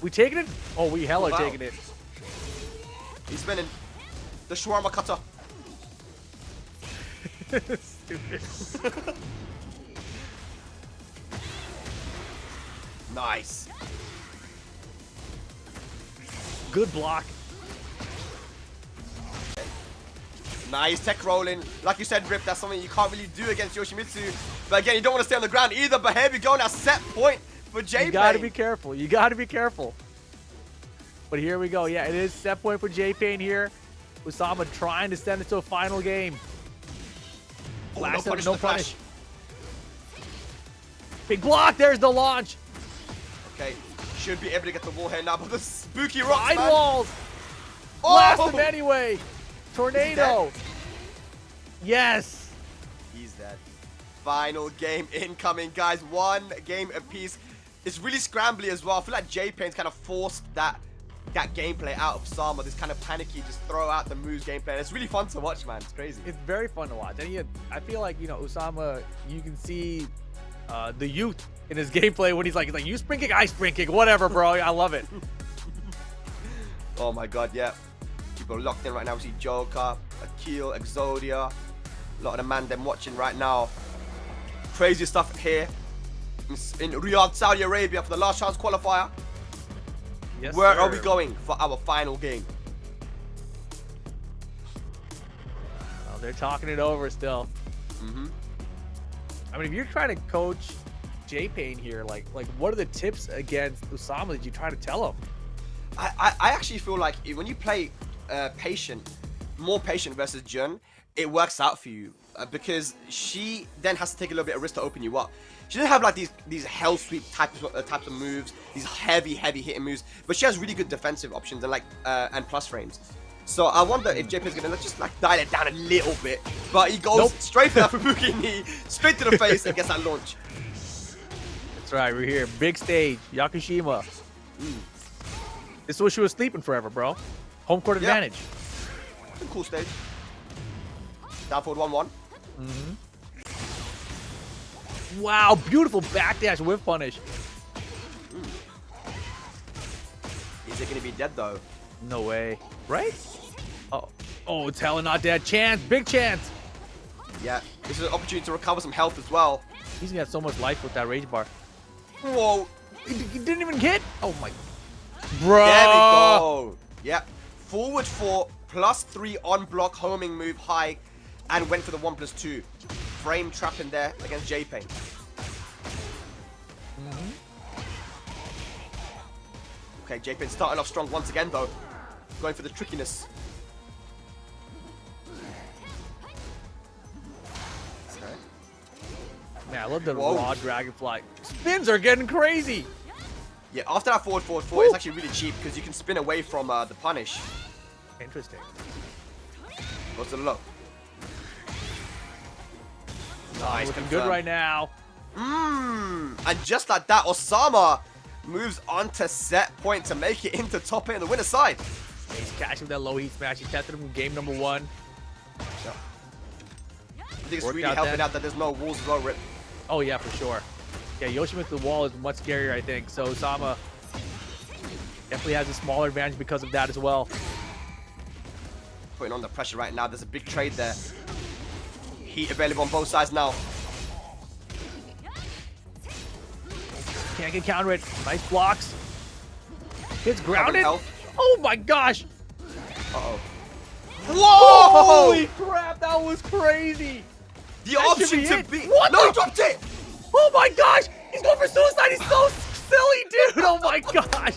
A: We taking it? Oh, we hella taking it.
B: He's spinning. The shawarma cutter.
A: Stupid.
B: Nice.
A: Good block.
B: Nice tech rolling. Like you said, Rip, that's something you can't really do against Yoshimitsu. But again, you don't want to stay on the ground either. But here we go now. Set point for J-Pain.
A: You gotta be careful. You gotta be careful. But here we go. Yeah, it is set point for J-Pain here. Usama trying to send it to a final game.
B: Oh, no punish, no punish.
A: Big block. There's the launch.
B: Okay, should be able to get the wall here now, but the spooky rocks,
A: Side
B: man.
A: walls.
B: Oh!
A: Blast him anyway. Tornado. Yes.
B: He's dead. Final game incoming, guys. One game apiece. It's really scrambly as well. I feel like J-Pain's kind of forced that gameplay out of Sama. This kind of panicky, just throw out the moves gameplay. And it's really fun to watch, man. It's crazy.
A: It's very fun to watch. And I feel like, Usama, you can see the youth in his gameplay when he's like, you spring kick, I spring kick, whatever, bro. I love it.
B: Oh my god, yeah. People locked in right now. We see Joker, Akil, Exodia. A lot of the man them watching right now. Crazy stuff here in Riyadh, Saudi Arabia for the last chance qualifier.
A: Yes,
B: Where
A: sir.
B: are we going for our final game?
A: Oh, they're talking it over still. I mean, if you're trying to coach J-Pain here, like what are the tips against Usama that you try to tell him?
B: I actually feel like when you play more patient versus Jun, it works out for you because she then has to take a little bit of risk to open you up. She doesn't have like these hell sweep types of moves, these heavy hitting moves, but she has really good defensive options and and plus frames. So I wonder if JP's gonna just like dial it down a little bit, but he goes straight for that Fubuki knee, straight to the face and gets that launch.
A: That's right, we're here, big stage, Yakushima. This is what she was sleeping forever, bro. Home court advantage.
B: It's a cool stage. Down forward 1-1.
A: Wow, beautiful backdash whiff punish.
B: Is it gonna be dead though?
A: No way. Right? Oh, it's hella not dead. Chance, big chance.
B: Yeah, this is an opportunity to recover some health as well.
A: He's gonna have so much life with that rage bar.
B: Whoa.
A: He didn't even hit. Oh my. Bro.
B: There we go. Yeah. Forward 4, +3 on block homing move high, and went for the 1+2. Frame trap in there against J-Pain. Okay, J-Pain starting off strong once again though. Going for the trickiness. Okay.
A: Man, I love the raw dragonfly. Spins are getting crazy.
B: Yeah, after that forward 4, it's actually really cheap because you can spin away from the punish.
A: Interesting.
B: Goes to the low. Nice,
A: Looking good right now.
B: And just like that, Usama moves on to set point to make it into top 8 on the winner's side.
A: He's catching that low heat smash. He tested him in game number 1.
B: I think it's really helping out that there's no walls as well, Rip.
A: Oh yeah, for sure. Yeah, Yoshimitsu the wall is much scarier, I think. So Usama definitely has a smaller advantage because of that as well.
B: Putting on the pressure right now. There's a big trade there. Heat available on both sides now.
A: Can't get counter it. Nice blocks. Hits grounded.
B: Health.
A: Oh my gosh.
B: Uh-oh.
A: Whoa! Holy crap, that was crazy.
B: The option to be...
A: What?
B: No, he dropped it!
A: Oh my gosh! He's going for suicide! He's so silly, dude! Oh my gosh!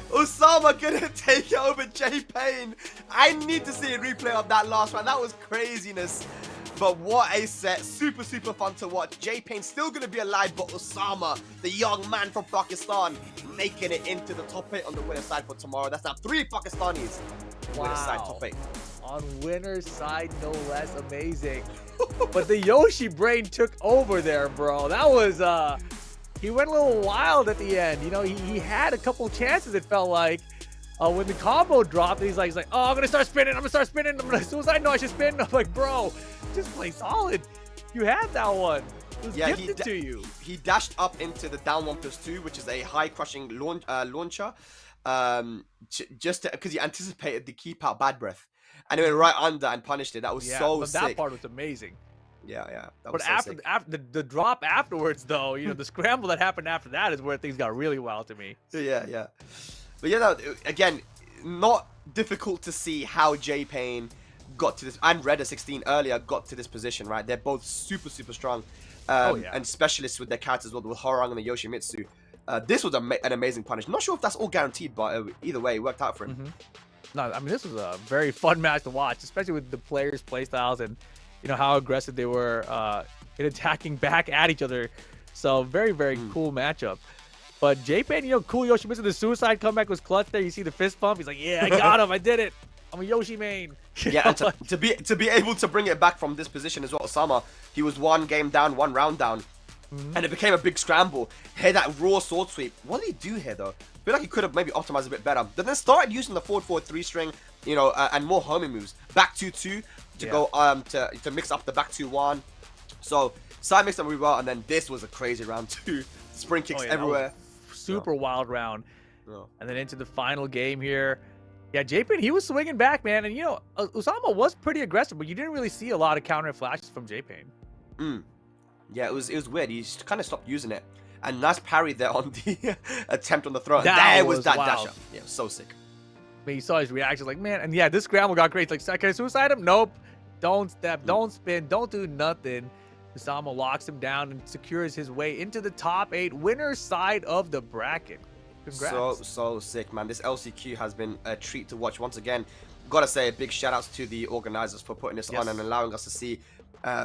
B: Usama gonna take it over J-Pain. I need to see a replay of that last round. That was craziness.
C: But what a set. Super, super fun to watch. J-Pain still going to be alive, but Usama, the young man from Pakistan, making it into the top 8 on the winner's side for tomorrow. That's now 3 Pakistanis. Winner's side, top 8.
A: On winner's side, no less. Amazing. But the Yoshi brain took over there, bro. That was, he went a little wild at the end. You know, he had a couple chances, it felt like. When the combo dropped, he's like, oh, I'm gonna start spinning. As soon as I know I should spin, I'm like, bro, just play solid. You had that one. It was gifted to you.
C: He dashed up into the down 1+2, which is a high crushing launcher, just because he anticipated the keep out bad breath, and he went right under and punished it. That was so sick.
A: That part was amazing.
C: Yeah. That
A: but
C: was
A: after the drop afterwards, though, you know, the scramble that happened after that is where things got really wild to me.
C: Yeah. But you know, again, not difficult to see how J-Pain got to this, and Reda 16 earlier got to this position, right? They're both super, super strong, and specialists with their characters as well, with Horang and the Yoshimitsu. This was an amazing punish. Not sure if that's all guaranteed, but either way, it worked out for him.
A: No, I mean, this was a very fun match to watch, especially with the players' playstyles and, you know, how aggressive they were in attacking back at each other. So very, very cool matchup. But J-Pain, you know, cool Yoshimitsu, the suicide comeback was clutch there. You see the fist pump. He's like, yeah, I got him. I did it. I'm a Yoshi main.
C: Yeah, and to be able to bring it back from this position as well, Osama, he was 1 game down, 1 round down. And it became a big scramble. Here, that raw sword sweep. What did he do here, though? I feel like he could have maybe optimized a bit better. But then started using the forward 3 string, you know, and more homing moves. Back 2-2 to go to mix up the back 2-1. So side mixed them really well, and then this was a crazy round 2. Spring kicks everywhere.
A: Super wild round. And then into the final game here. Yeah, J-Pain, he was swinging back, man. And, you know, Usama was pretty aggressive, but you didn't really see a lot of counter flashes from J-Pain.
C: Yeah, it was weird. He kind of stopped using it. And nice parry there on the attempt on the throw. There was that dash up. Yeah, so sick.
A: I mean, you saw his reaction, like, man. And yeah, this scramble got great. It's like, can I suicide him? Nope. Don't step. Don't spin. Don't do nothing. Usama locks him down and secures his way into the top 8, winner's side of the bracket. Congrats.
C: So sick, man. This LCQ has been a treat to watch once again. Gotta say a big shout outs to the organizers for putting this on and allowing us to see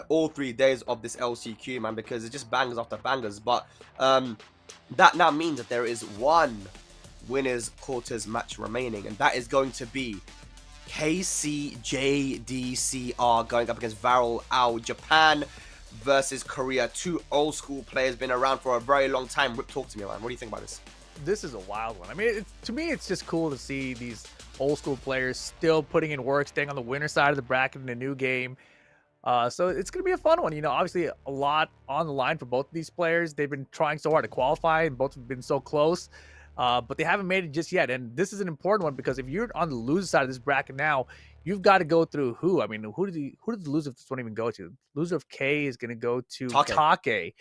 C: all 3 days of this LCQ, man, because it's just bangers after bangers. But that now means that there is 1 winners quarters match remaining, and that is going to be KC JDCR going up against Varrel AO Japan versus Korea. 2 old school players, been around for a very long time. Rip, talk to me, man. What do you think about this?
A: This is a wild one. I mean, to me, it's just cool to see these old school players still putting in work, staying on the winner side of the bracket in a new game. So it's going to be a fun one. You know, obviously a lot on the line for both of these players. They've been trying so hard to qualify, and both have been so close, but they haven't made it just yet. And this is an important one because if you're on the loser side of this bracket now, you've got to go through who? I mean, who did the loser of this one even go to? Loser of K is going to go to Taki.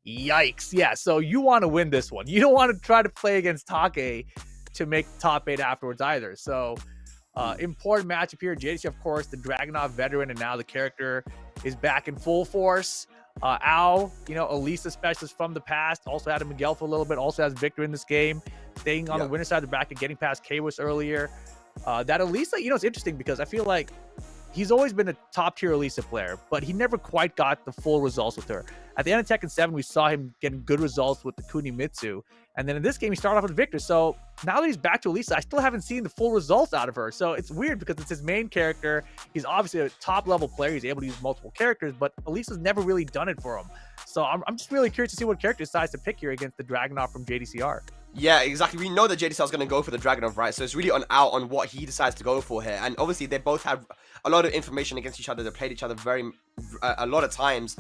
A: Yikes. Yeah, so you want to win this one. You don't want to try to play against Taki to make top 8 afterwards either. So important matchup here. JDCR, of course, the Dragunov veteran, and now the character is back in full force. AO, you know, Elisa specialist from the past, also had a Miguel for a little bit, also has Victor in this game, staying on the winner side of the bracket, getting past Kwis earlier. That Elisa, you know, it's interesting because I feel like he's always been a top tier Elisa player, but he never quite got the full results with her. At the end of Tekken 7, we saw him getting good results with the Kunimitsu. And then in this game, he started off with Victor. So now that he's back to Elisa, I still haven't seen the full results out of her. So it's weird because it's his main character. He's obviously a top level player. He's able to use multiple characters, but Elisa's never really done it for him. So I'm just really curious to see what character he decides to pick here against the Dragunov from JDCR.
C: Yeah, exactly. We know that JDCR is going to go for the Dragunov, right? So it's really on out on what he decides to go for here. And obviously, they both have a lot of information against each other. They've played each other a lot of times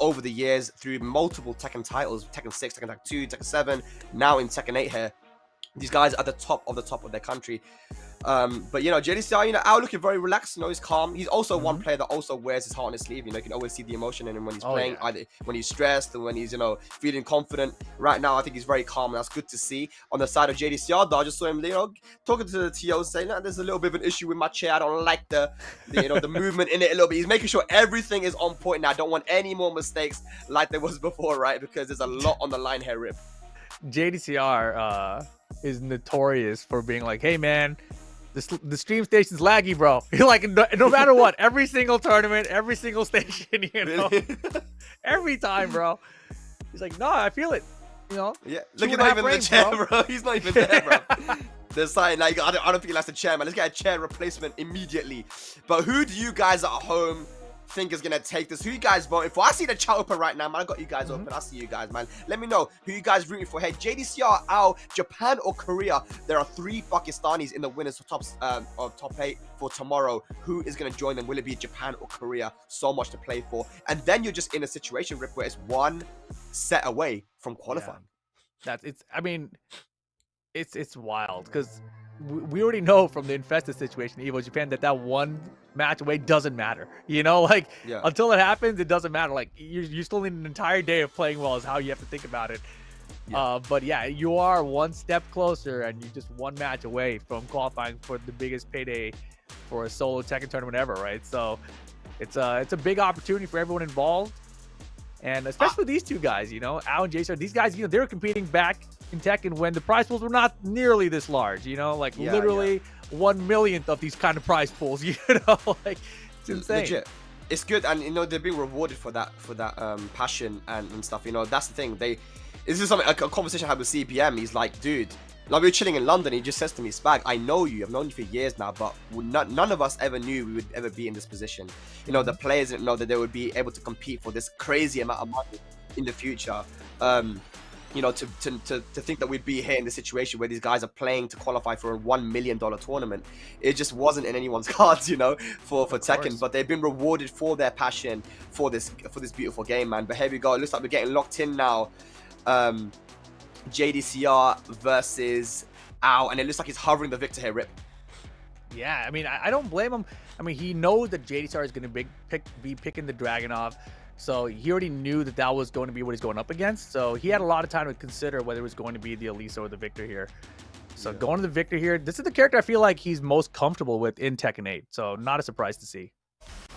C: over the years through multiple Tekken titles, Tekken 6, Tekken 2, Tekken 7, now in Tekken 8 here. These guys are the top of their country. But, you know, JDCR, you know, AO looking very relaxed. You know, he's calm. He's also one player that also wears his heart on his sleeve. You know, you can always see the emotion in him when he's playing, either when he's stressed or when he's, you know, feeling confident. Right now, I think he's very calm, and that's good to see. On the side of JDCR, though, I just saw him, you know, talking to the TO, saying, nah, there's a little bit of an issue with my chair. I don't like the you know, the movement in it a little bit. He's making sure everything is on point now. I don't want any more mistakes like there was before, right? Because there's a lot on the line here, Rip.
A: JDCR is notorious for being like, hey, man, The stream station's laggy, bro. Like no matter what, every single tournament, every single station, you know, every time, bro. He's like, no, I feel it. You know.
C: Yeah. Look at not even the chair, bro. He's not even there, bro. There's something like I don't think he likes the chair, man. Let's get a chair replacement immediately. But who do you guys at home think is gonna take this? Who you guys voting for? I see the chat open right now, man. I got you guys open. I see you guys, man. Let me know who you guys rooting for. Hey, JDCR, AO, Japan or Korea? There are 3 Pakistanis in the winners of top 8 for tomorrow. Who is gonna join them? Will it be Japan or Korea? So much to play for, and then you're just in a situation, Rip, where it's 1 set away from qualifying.
A: Yeah. I mean, it's wild because we already know from the Infested situation, Evo Japan, that 1 match away doesn't matter. You know, like until it happens, it doesn't matter. Like you still need an entire day of playing well is how you have to think about it. But yeah, you are 1 step closer, and you're just 1 match away from qualifying for the biggest payday for a solo Tekken tournament ever, right? So it's a big opportunity for everyone involved, and especially these 2 guys. You know, AO and JDCR. These guys, you know, they were competing back in Tekken when the prize pools were not nearly this large, you know, like literally 1/1,000,000th of these kind of prize pools, you know, like it's insane.
C: Legit. It's good, and you know they're being rewarded for that passion and stuff. You know, that's the thing. This is something like a conversation I had with CPM. He's like, dude, like we were chilling in London. He just says to me, Spag, I know you. I've known you for years now, but none of us ever knew we would ever be in this position. You know, the players didn't know that they would be able to compete for this crazy amount of money in the future. You know, to think that we'd be here in this situation where these guys are playing to qualify for a $1 million tournament, it just wasn't in anyone's cards, you know, for Tekken. But they've been rewarded for their passion for this beautiful game, man. But here we go. It looks like we're getting locked in now. JDCR versus AO, and it looks like he's hovering the victor here, Rip.
A: Yeah, I mean, I don't blame him. I mean, he knows that JDCR is going to be picking the Dragunov. So he already knew that was going to be what he's going up against. So he had a lot of time to consider whether it was going to be the Elisa or the Victor here. So going to the Victor here, this is the character I feel like he's most comfortable with in Tekken 8. So not a surprise to see.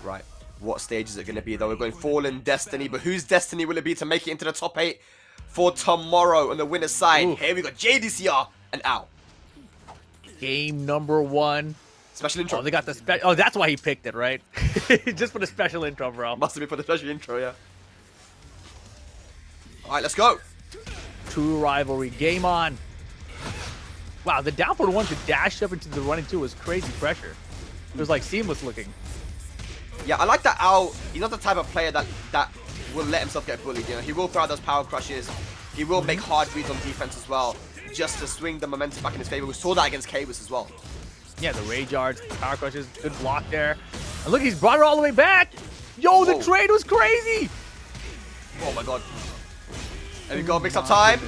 C: Right. What stage is it going to be, though? We're going Fallen Destiny, but whose destiny will it be to make it into the top 8 for tomorrow on the winner's side? Ooh. Here we got JDCR and AO.
A: Game number 1.
C: Special intro.
A: Oh, they got the special. Oh, that's why he picked it, right? Just for the special intro, bro.
C: Must have been for the special intro, yeah. All right, let's go.
A: True rivalry. Game on. Wow, the down forward 1 to dash up into the running 2 was crazy pressure. It was like seamless looking.
C: Yeah, I like that AO. He's not the type of player that will let himself get bullied. You know, he will throw out those power crushes. He will make hard reads on defense as well, just to swing the momentum back in his favor. We saw that against Kwas as well. Yeah,
A: the rage yards, power crushes, good block there. And look, he's brought her all the way back. Yo, the trade was crazy.
C: Oh my god. There we go, mix up time.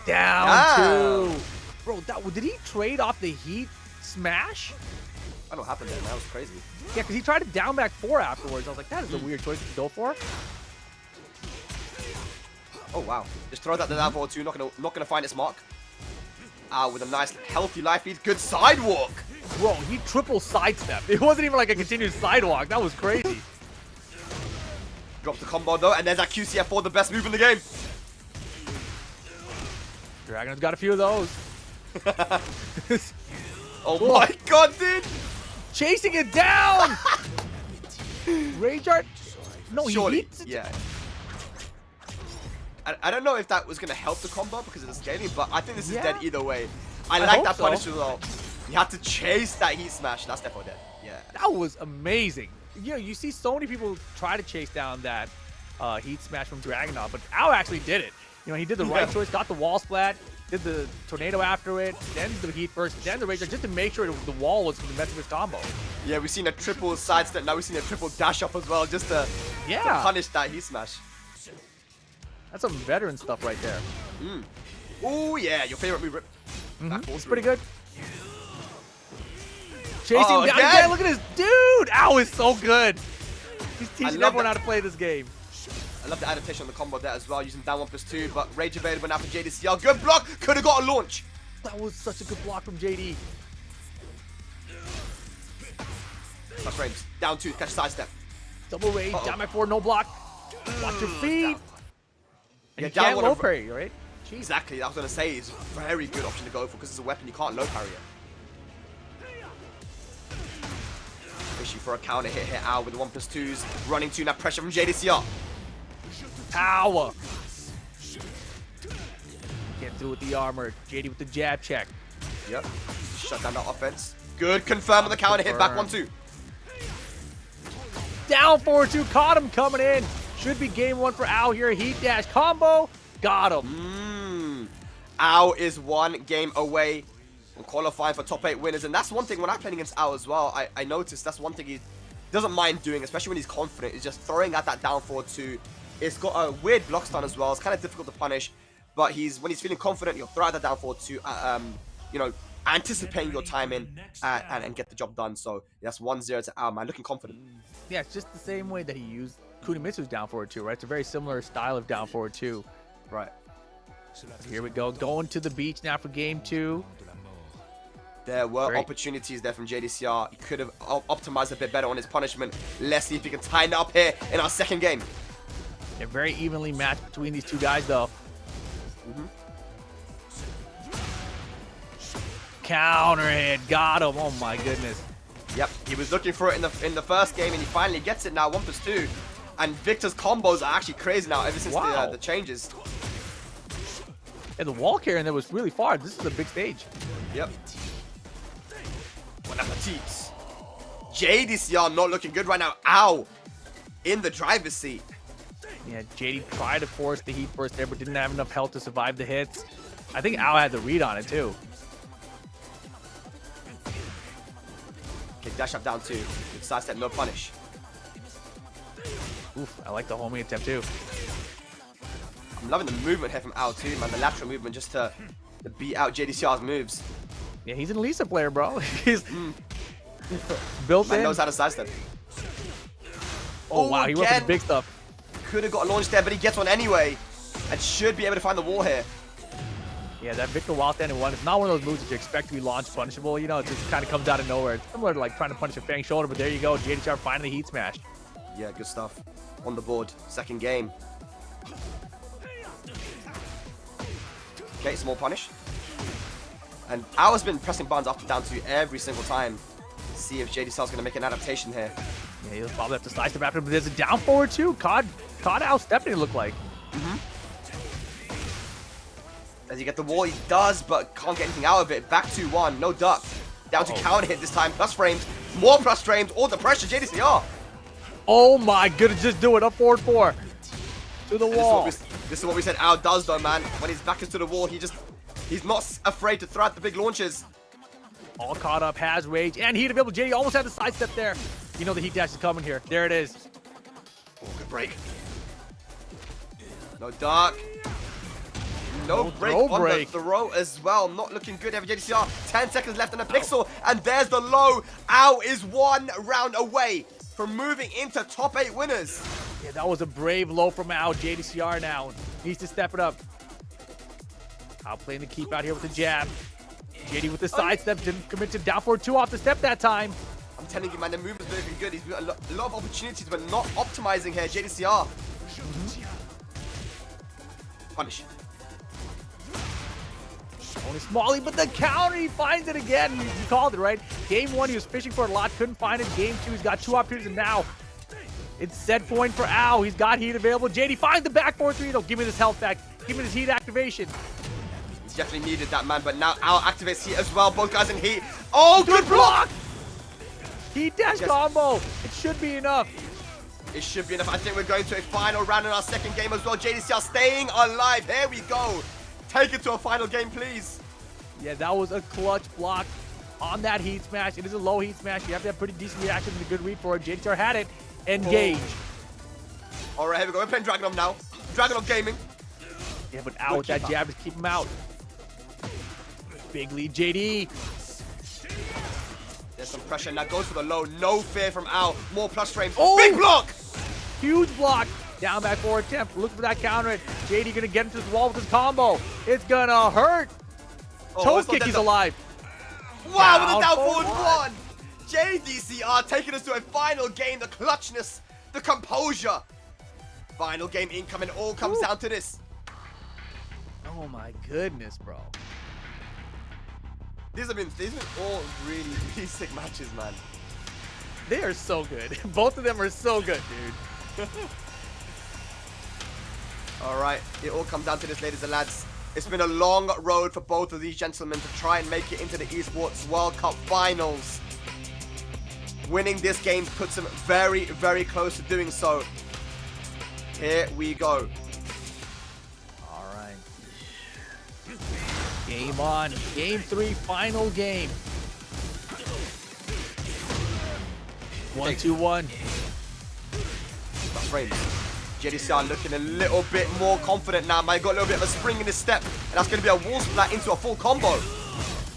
A: Down 2. Bro, did he trade off the heat smash?
C: I don't know what happened there, man. That was crazy.
A: Yeah, because he tried to down back 4 afterwards. I was like, that is a weird choice to go for.
C: Oh wow. Just throw that to down forward 2, not gonna find its mark. With a nice healthy life lead. Good sidewalk.
A: Bro, he triple sidestep. It wasn't even like a continuous sidewalk. That was crazy.
C: Drops the combo though, and there's that QCF4, the best move in the game.
A: Dragon's got a few of those.
C: Oh my god, dude.
A: Chasing it down. Rage art. No,
C: surely.
A: He
C: yeah. I don't know if that was going to help the combo because of the scaling, but I think this is dead either way. I like that punish as well. You have to chase that heat smash. That's definitely dead. Yeah.
A: That was amazing. You know, you see so many people try to chase down that heat smash from Dragunov, but AO actually did it. You know, he did the right choice, got the wall splat, did the tornado after it, then the heat first, then the rage just to make sure the wall was the mess of his combo.
C: Yeah, we've seen a triple sidestep. Now we've seen a triple dash up as well, just to punish that heat smash.
A: That's some veteran stuff right there.
C: Oh yeah, your favorite move, Rip.
A: It's pretty good. Chasing him down again. Look at this dude. AO is so good. He's teaching everyone how to play this game.
C: I love the adaptation on the combo there as well, using down 1+2, but Rage evaded went after JDCR. Good block. Could have got a launch.
A: That was such a good block from JD.
C: Plus frames. Down 2, catch sidestep.
A: Double rage, down by 4, no block. Watch your feet. And
C: yeah,
A: you can't low parry, right? Jeez.
C: Exactly, I was going to say, it's a very good option to go for because it's a weapon you can't low parry it. Fishing for a counter hit here. Ao with the 1+2s. Running 2 now. Pressure from JDCR.
A: Ow! Can't do it with the armor. JD with the jab check.
C: Yep. Shut down that offense. Good. Confirm on the counter hit. Back 1-2.
A: Down 4-2. Caught him coming in. Should be game 1 for Ao here. Heat dash combo. Got him.
C: Ao is 1 game away from qualifying for top 8 winners. And that's one thing when I'm playing against Ao as well. I noticed that's one thing he doesn't mind doing, especially when he's confident, is just throwing out that down 4-2. It's got a weird block stun as well. It's kind of difficult to punish. But when he's feeling confident, he'll throw out that down 4-2. You know, anticipating your timing and get the job done. So that's 1-0 to Ao, man. Looking confident.
A: Yeah, it's just the same way that he used Kudamitsu's down forward 2, right? It's a very similar style of down forward 2.
C: Right.
A: Here we go. Going to the beach now for game 2.
C: There were opportunities there from JDCR. He could have optimized a bit better on his punishment. Let's see if he can tighten up here in our second game.
A: They're very evenly matched between these two guys, though. Counter hit. Got him. Oh, my goodness.
C: Yep, he was looking for it in the first game, and he finally gets it now. 1+2. And Victor's combos are actually crazy now ever since the changes.
A: And the wall carrying that was really far. This is a big stage.
C: Yep. Bon appetit. JDCR not looking good right now. Ao in the driver's seat.
A: Yeah, JD tried to force the heat burst there, but didn't have enough health to survive the hits. I think Ao had the read on it, too.
C: Okay, dash up down 2. Good sidestep, no punish.
A: Oof, I like the homing attempt, too.
C: I'm loving the movement here from Ao too, man. The lateral movement just to beat out JDCR's moves.
A: Yeah, he's an Elisa player, bro. He's built
C: Man
A: in.
C: knows how to sidestep.
A: Oh, wow, he went for the big stuff.
C: Could have got a launch there, but he gets one anyway. And should be able to find the wall here.
A: Yeah, that Victor wild standing one. It's not one of those moves that you expect to be launch punishable. You know, it just kind of comes out of nowhere. It's similar to like trying to punish a Fang shoulder, but there you go. JDCR finally heat smashed.
C: Yeah, good stuff. On the board. Second game. Okay, small punish. And Ao has been pressing buttons up and down 2 every single time. See if JDCR is going to make an adaptation here.
A: Yeah, he'll probably have to slice him after, but there's a down forward too. Caught Ao stepping, it looked like.
C: Does he get the wall? He does, but can't get anything out of it. Back 2-1, no duck. Down to counter hit this time. Plus frames, more plus frames, all the pressure. JDCR.
A: Oh my goodness, just do it. Up forward 4. To the wall.
C: This is what we said Ao does though, man. When his back is to the wall, he's not afraid to throw out the big launches.
A: All caught up, has rage, and heat available. JD almost had the sidestep there. You know the heat dash is coming here. There it is.
C: Oh, good break. No duck. No break on the throw as well. Not looking good. JDCR, 10 seconds left in a pixel. And there's the low. Ao is 1 round away from moving into top 8 winners.
A: Yeah, that was a brave low from Ao. JDCR now needs to step it up. Ao playing the keep out here with the jab. JD with the sidestep, didn't commit to down forward 2 off the step that time.
C: I'm telling you, man, the movement's looking good. He's got a lot of opportunities, but not optimizing here. JDCR. Punish.
A: Only Smalley, but the counter, he finds it again. You called it, right? Game 1, he was fishing for a lot, couldn't find it. Game 2, he's got 2 opportunities, and now it's set point for Ao. He's got heat available. JD finds the back 4-3. No, give me this health back. Give me this heat activation.
C: He's definitely needed that, man, but now Ao activates heat as well. Both guys in heat. Oh, good block!
A: Heat dash combo. It should be enough.
C: It should be enough. I think we're going to a final round in our second game as well. JDCR staying alive. Here we go. Take it to a final game, please.
A: Yeah, that was a clutch block on that heat smash. It is a low heat smash. You have to have pretty decent reaction and a good read for it. JDCR had it. Engage.
C: All right, here we go. We're playing Dragonov now. Dragonov Gaming.
A: Yeah, but Ao with that jab to keep him out. Big lead, JD.
C: There's some pressure. Now goes for the low. No fear from Ao. More plus frames.
A: Oh!
C: Big block!
A: Huge block. Down back forward attempt. Looking for that counter hit. JD gonna get into the wall with his combo. It's gonna hurt. Toe kick, he's alive.
C: Wow, with a down forward 1. JDCR taking us to a final game. The clutchness, the composure. Final game incoming. It all comes down to this.
A: Oh my goodness, bro.
C: These have been all really, really sick matches, man.
A: They are so good. Both of them are so good, dude.
B: All right, it all comes down to this, ladies and lads. It's been a long road for both of these gentlemen to try and make it into the Esports World Cup finals. Winning this game puts them very, very close to doing so. Here we go.
A: All right. Game on. Game 3, final game. 1-2-1.
B: Frames. JDCR looking a little bit more confident now, man. Got a little bit of a spring in his step, and that's going to be a wall splat into a full combo.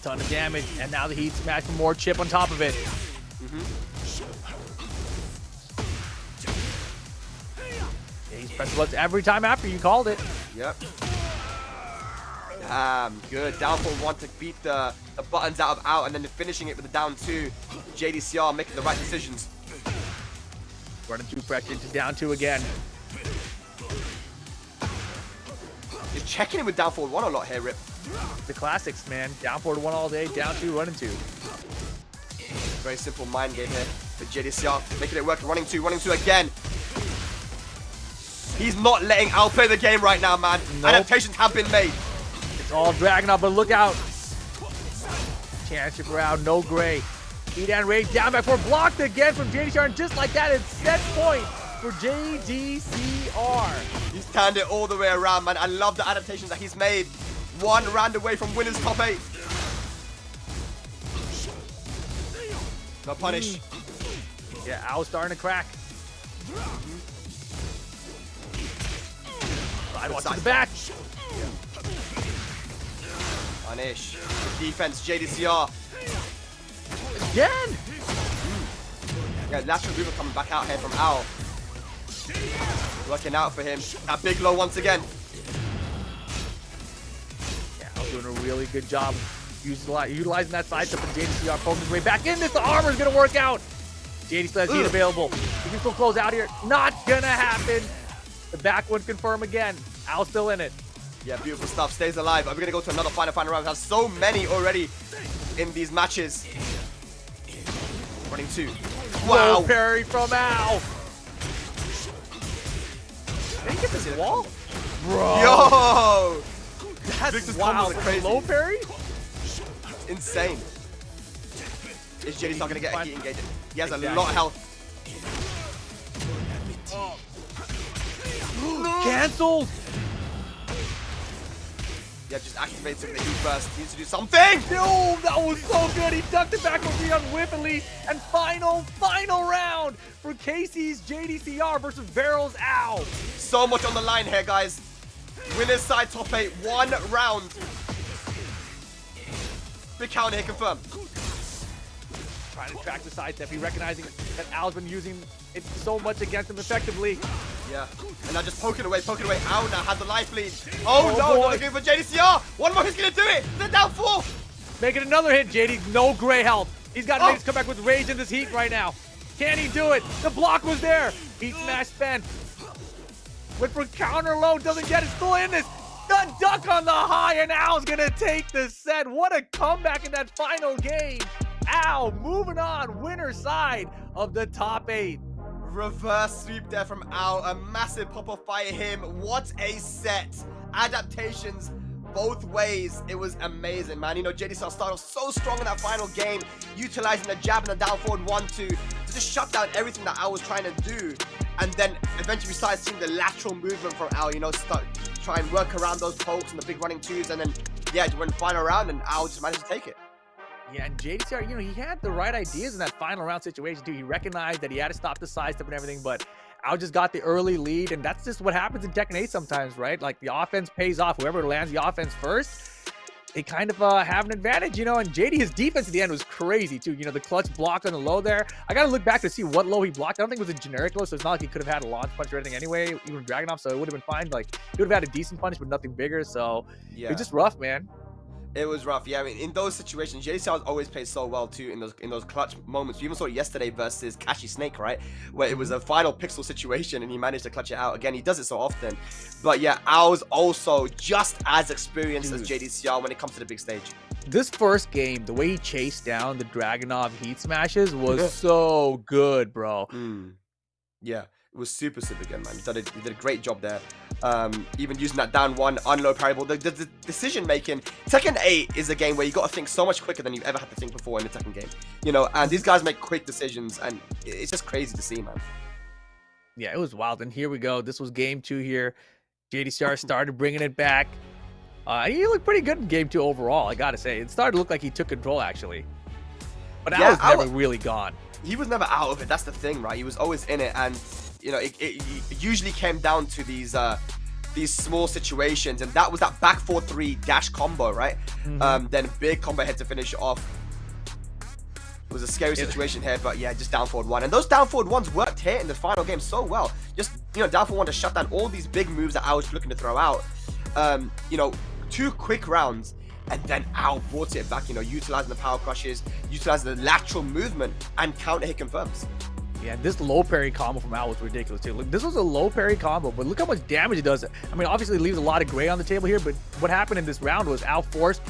A: Ton of damage, and now the heat smash for more chip on top of it. Yeah, he's pressing buttons every time after. You called it.
B: Yep. Damn, good. Down for 1 to beat the buttons out of out, and then finishing it with the down 2. JDCR making the right decisions.
A: Running through pressure into down 2 again.
B: Just checking in with down forward 1 a lot here, Rip.
A: The classics, man. Down forward 1 all day, down 2, running 2.
B: Very simple mind game here for JDCR. Making it work, running 2 again. He's not letting Al play the game right now, man.
A: Nope.
B: Adaptations have been made.
A: It's all dragging up, but look out. Chance for out, no gray. Kudan raised down back 4, blocked again from JDCR, and just like that, it's set point for JDCR.
B: He's turned it all the way around, man. I love the adaptations that he's made. 1 round away from winners top 8. No punish.
A: Yeah, Al's starting to crack. Sidewalk to the back.
B: Punish. Good defense, JDCR.
A: Again.
B: Yeah, lateral mover coming back out here from Al. Working out for him. That big low once again.
A: Yeah, Al's doing a really good job utilizing that side step, and JDCR poking his way back in this. The armor's gonna work out. JD still has heat available. He can still close out here. Not gonna happen. The back one confirm again. Al's still in it.
B: Yeah, beautiful stuff. Stays alive. Are we gonna go to another final round? We have so many already in these matches. Running 2.
A: Wow.
B: Wow.
A: Parry from Al. Did he get this wall? Bro.
B: Yo!
A: That's
B: Victor's
A: wow.
B: combos are crazy.
A: Low parry?
B: Insane. Is JD's not gonna get a heat engage? He has a
A: Exactly.
B: lot of health.
A: Cancelled.
B: Yeah, just activates him with the heat burst. He needs to do something!
A: No, that was so good. He ducked it back with on whip at least. And final round for Casey's JDCR versus Varrel's AO.
B: So much on the line here, guys. Winners side top 8, 1 round. Big counter here confirmed.
A: Trying to track the side step. He recognizing that Al's been using it so much against him effectively.
B: Yeah, and now just poking away. Al now has the life lead. Oh no,
A: boy.
B: not good for JDCR. One more, he's gonna do it. They're down 4.
A: Making another hit, JD. No gray health. He's got to make this comeback with rage in this heat right now. Can he do it? The block was there. Heat smash spent. Went for counter low, doesn't get it. Still in this. The duck on the high, and Al's gonna take the set. What a comeback in that final game. Al moving on, winner side of the top 8.
B: Reverse sweep there from Al. A massive pop-off by him. What a set. Adaptations both ways. It was amazing, man. You know, JDCR started off so strong in that final game, utilizing the jab and the down forward 1-2 to just shut down everything that Al was trying to do. And then eventually we started seeing the lateral movement from Al, you know, try and work around those pokes and the big running 2s. And then, yeah, to win the final round, and Al just managed to take it.
A: Yeah, and JDCR, you know, he had the right ideas in that final round situation too. He recognized that he had to stop the sidestep and everything, but Al just got the early lead, and that's just what happens in Tekken 8 sometimes, right? Like, the offense pays off. Whoever lands the offense first, they kind of have an advantage, you know, and JD, his defense at the end was crazy too. You know, the clutch block on the low there. I got to look back to see what low he blocked. I don't think it was a generic low, so it's not like he could have had a launch punch or anything anyway, even Dragunov, so it would have been fine. Like, he would have had a decent punish, but nothing bigger, so
B: Yeah.
A: it was just rough, man.
B: It was rough, yeah. I mean, in those situations, JDCR always plays so well too in those clutch moments. You even saw it yesterday versus Kashi Snake, right? Where it was a final pixel situation and he managed to clutch it out. Again, he does it so often. But yeah, Al's also just as experienced as JDCR when it comes to the big stage.
A: This first game, the way he chased down the Dragunov heat smashes was so good, bro.
C: Yeah, it was super good, man. He did a great job there. Even using that down one, unload parry ball. The decision making. Tekken 8 is a game where you got to think so much quicker than you've ever had to think before in a Tekken game. You know, and these guys make quick decisions, and it's just crazy to see, man.
A: Yeah, it was wild. And here we go. This was game 2 here. JDCR started bringing it back. He looked pretty good in game 2 overall, I gotta say. It started to look like he took control, actually. But Al was never really gone.
C: He was never out of it. That's the thing, right? He was always in it, and you know, it usually came down to these small situations, and that was that back 4-3 dash combo, right? Then big combo head to finish it off. It was a scary situation here, but yeah, just down forward 1. And those down forward 1s worked here in the final game so well. Just, you know, down forward 1 to shut down all these big moves that I was looking to throw out. You know, 2 quick rounds, and then Al brought it back, you know, utilizing the power crushes, utilizing the lateral movement, and counter hit confirms.
A: Yeah, this low parry combo from Al was ridiculous too. Look, this was a low parry combo, but look how much damage it does. I mean, obviously it leaves a lot of gray on the table here, but what happened in this round was Al forced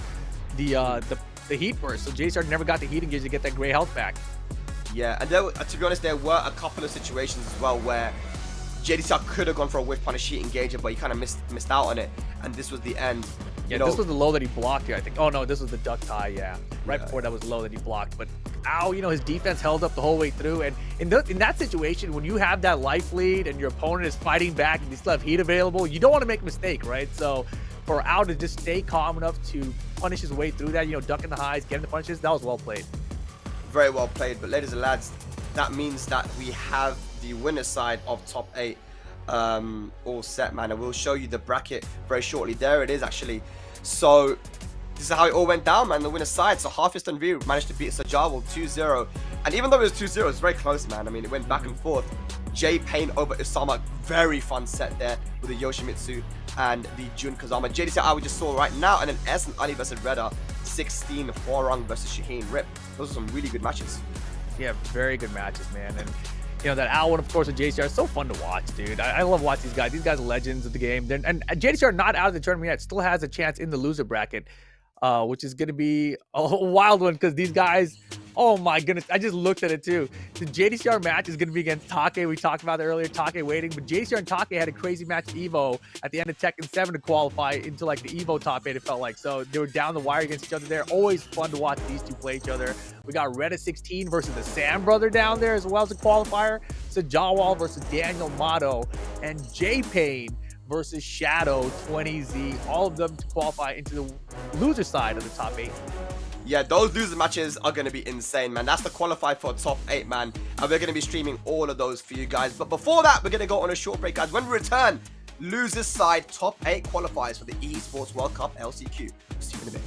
A: the heat burst, so JDCR never got the heat engage to get that gray health back.
C: Yeah, and there, to be honest, there were a couple of situations as well where JDCR could have gone for a whiff punish heat engager, but he kind of missed out on it, and this was the end.
A: Yeah, this was the low that he blocked here, I think. Oh no, this was the duck tie, yeah. Right before that was low that he blocked. But Al, you know, his defense held up the whole way through. And in that situation, when you have that life lead and your opponent is fighting back and you still have heat available, you don't want to make a mistake, right? So for Al to just stay calm enough to punish his way through that, you know, ducking the highs, getting the punishes, that was well played.
C: Very well played. But ladies and lads, that means that we have the winner's side of top 8 all set, man, and we'll show you the bracket very shortly. There it is, actually. So this is how it all went down, man. The winner's side. So Hafan and Varrel managed to beat Sajawal 2-0, and even though it was 2-0, it was very close, man. I mean, it went back and forth. J Pain over Usama, very fun set there with the Yoshimitsu and the Jun Kazama. JDCR we just saw right now, and then S and Ali versus Reda, 16 Hwarang versus Shaheen. Rip. Those are some really good matches.
A: Yeah, very good matches, man. And you know, that Al one, of course, with JDCR is so fun to watch, dude. I love watching these guys. These guys are legends of the game. And JDCR not out of the tournament yet, still has a chance in the loser bracket, which is going to be a wild one because these guys, oh my goodness, I just looked at it too. The JDCR match is going to be against Taki. We talked about it earlier, Taki waiting, but JDCR and Taki had a crazy match Evo at the end of Tekken 7 to qualify into like the Evo top 8, it felt like. So they were down the wire against each other there. Always fun to watch these two play each other. We got Reda 16 versus the Sam brother down there as well as a qualifier. Sajawal versus Daniel Motto, and J Pain versus Shadow 20Z. All of them to qualify into the loser side of the top 8.
C: Yeah, those loser matches are going to be insane, man. That's the qualifier for top 8, man. And we're going to be streaming all of those for you guys. But before that, we're going to go on a short break, guys. When we return, losers side top 8 qualifiers for the Esports World Cup LCQ. See you in a bit.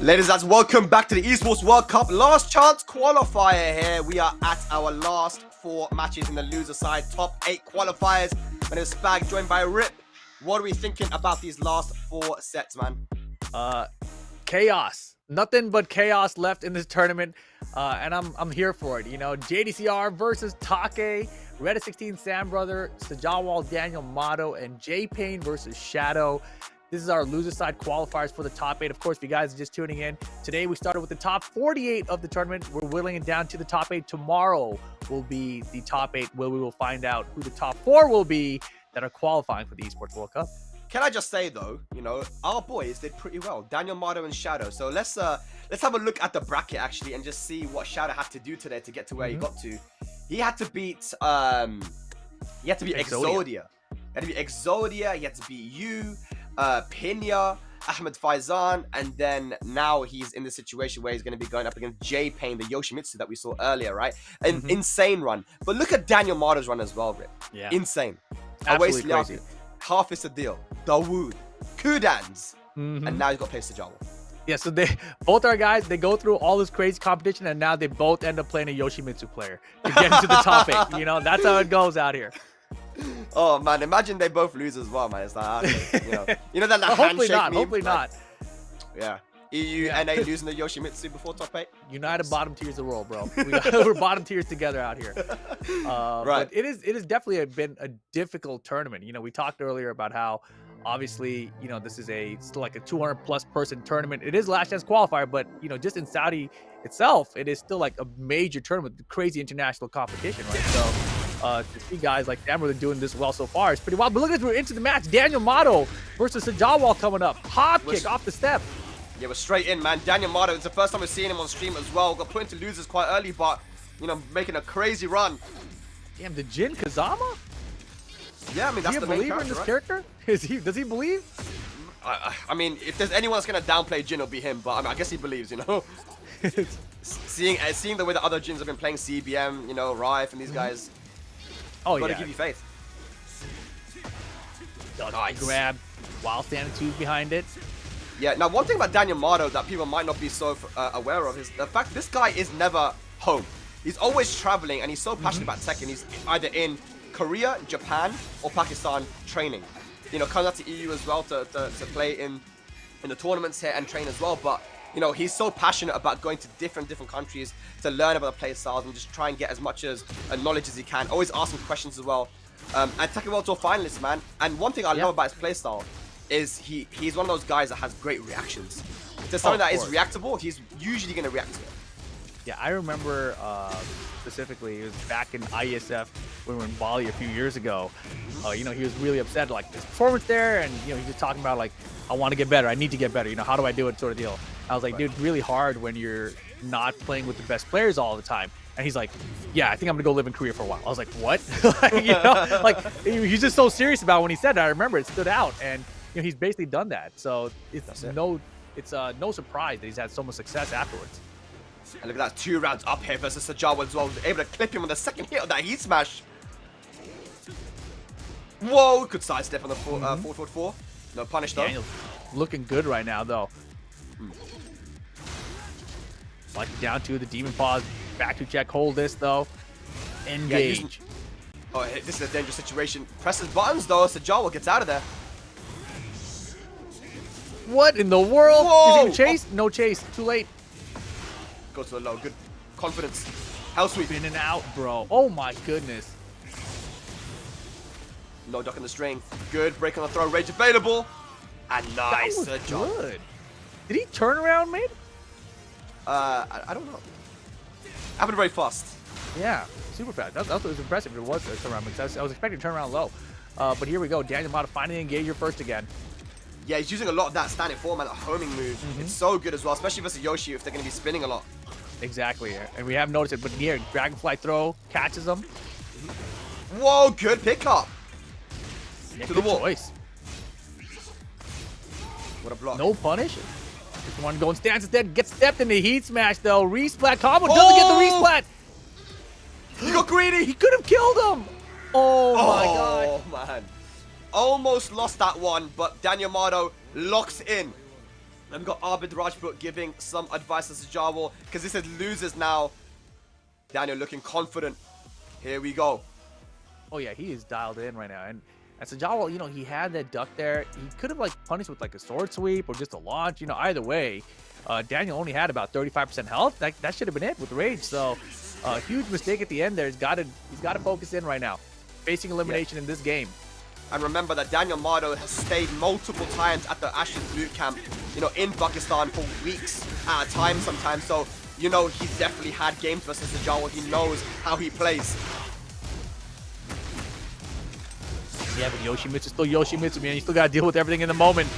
B: Ladies and gentlemen, welcome back to the Esports World Cup. Last chance qualifier here. We are at our last 4 matches in the loser side. Top 8 qualifiers. My name is Spag, joined by Rip. What are we thinking about these last 4 sets, man?
A: Chaos. Nothing but chaos left in this tournament, and I'm here for it. You know, JDCR versus Taki, Reda 16 Sam Brother, Sajawal Daniel Motto, and J Pain versus Shadow. This is our loser side qualifiers for the top 8. Of course, if you guys are just tuning in, today we started with the top 48 of the tournament. We're whittling it down to the top 8. Tomorrow will be the top 8, where we will find out who the top 4 will be that are qualifying for the Esports World Cup.
B: Can I just say though, you know, our boys did pretty well. Daniel Motto and Shadow. So let's have a look at the bracket actually and just see what Shadow had to do today to get to where he got to. He had to beat Exodia. He had to beat Exodia, he had to beat you, Pinya, Ahmed Faizan, and then now he's in the situation where he's going to be going up against J Pain, the Yoshimitsu that we saw earlier, right? An insane run. But look at Daniel Motto's run as well, Rip.
A: Yeah.
B: Insane.
A: Absolutely crazy.
B: Half is a deal. Dawood, Kudans, and now he's got to play Sajawal.
A: Yeah, so both our guys, they go through all this crazy competition, and now they both end up playing a Yoshimitsu player to get into the top 8. You know, that's how it goes out here.
B: Oh man, imagine they both lose as well, man. It's like, you know that
A: Well, hopefully not. Hopefully not.
B: Yeah. EU, NA losing the Yoshimitsu before top 8.
A: United bottom tiers of the world, bro. We're bottom tiers together out here.
B: Right.
A: But it is definitely been a difficult tournament. You know, we talked earlier about how obviously, you know, this is still like a 200+ person tournament. It is last chance qualifier, but you know, just in Saudi itself, it is still like a major tournament, crazy international competition, right? So to see guys like them really doing this well so far, it's pretty wild. But look at, we're into the match. Daniel Motto versus Sajawal coming up. Hop kick off the step.
B: Yeah, we're straight in, man. Daniel Motto, it's the first time we're seeing him on stream as well. Got put into losers quite early, but, you know, making a crazy run.
A: Damn, the Jin Kazama?
B: Yeah, I mean, that's the main
A: believer in this character? Does he believe?
B: I mean, if there's anyone that's going to downplay Jin, it'll be him, but I mean, I guess he believes, you know? seeing the way the other Jins have been playing CBM, you know, Rife and these guys.
A: Oh,
B: gotta
A: yeah.
B: give you faith.
A: Nice grab while standing 2 behind it.
B: Yeah, now one thing about Daniel Motto that people might not be so aware of is the fact this guy is never home. He's always traveling, and he's so passionate about Tekken. He's either in Korea, Japan, or Pakistan training. You know, comes out to EU as well to play in the tournaments here and train as well. But you know, he's so passionate about going to different countries to learn about the play styles and just try and get as much knowledge as he can. Always asking questions as well. And Tekken World Tour finalist, man. And one thing I love about his play style is he's one of those guys that has great reactions. If there's something that is reactable, he's usually going to react to it.
A: Yeah, I remember specifically, it was back in ISF when we were in Bali a few years ago. You know, he was really upset, like his performance there, and you know, he's just talking about like, I want to get better, I need to get better. You know, how do I do it, sort of deal. I was like, dude, it's really hard when you're not playing with the best players all the time. And he's like, yeah, I think I'm gonna go live in Korea for a while. I was like, what? Like, you know, like he's just so serious about it when he said that. I remember it stood out, and you know, he's basically done that. So it's no surprise that he's had so much success afterwards.
B: And look at that, 2 rounds up here versus Sajawal as well. Able to clip him on the second hit of that heat smash. Whoa, good sidestep on the 4-4. No punish though.
A: Daniel's looking good right now though. Like down to the demon paws, back to check, hold this though. Engage.
B: Oh, this is a dangerous situation. Presses buttons though, Sajawal gets out of there.
A: What in the world?
B: Whoa!
A: Is he gonna chase? No chase. Too late.
B: Goes to the low. Good confidence. Hell sweep.
A: In and out, bro. Oh my goodness.
B: No duck in the string. Good break on the throw. Rage available. And nice.
A: That was good. Did he turn around, mate?
B: I don't know. Happened very fast.
A: Yeah, super fast. That was impressive. It was a turnaround because I was expecting to turn around low. But here we go. Daniel Motto finding the engager first again.
B: Yeah, he's using a lot of that standing format, that homing move. It's so good as well, especially versus Yoshi if they're going to be spinning a lot.
A: Exactly, and we have noticed it, but here, Dragonfly throw, catches him.
B: Whoa, good pickup.
A: Yeah,
B: to the wall.
A: Choice.
B: What a block.
A: No punish. Just one going stance instead, gets stepped in the heat smash though. Resplat combo, doesn't get the resplat.
B: He got greedy.
A: He could have killed him. Oh my god.
B: Oh man. Almost lost that one, but Daniel Motto locks in.
C: And we've got Abid Rajput giving some advice to Sajawal, because this is losers now. Daniel looking confident. Here we go.
A: Oh yeah, he is dialed in right now. And Sajawal, you know, he had that duck there. He could have like punished with like a sword sweep or just a launch. You know, either way, Daniel only had about 35% health. That should have been it with rage. So, huge mistake at the end there. He's got to focus in right now, facing elimination in this game.
C: And remember that Daniel Mardo has stayed multiple times at the Ashes boot camp, you know, in Pakistan for weeks at a time sometimes. So, you know, he's definitely had games versus Sajawal. He knows how he plays.
A: Yeah, but Yoshimitsu still Yoshimitsu, man. You still got to deal with everything in the moment.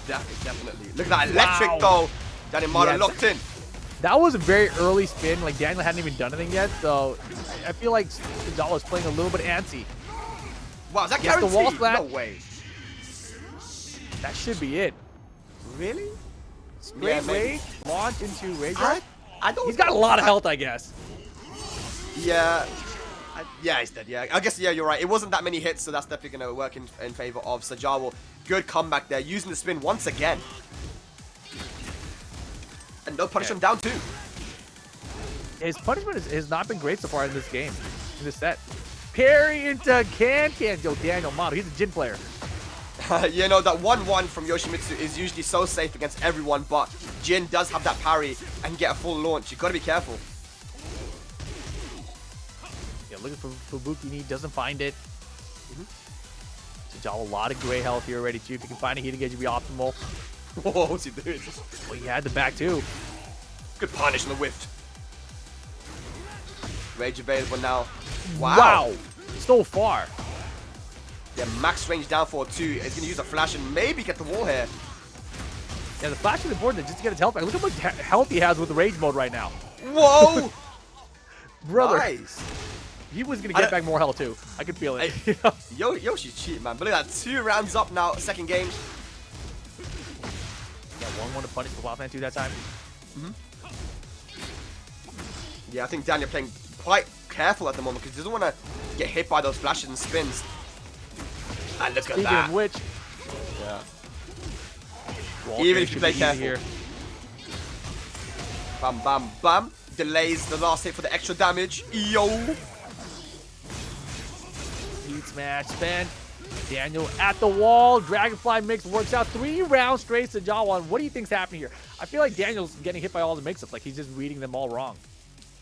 C: Definitely. Look at that electric though. Daniel Mardo locked in.
A: That was a very early spin. Like, Daniel hadn't even done anything yet. So, I feel like Sajawal is playing a little bit antsy.
C: Wow, is that
A: Gets the
C: guaranteed?
A: wall flat.
C: No way.
A: That should be it.
C: Really?
A: Straight rage, launch into rage.
C: I don't.
A: He's got a lot of health, I guess.
C: Yeah. Yeah, he's dead. Yeah, I guess. Yeah, you're right. It wasn't that many hits, so that's definitely going to work in favor of Sajawal. Good comeback there, using the spin once again. And no punishment down two.
A: His punishment has not been great so far in this game, in this set. Parry into can. Yo, Daniel Mardo, he's a Jin player.
C: You know, that 1-1 from Yoshimitsu is usually so safe against everyone, but Jin does have that parry and get a full launch. You've got to be careful.
A: Yeah, looking for Fubuki, doesn't find it. Sajawal, a lot of gray health here already, too. If you can find a heat engage, it'd be optimal.
C: Whoa, what's he doing?
A: Well, he had the back, too.
C: Good punish on the whiff. Rage available now.
A: Wow. So far.
C: Yeah, max range down for 2. He's going to use a flash and maybe get the wall here.
A: Yeah, the flash is important just to get his health back. Look how much health he has with the rage mode right now.
C: Whoa!
A: Brother.
C: Nice.
A: He was going to get back more health, too. I could feel it.
C: Yoshi's cheating, man. But look at that. 2 rounds up now, second game.
A: Yeah, 1-1 to punish the Wildman 2 that time.
C: Yeah, I think Daniel playing quite careful at the moment because he doesn't want to get hit by those flashes and spins. And look at that.
A: Speaking of which,
C: yeah. Even if you play careful. Here. Bam, bam, bam. Delays the last hit for the extra damage. Yo.
A: Heat smash, spin. Daniel at the wall. Dragonfly mix works out 3 rounds straight to Sajawal. What do you think's happening here? I feel like Daniel's getting hit by all the mix-ups. Like, he's just reading them all wrong.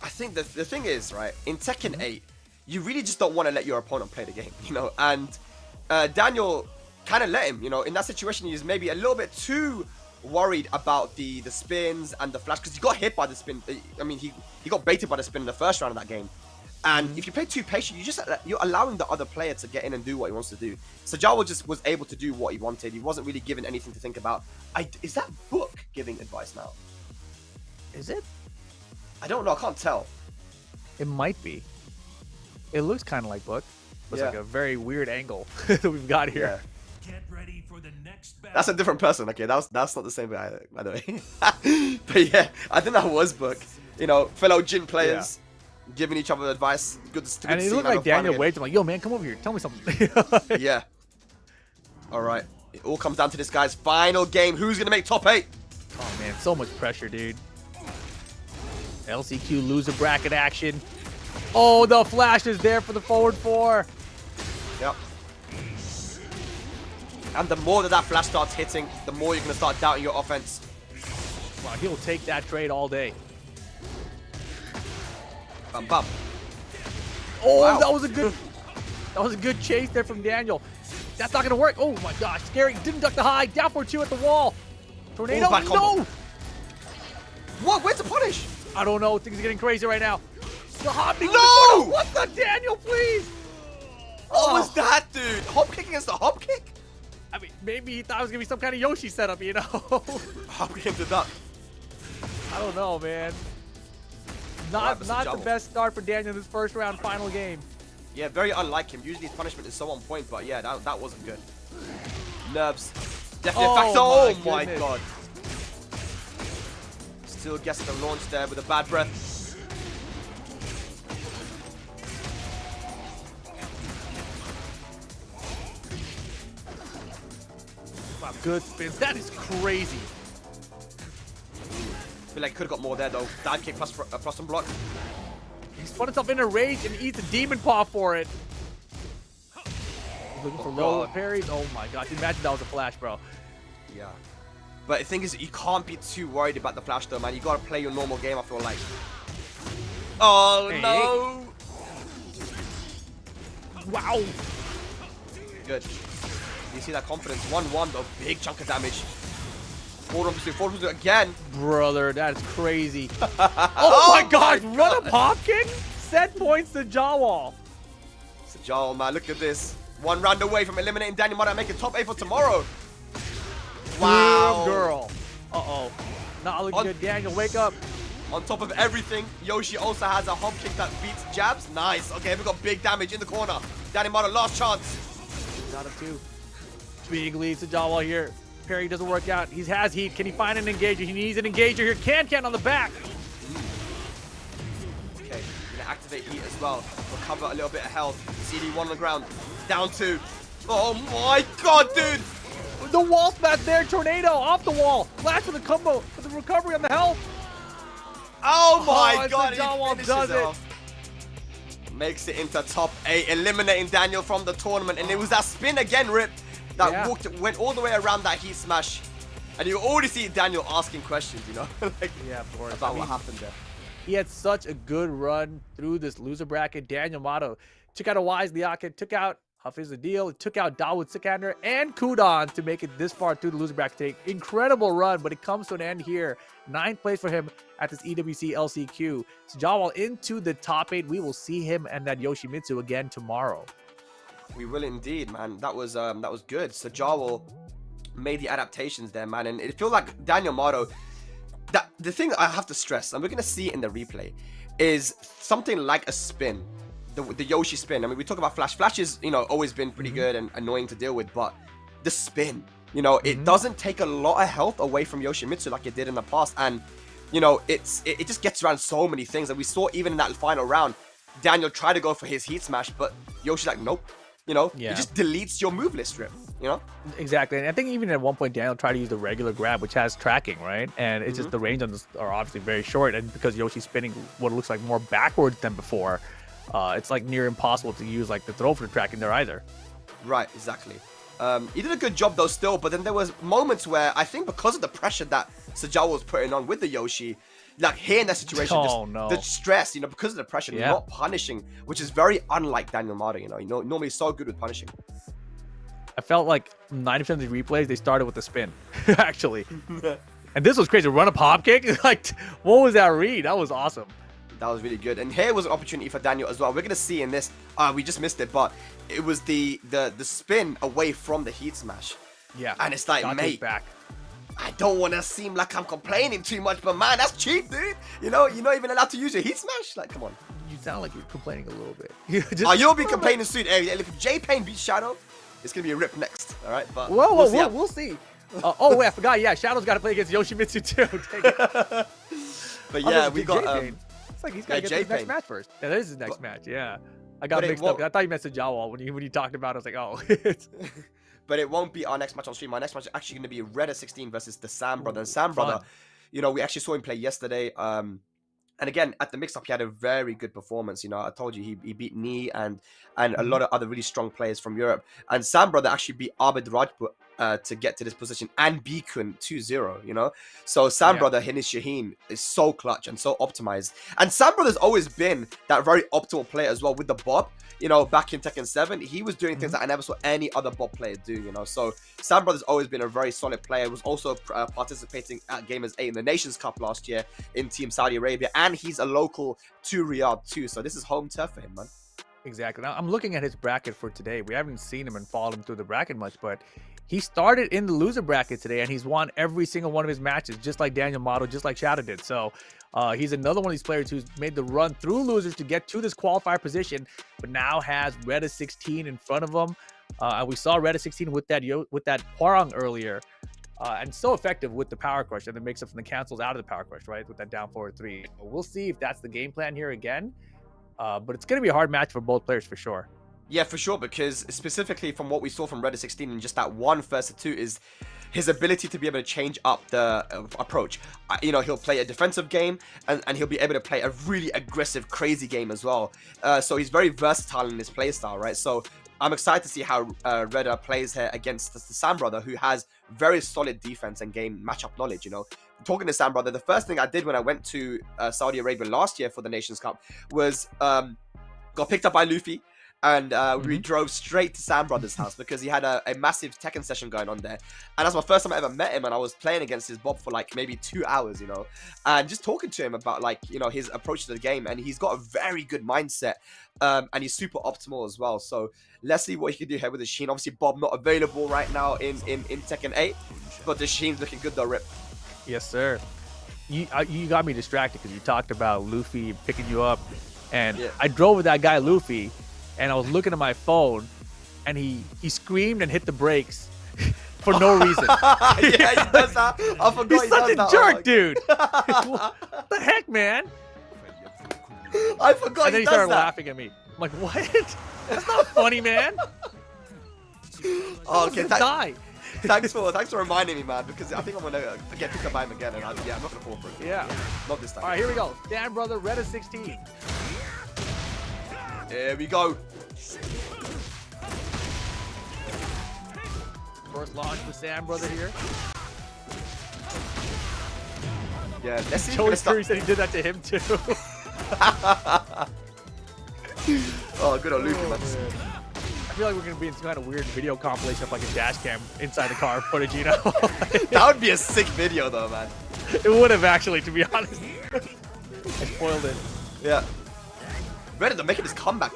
C: I think the thing is, right, in Tekken 8, you really just don't want to let your opponent play the game, you know, and Daniel kind of let him, you know, in that situation. He was maybe a little bit too worried about the spins and the flash because he got hit by the spin. I mean, he got baited by the spin in the first round of that game. And if you play too patient, you're allowing the other player to get in and do what he wants to do. Sajawal just was able to do what he wanted. He wasn't really given anything to think about. Is that Book giving advice now?
A: Is it?
C: I don't know. I can't tell.
A: It might be. It looks kind of like Book. It's
C: Yeah.
A: like a very weird angle that we've got here.
D: Get ready for the next battle.
C: That's a different person. Okay, that's not the same guy, by the way. But yeah, I think that was Book. You know, fellow Jin players giving each other advice. Good to
A: And it
C: see
A: looked
C: him
A: like
C: have fun
A: Daniel
C: again.
A: waved him like, yo, man, come over here. Tell me something.
C: Yeah. All right. It all comes down to this guy's final game. Who's going to make top 8?
A: Oh, man, so much pressure, dude. LCQ loser bracket action. Oh, the flash is there for the forward 4.
C: Yep. And the more that flash starts hitting, the more you're going to start doubting your offense.
A: Wow, he'll take that trade all day.
C: Bam, bam.
A: Oh,
C: Wow.
A: that was a good chase there from Daniel. That's not gonna work. Oh my gosh, scary. Didn't duck the high. Down for 2 at the wall. Tornado.
C: Oh, bad combo.
A: No.
C: What? Where's the punish?
A: I don't know. Things are getting crazy right now. The hopping.
C: No!
A: What the Daniel, please?
C: What was that, dude? Hop kick against the hop kick?
A: I mean, maybe he thought it was gonna be some kind of Yoshi setup, you know?
C: Hop kick into duck.
A: I don't know, man.
C: Alright,
A: Not
C: Mr.
A: the
C: Jumbo.
A: best start for Daniel in this first round final game.
C: Yeah, very unlike him. Usually his punishment is so on point, but yeah, that wasn't good. Nerves. Definitely a factor. Oh my
A: goodness.
C: god. Still gets the launch there with a bad breath.
A: Wow, good spins. That is crazy.
B: feel like could have got more there though. Dive kick plus some block.
A: He spun himself in a rage and eats a demon paw for it. He's looking for low parries. Oh my gosh, imagine that was a flash, bro.
B: Yeah. But the thing is, you can't be too worried about the flash though, man. You gotta play your normal game, I feel like. Oh
A: Hey.
B: no!
A: Wow.
B: Good. You see that confidence? 1-1 though, big chunk of damage. Forward pursuit again.
A: Brother, that is crazy. Oh my gosh, run a pop kick? Set points to Sajawal.
B: Sajawal, man, look at this. 1 round away from eliminating Daniel Mata and making top 8 for tomorrow. Wow.
A: Good girl. Uh-oh. Not looking good. Daniel, wake up.
B: On top of everything, Yoshi also has a hop kick that beats jabs. Nice. Okay, we got big damage in the corner. Daniel Mata, last chance.
A: Got him too. Big lead to Sajawal here. Parry doesn't work out. He has heat. Can he find an engager? He needs an engager here. Can on the back.
B: Okay, gonna activate heat as well. Recover a little bit of health. CD1 on the ground. Down 2. Oh my god, dude!
A: The wall smash there. Tornado off the wall. Flash with the combo. With the recovery on the health.
B: Oh my god,
A: Sajawal
B: he finishes
A: does
B: it
A: it.
B: off. Makes it into top 8, eliminating Daniel from the tournament. And it was that spin again, Rip, that went all the way around that heat smash. And you already see Daniel asking questions, you know? Like,
A: Yeah, of course.
B: about what happened there.
A: He had such a good run through this loser bracket. Daniel Mata took out a Wise Liakin, took out Hafiz the Deal, took out Dawood Sikander and Kudan to make it this far through the loser bracket. Take incredible run, but it comes to an end here. 9th place for him at this EWC LCQ. Sajawal into the top 8. We will see him and that Yoshimitsu again tomorrow.
B: We will indeed, man. That was good. Sajawal made the adaptations there, man, and it feels like Daniel Mata. That the thing I have to stress, and we're gonna see it in the replay, is something like a spin, the Yoshi spin. I mean, we talk about Flash. Flash is, you know, always been pretty good and annoying to deal with, but the spin, you know, it doesn't take a lot of health away from Yoshimitsu like it did in the past, and you know, it just gets around so many things. And we saw even in that final round, Daniel tried to go for his heat smash, but Yoshi's like, nope. You know, it just deletes your move list, Rip, you know?
A: Exactly. And I think even at one point, Daniel tried to use the regular grab, which has tracking, right? And it's just the range on this are obviously very short. And because Yoshi's spinning what looks like more backwards than before, it's like near impossible to use like the throw for the tracking there either.
B: Right, exactly. He did a good job though still, but then there was moments where I think because of the pressure that Sajawal was putting on with the Yoshi, like here in that situation, the stress, you know, because of the pressure, not punishing, which is very unlike Daniel Mata, you know, normally he's so good with punishing.
A: I felt like 90% of the replays, they started with the spin, actually. And this was crazy. Run a pop kick? Like, what was that read? That was awesome.
B: That was really good. And here was an opportunity for Daniel as well. We're going to see in this, we just missed it, but it was the spin away from the heat smash.
A: Yeah.
B: And it's like, mate, I don't want to seem like I'm complaining too much, but man, that's cheap, dude. You know, you're not even allowed to use your heat smash. Like, come on.
A: You sound like you're complaining a little bit.
B: You'll be complaining soon. Hey, look, if J-Pain beats Shadow, it's going to be a rip next. All right? But
A: we'll see. Oh, wait, I forgot. Yeah, Shadow's got to play against Yoshimitsu, too.
B: But yeah, we got...
A: it's like he's got to get his next match first. Yeah, that is his next match, yeah. I got mixed up. I thought you meant Sajawal when you talked about it. I was like, oh.
B: But it won't be our next match on stream. Our next match is actually going to be Reda 16 versus the Sam brother. And Sam brother, you know, we actually saw him play yesterday. And again, at the mix-up, he had a very good performance. You know, I told you he beat Ni and a lot of other really strong players from Europe. And Sam brother actually beat Abid Rajput to get to this position, and Bikun 2-0, you know? So Sam brother, Hinish Shaheen, is so clutch and so optimized. And Sam brother's always been that very optimal player as well with the bob. You know, back in Tekken 7, he was doing things that I never saw any other bob player do, you know? So Sam brother's always been a very solid player. Was also participating at Gamers 8 in the Nations Cup last year in Team Saudi Arabia. And he's a local to Riyadh too. So this is home turf for him, man.
A: Exactly. Now, I'm looking at his bracket for today. We haven't seen him and followed him through the bracket much, but he started in the loser bracket today, and he's won every single one of his matches, just like Daniel Mata, just like Shadow did. So he's another one of these players who's made the run through losers to get to this qualifier position, but now has Reda 16 in front of him. And we saw Reda 16 with that Hwarang earlier, and so effective with the power crush, and it makes up from the cancels out of the power crush, right, with that down forward 3. So we'll see if that's the game plan here again. But it's going to be a hard match for both players for sure.
B: Yeah, for sure, because specifically from what we saw from Reda 16 and just that one first to two is his ability to be able to change up the approach. You know, he'll play a defensive game, and he'll be able to play a really aggressive, crazy game as well. So he's very versatile in his play style, right? So I'm excited to see how Reda plays here against the Sam brother, who has very solid defense and game matchup knowledge. You know, talking to Sam brother, the first thing I did when I went to Saudi Arabia last year for the Nations Cup was got picked up by Luffy, and we drove straight to Sam brother's house because he had a massive Tekken session going on there. And that's my first time I ever met him, and I was playing against his Bob for like maybe 2 hours, you know, and just talking to him about, like, you know, his approach to the game. And he's got a very good mindset, and he's super optimal as well. So let's see what he can do here with the Sheen. Obviously Bob not available right now in Tekken 8, but the Sheen's looking good though, Rip.
A: Yes, sir. You got me distracted because you talked about Luffy picking you up, and I drove with that guy Luffy, and I was looking at my phone, and he screamed and hit the brakes for no reason.
B: Yeah, he does that. I forgot
A: He's
B: he
A: such
B: does
A: a
B: that.
A: jerk, dude. What the heck, man?
B: I forgot
A: And then
B: he
A: he
B: does
A: started
B: that.
A: laughing at me. I'm like, what? That's not funny, man.
B: Oh, okay,
A: Die.
B: thanks for reminding me, man, because I think I'm gonna get picked up by him again, and I'm not gonna fall for it.
A: Yeah.
B: Not this time.
A: All right, here we go. Dan brother, Reda 16.
B: Here we go.
A: First launch with Sam brother here.
B: Yeah, let's see.
A: Joey Curry said he did that to him too.
B: Oh, good on Luffy, man.
A: I feel like we're gonna be in some kind of weird video compilation of like a dash cam inside the car footage, you know?
B: That would be a sick video, though, man.
A: It would have actually, to be honest. I spoiled it.
B: Yeah. Reda making his comeback.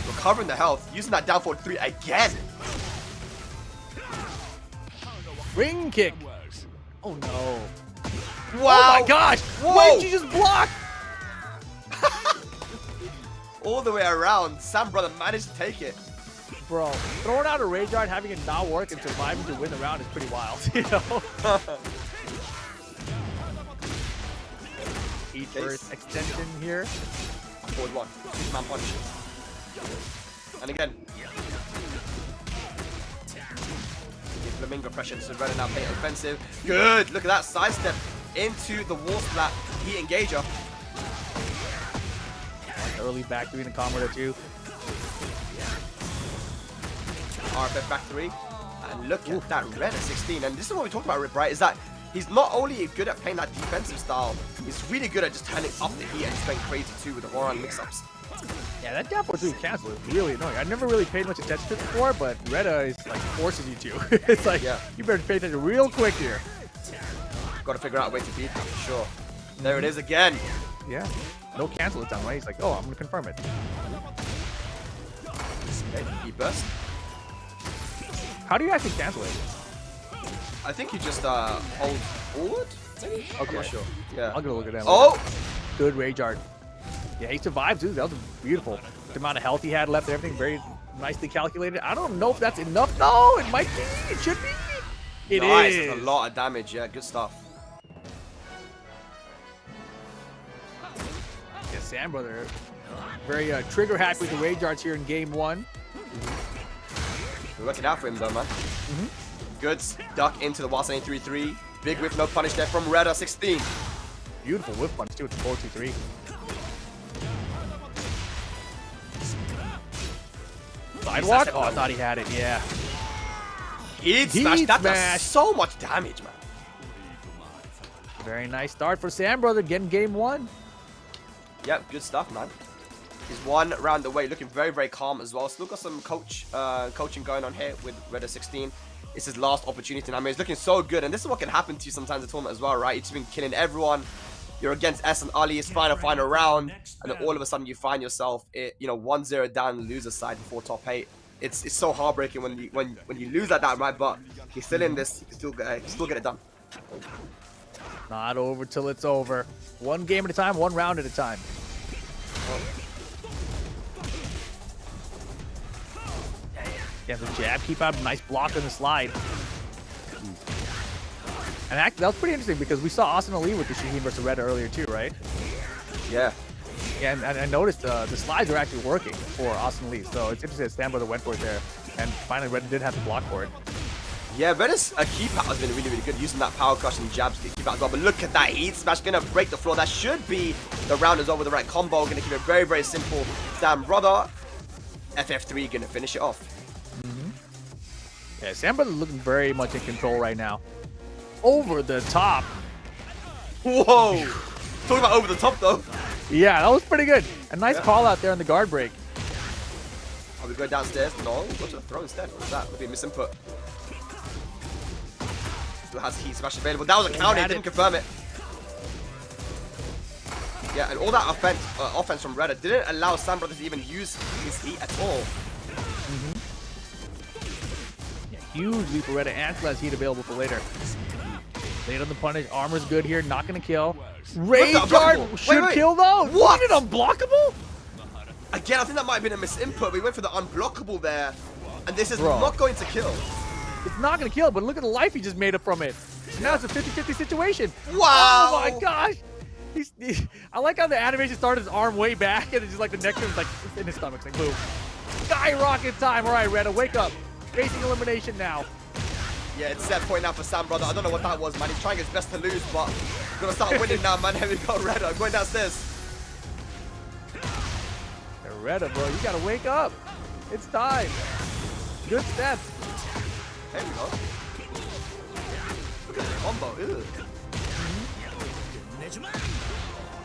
B: Recovering the health, using that down forward 3 again.
A: Ring kick. Oh no.
B: Wow.
A: Oh my gosh.
B: Whoa.
A: Why did you just block?
B: All the way around, Sam brother managed to take it.
A: Bro, throwing out a rage guard, having it not work, and surviving to win the round is pretty wild, you know? Eat first extension here.
B: Forward 1. Man punch. And again. Flamingo pressure, so Reda now playing offensive. Good. Look at that sidestep into the wall splat. Heat engager.
A: Early back three in the combo too.
B: RFF back 3. And look at that Reda 16. And this is what we talked about, Rip, right? Is that he's not only good at playing that defensive style, he's really good at just turning up the heat and just playing crazy too with the Warren mix-ups.
A: Yeah, that down 4-3 cancel is really annoying. I never really paid much attention to it before, but Reda is like forces you to. It's like, you better pay attention real quick here.
B: Got to figure out a way to beat that for sure. There it is again.
A: Yeah. No cancel it down, right? He's like, oh, I'm going to confirm it.
B: Okay, heat burst.
A: How do you actually cancel it?
B: I think you just hold forward, maybe?
A: Okay.
B: I'm not sure. Yeah.
A: I'm going to look at that.
B: Oh!
A: Good rage art. Yeah, he survived too. That was beautiful. The amount of health he had left, everything very nicely calculated. I don't know if that's enough. No, it might be. It should be. It
B: nice.
A: is.
B: That's a lot of damage. Yeah, good stuff.
A: Yeah, Sam brother, very trigger happy with the rage arts here in game 1.
B: We're working out for him though, man. Good duck into the Wasane 3-3. Big whip, no punish there from Reda 16.
A: Beautiful whip punch too with the 4-2-3. Sidewalk? Oh, I thought he had it. Yeah.
B: Heat
A: Heat
B: smash. That
A: smash.
B: does so much damage, man.
A: Very nice start for Sam brother, getting game 1.
B: Yep, good stuff, man. He's 1 round away, looking very, very calm as well. Still got some coaching going on here with Reda 16. It's his last opportunity. I mean, he's looking so good, and this is what can happen to you sometimes in the tournament as well, right? You've just been killing everyone. You're against S and Ali, it's final round, and then all of a sudden you find yourself, 1-0 down the loser side before top 8. It's so heartbreaking when you lose like that, right? But he's still in this. He can still get it done.
A: Not over till it's over. One game at a time, one round at a time. Yeah, the jab, keep out, nice block on the slide. And actually, that was pretty interesting because we saw Austin Ali with the Shaheen versus Reda earlier too, right?
B: Yeah.
A: Yeah, and I noticed the slides are actually working for Austin Ali, so it's interesting that Sam brother went for it there. And finally, Reda did have to block for it.
C: Yeah, Reda's keep out has been really, really good, using that power crush and jabs to keep out as well. But look at that heat smash, gonna break the floor. That should be the round as well with the right combo. Gonna keep it very, very simple. Sam Brother, FF3 gonna finish it off.
A: Yeah, Sam Brother looking very much in control right now. Over the top.
C: Whoa! Talking about over the top though.
A: Yeah, that was pretty good. A nice call out there on the guard break.
C: Are we going downstairs? No, go to the throw instead. What was that? Would be a misinput. Still has heat smash available. That was a counter, didn't confirm it. Yeah, and all that offense from Reda didn't allow Sam Brother to even use his heat at all.
A: Yeah, huge lead for Reda, and still has heat available for later. Late on the punish, armor's good here, not gonna kill. Rage guard should kill though.
C: What?
A: Is it unblockable?
C: Again, I think that might have been a misinput. We went for the unblockable there, and this is not going to kill.
A: It's not gonna kill, but look at the life he just made up from it. Now it's a 50-50 situation.
C: Wow!
A: Oh my gosh! I like how the animation started his arm way back, and it's just like the next one's like in his stomach. It's like boom. Skyrocket time. All right, Reda, wake up. Facing elimination now.
C: Yeah, it's set point now for Sam Brother. I don't know what that was, man. He's trying his best to lose, but he's gonna start winning now, man. Here we go, Reda. Going downstairs.
A: Reda, bro, you gotta wake up. It's time. Good steps.
C: There we go. Look at the combo. Ew.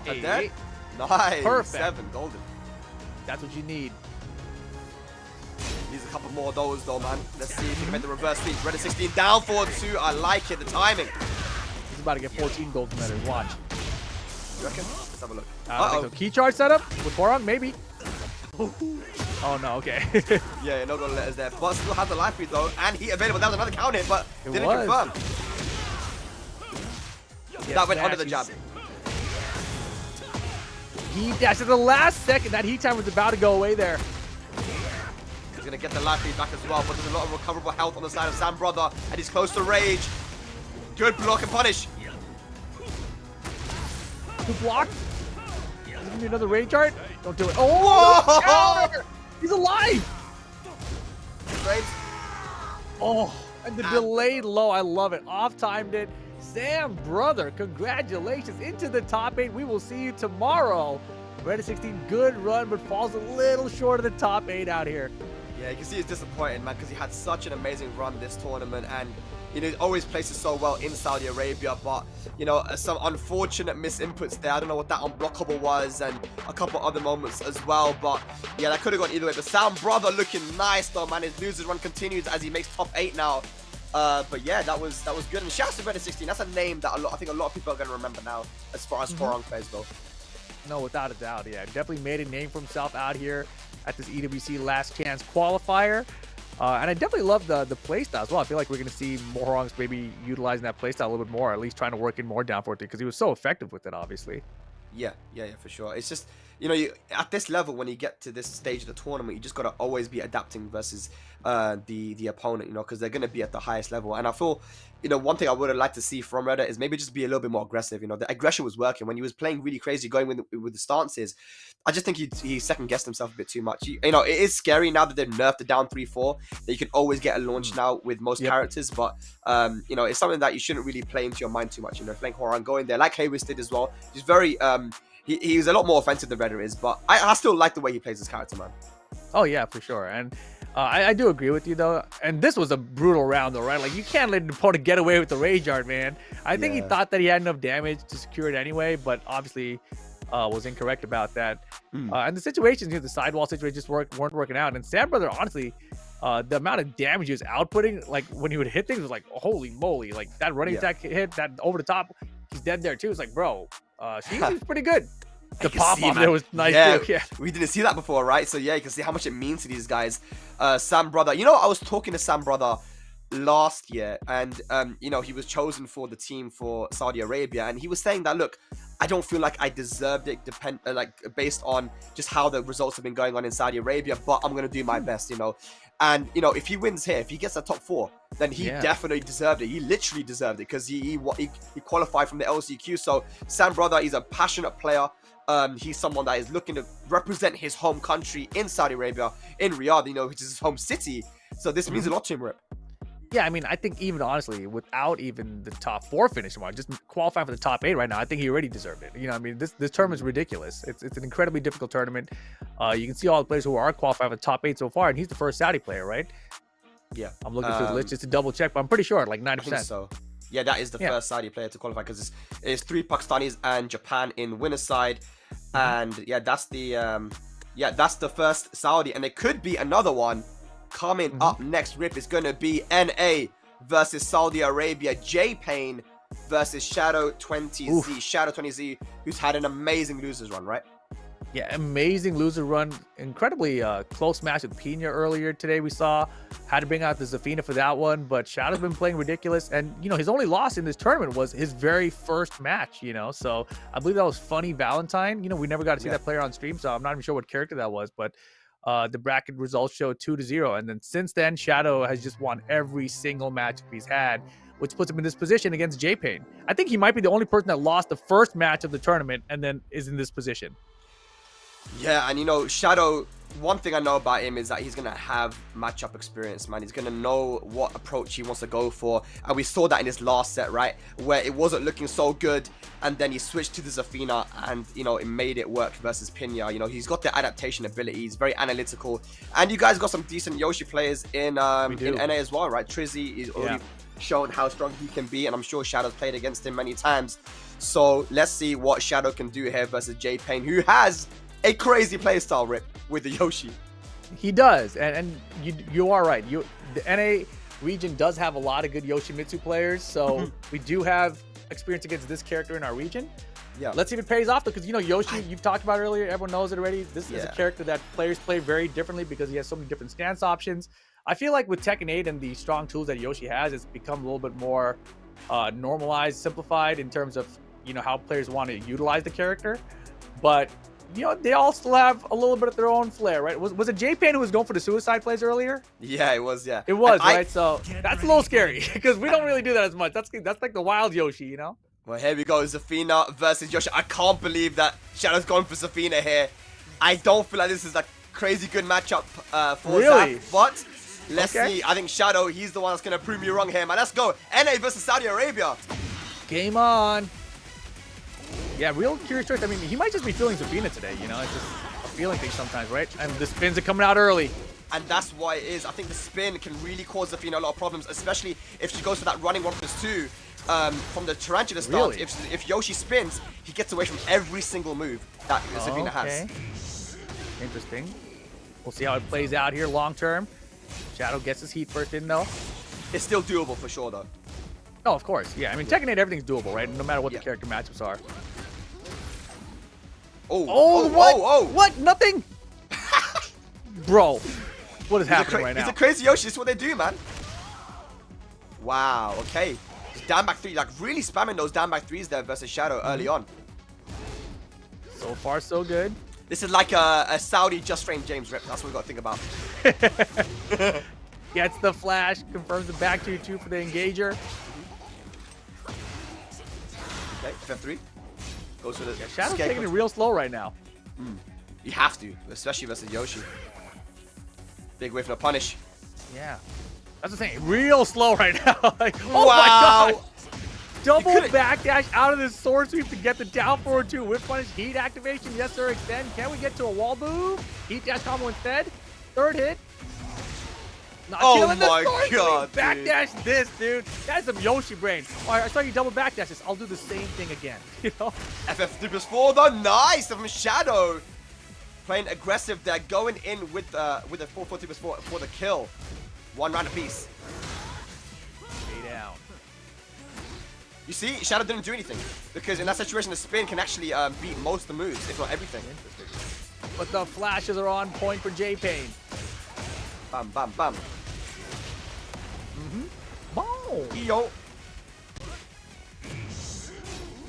A: Hey,
C: Dead? Nice.
A: Perfect.
C: 7 golden.
A: That's what you need.
C: Needs a couple more of those though, man. Let's see if he can make the reverse sweep. Reda 16 down for 2. I like it. The timing.
A: He's about to get 14 golden medals. Watch.
C: You reckon? Let's have a look.
A: I don't think so. Key charge setup with Boron, maybe. Oh no, okay.
C: Yeah, no golden letters there. But still has the life lead though. And heat available. That was another count hit, but didn't confirm.
A: Yeah,
C: that went under the jab.
A: He dashed at the last second. That heat time was about to go away there.
C: He's going to get the life lead back as well, but there's a lot of recoverable health on the side of Sam Brother, and he's close to rage. Good block and punish.
A: Good block. Give me another rage art. Don't do it. Oh, counter! He's alive.
C: Great.
A: Oh, and the delayed low. I love it. Off-timed it. Sam Brother, congratulations into the top 8. We will see you tomorrow. Reda 16, good run, but falls a little short of the top 8 out here.
C: Yeah, you can see he's disappointed, man, because he had such an amazing run this tournament, and you know, he always places so well in Saudi Arabia, but you know, some unfortunate misinputs there. I don't know what that unblockable was, and a couple other moments as well, but yeah, that could have gone either way. But Sam Brother looking nice though, man. His losers run continues as he makes top 8 now. But yeah, that was good. And shouts to Reda 16. That's a name that I think a lot of people are going to remember now, as far as Forong players go.
A: No, without a doubt, yeah. Definitely made a name for himself out here at this EWC Last Chance Qualifier. And I definitely love the playstyle as well. I feel like we're going to see Morongs maybe utilizing that playstyle a little bit more, at least trying to work in more down forward because he was so effective with it, obviously.
C: Yeah, for sure. It's just, you know, at this level, when you get to this stage of the tournament, you just got to always be adapting versus the opponent, you know, because they're going to be at the highest level. And I feel, you know, one thing I would have liked to see from Reda is maybe just be a little bit more aggressive. You know, the aggression was working when he was playing really crazy, going with the stances. I just think he second-guessed himself a bit too much. You know, it is scary now that they've nerfed the down 3-4, that you can always get a launch now with most characters. But, you know, it's something that you shouldn't really play into your mind too much. You know, playing Horan, going there, like Haywis did as well. He's very, he's a lot more offensive than Reda is, but I still like the way he plays his character, man.
A: Oh, yeah, for sure. And I do agree with you, though. And this was a brutal round, though, right? Like, you can't let an opponent get away with the rage art, man. I think he thought that he had enough damage to secure it anyway, but obviously was incorrect about that. And the situations, you know, the sidewall situation just weren't working out. And Sam Brother, honestly, the amount of damage he was outputting, like, when he would hit things, was like, holy moly. Like, that running attack hit, that over the top, he's dead there, too. It's like, bro, she was pretty good. The pop-off there was nice too. Yeah,
C: we didn't see that before, right? So yeah, you can see how much it means to these guys. Sam Brother, you know, I was talking to Sam Brother last year, and you know, he was chosen for the team for Saudi Arabia, and he was saying that, look, I don't feel like I deserved it, like based on just how the results have been going on in Saudi Arabia, but I'm gonna do my best, you know. And you know, if he wins here, if he gets a top 4, then he definitely deserved it. He literally deserved it because he qualified from the LCQ. So Sam Brother, he's a passionate player. He's someone that is looking to represent his home country in Saudi Arabia, in Riyadh, you know, which is his home city. So this means a lot to him, Rip.
A: Yeah, I mean, I think even honestly, without even the top 4 finish mark, just qualifying for the top 8 right now, I think he already deserved it. You know, I mean, this tournament is ridiculous. It's an incredibly difficult tournament. You can see all the players who are qualified for the top 8 so far, and he's the first Saudi player, right?
B: Yeah.
A: I'm looking through the list just to double check, but I'm pretty sure, like 90%.
B: I think so. Yeah, that is the first Saudi player to qualify because it's 3 Pakistanis and Japan in winner's side, and yeah, that's the first Saudi, and there could be another one coming up next. Rip is going to be NA versus Saudi Arabia. J-Pain versus Shadow 20Z.
A: Oof.
B: Shadow 20Z, who's had an amazing losers run, right?
A: Yeah, amazing loser run. Incredibly close match with Pinya earlier today. We saw had to bring out the Zafina for that one, but Shadow's been playing ridiculous. And, you know, his only loss in this tournament was his very first match, you know. So I believe that was Funny Valentine. You know, we never got to see that player on stream, so I'm not even sure what character that was. But the bracket results show 2-0. And then since then, Shadow has just won every single match he's had, which puts him in this position against J-Pain. I think he might be the only person that lost the first match of the tournament and then is in this position.
B: Yeah, and you know, Shadow, one thing I know about him is that he's going to have matchup experience, man. He's going to know what approach he wants to go for. And we saw that in his last set, right? Where it wasn't looking so good. And then he switched to the Zafina and, you know, it made it work versus Pinya. You know, he's got the adaptation ability. He's very analytical. And you guys got some decent Yoshi players in NA as well, right? Trizzy is already shown how strong he can be. And I'm sure Shadow's played against him many times. So let's see what Shadow can do here versus J-Pain, who has a crazy playstyle, Rip, with the Yoshi.
A: He does, and you are right. The NA region does have a lot of good Yoshimitsu players, so we do have experience against this character in our region.
B: Yeah.
A: Let's see if it pays off, because, you know, Yoshi, you've talked about it earlier, everyone knows it already. This is a character that players play very differently because he has so many different stance options. I feel like with Tekken 8 and the strong tools that Yoshi has, it's become a little bit more normalized, simplified in terms of, you know, how players want to utilize the character. But you know, they all still have a little bit of their own flair, right? Was it J-Pain who was going for the suicide plays earlier?
B: Yeah, it was, yeah.
A: It was, right? So that's a little scary because we don't really do that as much. That's like the wild Yoshi, you know?
B: Well, here we go. Zafina versus Yoshi. I can't believe that Shadow's going for Zafina here. I don't feel like this is a crazy good matchup for Zaf, but let's see. I think Shadow, he's the one that's going to prove me wrong here, man. Let's go. NA versus Saudi Arabia.
A: Game on. Yeah, real curious choice. I mean, he might just be feeling Zafina today, you know? It's just a feeling thing sometimes, right? And the spins are coming out early.
B: And that's why it is. I think the spin can really cause Zafina a lot of problems, especially if she goes for that running 1+2 from the Tarantula stance.
A: Really?
B: If Yoshi spins, he gets away from every single move that Zafina has.
A: Interesting. We'll see how it plays out here long term. Shadow gets his heat first in, though.
B: It's still doable for sure, though.
A: Oh, of course. Yeah, I mean, Tekken 8, everything's doable, right? No matter what the character matchups are. What? Nothing? Bro, what is happening right now?
B: It's a crazy Yoshi. This is what they do, man. Wow, okay. Just down back 3, like really spamming those down back 3s there versus Shadow early on.
A: So far, so good.
B: This is like a Saudi just framed James Rip. That's what we got to think about.
A: Gets the flash, confirms the back 2-2 for the engager.
B: Okay, F3. Goes for the
A: Shadow's taking it real slow right now.
B: You have to, especially versus Yoshi. Big whiff and a punish.
A: Yeah. That's the thing. Real slow right now. Like, oh
B: wow.
A: my god. Double backdash out of this sword sweep to get the down forward 2 whiff punish. Heat activation. Yes, sir. Extend. Can we get to a wall move? Heat dash combo instead. Third hit. Not killing
B: my
A: the sword
B: god,
A: sweep. Backdash this, dude. That's some Yoshi brain. All right, I saw you double backdash this. I'll do the same thing again. You know?
B: FF3+4 though. Nice from Shadow. Playing aggressive there. Going in with the 4-4-3+4 for the kill. One round apiece.
A: Stay down.
B: You see, Shadow didn't do anything. Because in that situation, the spin can actually beat most of the moves, if not everything.
A: But the flashes are on point for J-Pain.
B: Bam, bam, bam.
A: Boom.
B: Yo.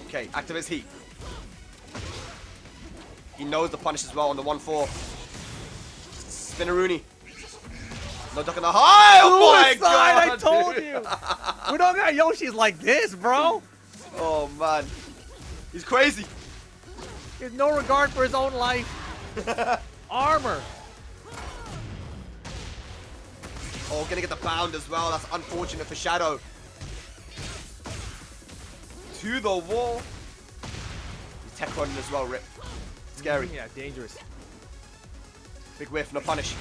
B: Okay, activate heat. He knows the punish as well on the 1-4. Spinneroonie. No duck in the high! Oh my god!
A: I told you! We don't got Yoshis like this, bro!
B: Oh man. He's crazy.
A: He has no regard for his own life. Armor.
C: Oh, gonna get the bound as well. That's unfortunate for Shadow. To the wall. He's tech running as well, Rip. Scary.
A: Yeah, dangerous.
C: Big whiff, no punish.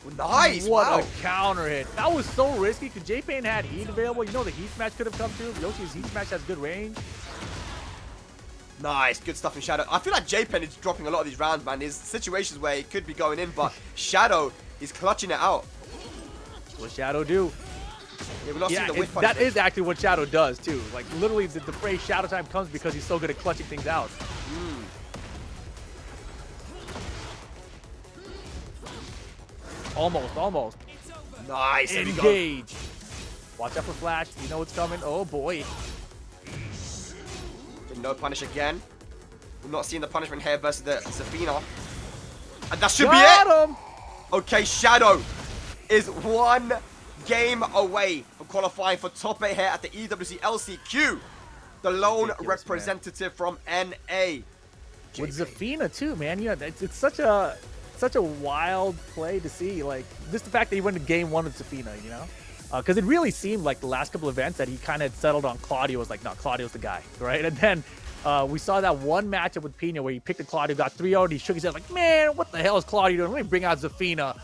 C: Oh, nice!
A: What
C: Wow.
A: a counter hit. That was so risky because J-Pain had heat available. You know the heat smash could have come through. Yoshi's heat smash has good range.
C: Nice, good stuff in Shadow. I feel like J-Pen is dropping a lot of these rounds, man. There's situations where he could be going in, but Shadow is clutching it out.
A: What Shadow do?
C: Yeah, we're not seeing the whiff
A: that
C: punishment.
A: is actually what Shadow does too. Like literally, the phrase Shadow Time comes because he's so good at clutching things out. Almost.
C: Nice. There we go.
A: Engage. Watch out for flash. You know what's coming. Oh boy.
C: No punish again. We're not seeing the punishment here versus the Zafina. And that should
A: Got
C: be it.
A: him.
C: Okay, Shadow is 1 game away from qualifying for top 8 here at the EWC LCQ. The lone
A: Ridiculous,
C: representative from NA.
A: With Zafina too, man. You know, it's such a wild play to see. Like just the fact that he went to game 1 with Zafina, you know, because it really seemed like the last couple events that he kind of settled on Claudio. Was like, no, Claudio's the guy, right? And then we saw that one matchup with Pinya where he picked a Claudio, got 3-0, and he shook his head like, man, what the hell is Claudio doing? Let me bring out Zafina,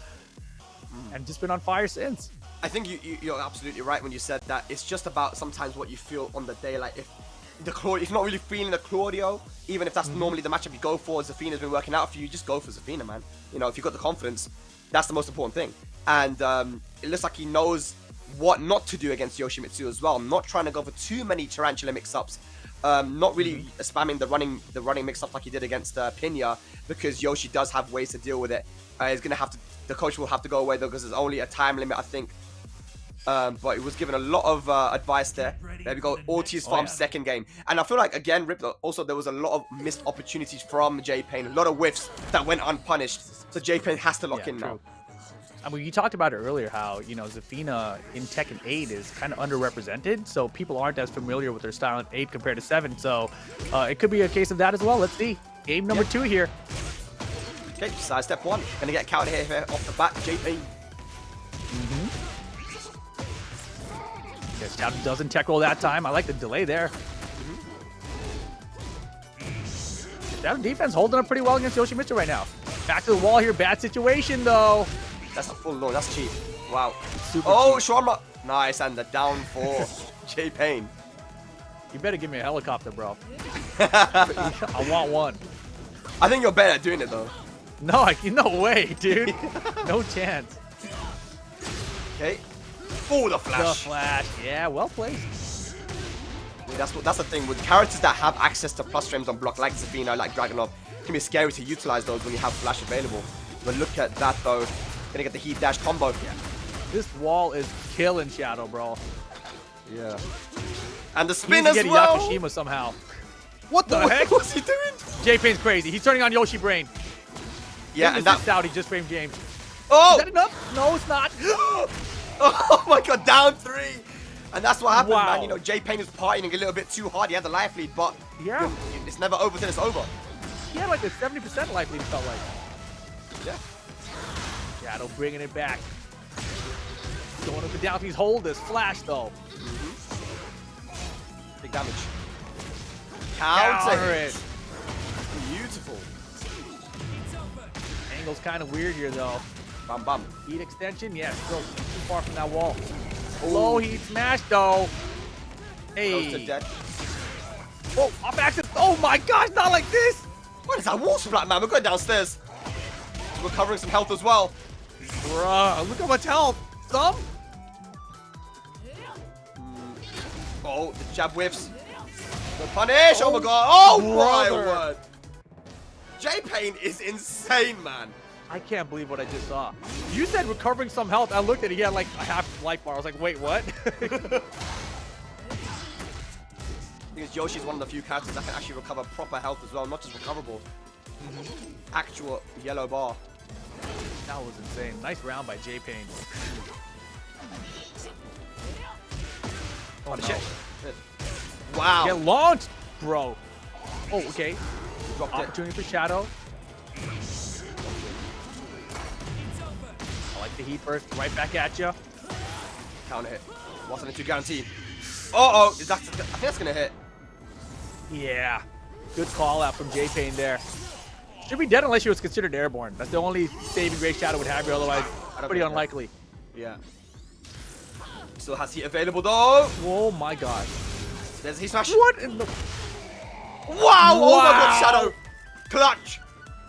A: and just been on fire since.
C: I think you're absolutely right when you said that. It's just about sometimes what you feel on the day. Like if you're not really feeling the Claudio, even if that's normally the matchup you go for, Zafina's been working out for you, just go for Zafina, man. You know, if you've got the confidence, that's the most important thing. And it looks like he knows what not to do against Yoshimitsu as well. Not trying to go for too many Tarantula mix-ups. Not really spamming the running mix-ups like he did against Pinya, because Yoshi does have ways to deal with it. He's gonna have to. The coach will have to go away though, because there's only a time limit, I think. But he was given a lot of advice there. There we go. Ortiz Farm's second game. And I feel like, again, Rip, also there was a lot of missed opportunities from J-Pain. A lot of whiffs that went unpunished. So J-Pain has to lock in now.
A: I mean, you talked about it earlier how, you know, Zafina in Tekken 8 is kind of underrepresented. So people aren't as familiar with their style in 8 compared to 7. So it could be a case of that as well. Let's see. Game number 2 here.
C: Okay, side step 1. Gonna get counter here off the bat. J-Pain.
A: Yes, Shadow doesn't tech roll that time. I like the delay there. Shadow defense holding up pretty well against Yoshimitsu right now. Back to the wall here. Bad situation, though.
C: That's a full load. That's cheap. Wow.
A: Super
C: Oh,
A: cheap.
C: Shawarma. Nice, and the down for J-Pain.
A: You better give me a helicopter, bro. I want one.
C: I think you're better at doing it, though.
A: No, no way, dude. No chance.
C: Okay. Oh, the
A: The
C: flash.
A: flash. Yeah, well placed.
C: Yeah, that's the thing with characters that have access to plus frames on block, like Zafina, like Dragunov. It can be scary to utilize those when you have flash available. But look at that, though. Gonna get the heat dash combo.
A: Yeah. This wall is killing Shadow, bro.
C: Yeah. And the
A: He
C: spin
A: needs
C: as
A: to get
C: well.
A: Yakushima somehow. What the heck?
C: What's he doing?
A: J-Pain's crazy. He's turning on Yoshi Brain.
C: Yeah, and that.
A: Saudi just framed James.
C: Oh!
A: Is that enough? No, it's not.
C: Oh my god, down 3. And that's what happened,
A: Wow.
C: man. You know, J-Pain was partying a little bit too hard. He had the life lead, but
A: Yeah.
C: it's never over till it's over.
A: He had like a 70% life lead, it felt like.
C: Yeah.
A: Shadow bringing it back. Going up the down. He's hold this flash, though.
C: Big damage.
A: Counter
C: Counter
A: it.
C: Beautiful.
A: Angle's kind of weird here, though.
C: Bam, bam.
A: Heat extension, yes, still too far from that wall. Low heat smash, though.
C: Close to
A: Hey.
C: dead.
A: Oh, off axis. Oh my gosh, not like this.
C: What is that wall splat, man? We're going downstairs. We're covering some health as well.
A: Bruh, look how much health. Some?
C: Oh, the jab whiffs. The punish. Oh my god. Oh my
A: brother.
C: word. J-Pain is insane, man.
A: I can't believe what I just saw. You said recovering some health. I looked at it. He had like a half life bar. I was like, wait, what?
C: Because Yoshi's one of the few characters that can actually recover proper health as well, not just recoverable. Actual yellow bar.
A: That was insane. Nice round by J-Pain. Oh,
C: Oh,
A: no.
C: shit. Wow.
A: Get launched, bro. Oh, okay.
C: Dropped it.
A: Opportunity for Shadow. I like the heat burst right back at you.
C: Counter hit. 172 guaranteed. Uh-oh. I think that's going to hit.
A: Yeah. Good call out from J-Pain there. Should be dead unless she was considered airborne. That's the only saving grace Shadow would have here. Otherwise, pretty unlikely.
C: Yeah. Still has heat available though.
A: Oh my god.
C: There's a heat smash.
A: What in the...
C: Wow! Oh my god, Shadow! Clutch!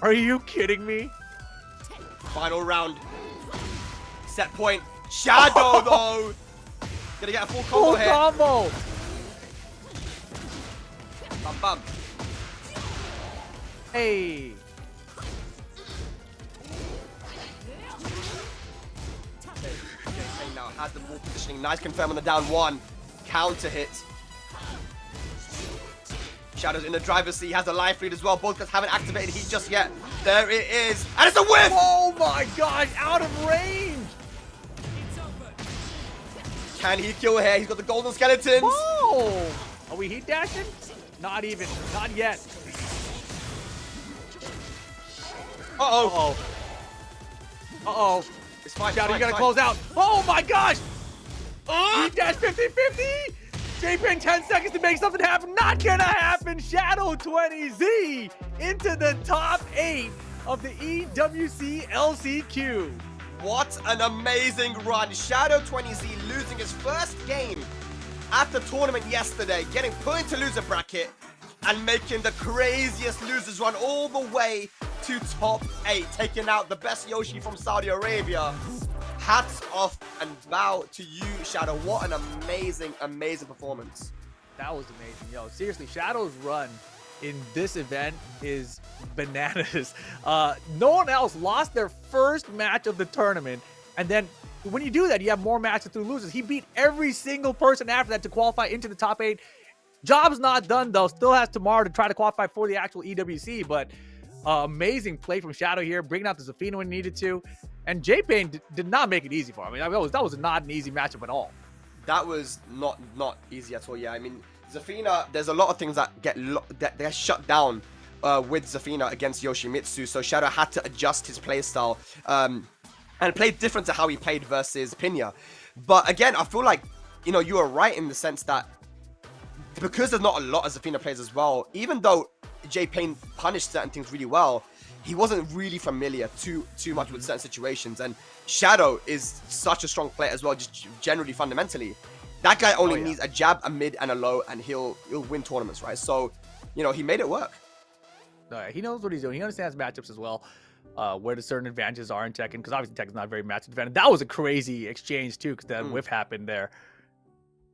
A: Are you kidding me?
C: Final round. Set point. Shadow though! Gonna get a full combo
A: Full
C: here.
A: combo!
C: Bam bam.
A: Hey!
C: Now has the ball positioning. Nice confirm on the down one. Counter hit. Shadow's in the driver's seat. He has a life lead as well. Both guys haven't activated heat just yet. There it is. And it's a whiff!
A: Oh my god, out of range!
C: Can he kill here? He's got the golden skeletons.
A: Oh! Are we heat dashing? Not even. Not yet.
C: Uh-oh.
A: Uh-oh.
C: It's fine.
A: Shadow, you
C: it's
A: gotta
C: fine.
A: close out. Oh my gosh! Heat dash 50-50! J-Pain 10 seconds to make something happen. Not gonna happen. Shadow 20Z into the top 8 of the EWC LCQ.
C: What an amazing run. Shadow 20Z losing his first game at the tournament yesterday, getting put into loser bracket and making the craziest losers run all the way to top 8, taking out the best Yoshi from Saudi Arabia. Hats off and bow to you, Shadow. What an amazing, amazing performance.
A: That was amazing. Yo, seriously, Shadow's run in this event is bananas. No one else lost their first match of the tournament. And then when you do that, you have more matches through losers. He beat every single person after that to qualify into the top 8. Job's not done, though. Still has tomorrow to try to qualify for the actual EWC. But amazing play from Shadow here, bringing out the Zafina when he needed to. And J-Pain did not make it easy for him. I mean, that was not an easy matchup at all.
C: That was not easy at all. Yeah, I mean, Zafina, there's a lot of things that they're shut down with Zafina against Yoshimitsu. So Shadow had to adjust his playstyle and play different to how he played versus Pinya. But again, I feel like, you know, you are right in the sense that because there's not a lot of Zafina players as well, even though J-Pain punished certain things really well, he wasn't really familiar too much with certain situations. And Shadow is such a strong player as well, just generally fundamentally. That guy only needs a jab, a mid, and a low, and he'll win tournaments, right? So, you know, he made it work.
A: He knows what he's doing. He understands matchups as well, where the certain advantages are in Tekken, because obviously Tekken's not very matchup dependent. That was a crazy exchange too, because that whiff happened there.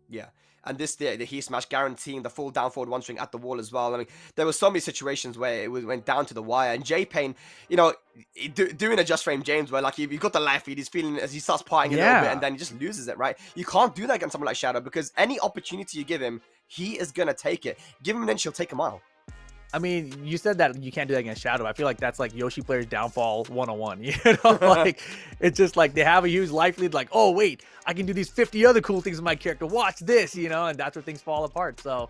C: Yeah. And this, the heat smash guaranteeing the full down forward one string at the wall as well. I mean, there were so many situations where it went down to the wire. And J-Pain, you know, doing a just frame James where, like, you've got the life feed, he's feeling as he starts partying a little bit and then he just loses it, right? You can't do that against someone like Shadow because any opportunity you give him, he is going to take it. Give him an inch, he'll take a mile.
A: I mean, you said that you can't do that against Shadow. I feel like that's like Yoshi players' downfall 101. You know, like it's just like they have a huge life lead. Like, oh wait, I can do these 50 other cool things with my character. Watch this, you know, and that's where things fall apart. So,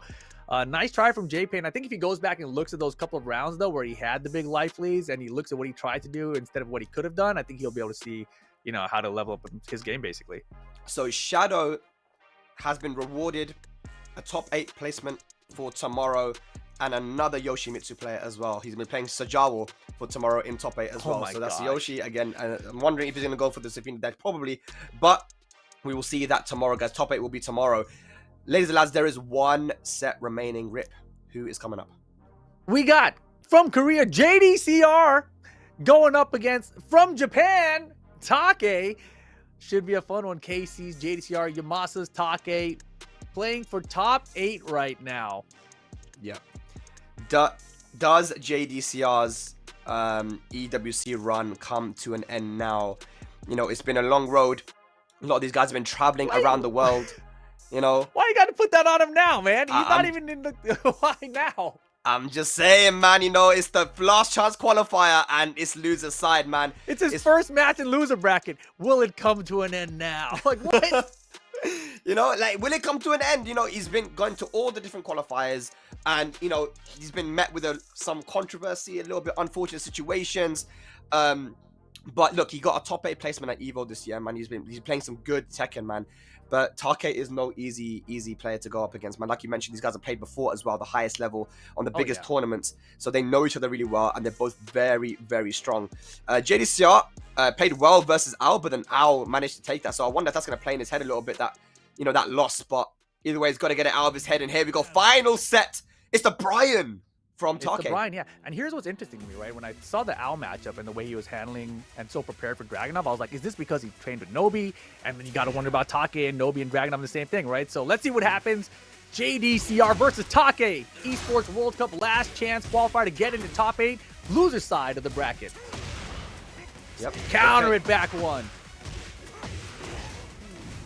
A: nice try from J-Pain. I think if he goes back and looks at those couple of rounds though, where he had the big life leads, and he looks at what he tried to do instead of what he could have done, I think he'll be able to see, you know, how to level up his game basically.
C: So Shadow has been rewarded a top 8 placement for tomorrow. And another Yoshimitsu player as well. He's been playing Sajawal for tomorrow in top 8 as well. So that's Yoshi again. I'm wondering if he's going to go for the Zafina deck, probably. But we will see that tomorrow, guys. Top 8 will be tomorrow. Ladies and lads, there is one set remaining. Rip, who is coming up?
A: We got from Korea, JDCR going up against from Japan, Taki. Should be a fun one. KC's JDCR, Yamasa's Taki playing for top 8 right now.
C: Yeah. Does JDCR's EWC run come to an end now? You know, it's been a long road. A lot of these guys have been traveling around the world. You know,
A: why you got to put that on him now, man? He's not even in the. Why now?
C: I'm just saying, man. You know, it's the last chance qualifier and it's loser side, man.
A: It's his first match in loser bracket. Will it come to an end now? Like what?
C: You know, like, will it come to an end? You know, he's been going to all the different qualifiers and, you know, he's been met with some controversy, a little bit unfortunate situations. But look, he got a top 8 placement at Evo this year, man. He's playing some good Tekken, man. But Take is no easy player to go up against, man. Like you mentioned, these guys have played before as well, the highest level on the biggest tournaments. So they know each other really well, and they're both very, very strong. JDCR played well versus Al, but then Al managed to take that. So I wonder if that's going to play in his head a little bit, that, you know, that loss. But either way, he's got to get it out of his head. And here we go. Final set. It's the Brian from Take.
A: It's the Brian, yeah. And here's what's interesting to me, right? When I saw the Al matchup and the way he was handling and so prepared for Dragunov, I was like, is this because he trained with Nobi? And then you got to wonder about Take and Nobi and Dragunov, the same thing, right? So let's see what happens. JDCR versus Take. Esports World Cup last chance qualifier to get into top 8. Loser side of the bracket.
C: Yep.
A: Counter it back one.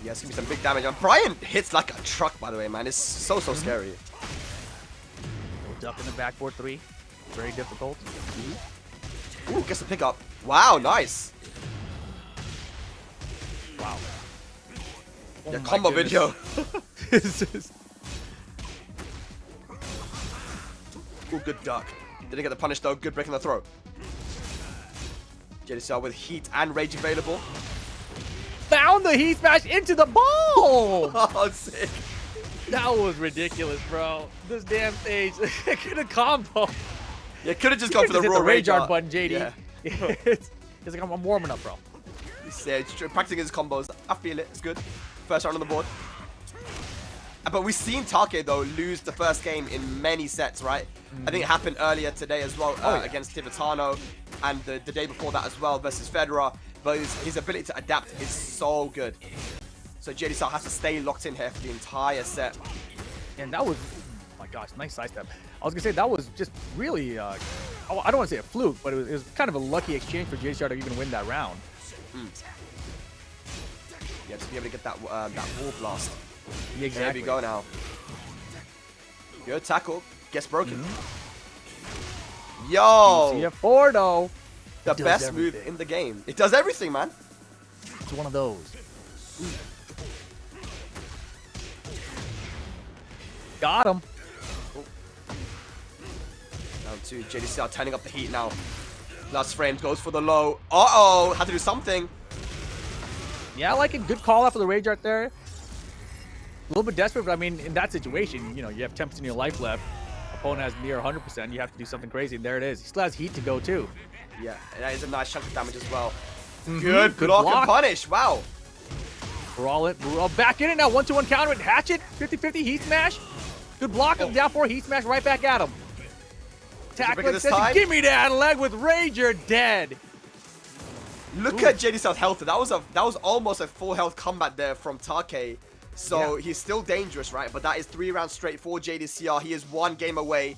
C: Yeah, it's going to be some big damage. And Brian hits like a truck, by the way, man. It's so scary.
A: Duck in the backboard 3. Very difficult.
C: Ooh, gets the pickup. Wow, nice.
A: Wow.
C: The combo video. Ooh, good duck. Didn't get the punish though. Good break in the throw. JDCR with heat and rage available.
A: Found the heat smash into the ball.
C: Oh, sick.
A: That was ridiculous, bro. This damn stage. It could have combo.
C: Yeah, could have just gone for the raw
A: rage art button, JD.
C: Yeah.
A: It's like, I'm warming up, bro.
C: He's practicing his combos. I feel it. It's good. First round on the board. But we've seen Take, though, lose the first game in many sets, right? I think it happened earlier today as well against Tibetano, and the day before that as well versus Federer. But his ability to adapt is so good. So JDCR has to stay locked in here for the entire set.
A: And that was, oh my gosh, nice sidestep. I was going to say, that was just really, I don't want to say a fluke, but it was kind of a lucky exchange for JDCR to even win that round.
C: Yeah, to be able to get that wall blast.
A: Yeah, exactly.
C: There we go now. Good tackle. Gets broken. Yo!
A: CF4 though.
C: The best move in the game. It does everything, man.
A: It's one of those. Got him.
C: Down to JDCR turning up the heat now. Last frame goes for the low. Uh-oh! Had to do something.
A: Yeah, I like it. Good call out for the rage art there. A little bit desperate, but I mean, in that situation, you know, you have 10% of your life left. Opponent has near 100%. You have to do something crazy, and there it is. He still has heat to go, too.
C: Yeah, that is a nice chunk of damage as well. Good block and punish. Wow.
A: We're all back in it now. 1-2-1 counter it. Hatchet. 50-50 heat smash. Good block. Down 4. Heat smash right back at him. Tackle extension. Give me that leg with rage. You're dead.
C: Look at JDCR's health. That was almost a full health combat there from Take. So he's still dangerous, right? But that is 3 rounds straight for JDCR. He is 1 game away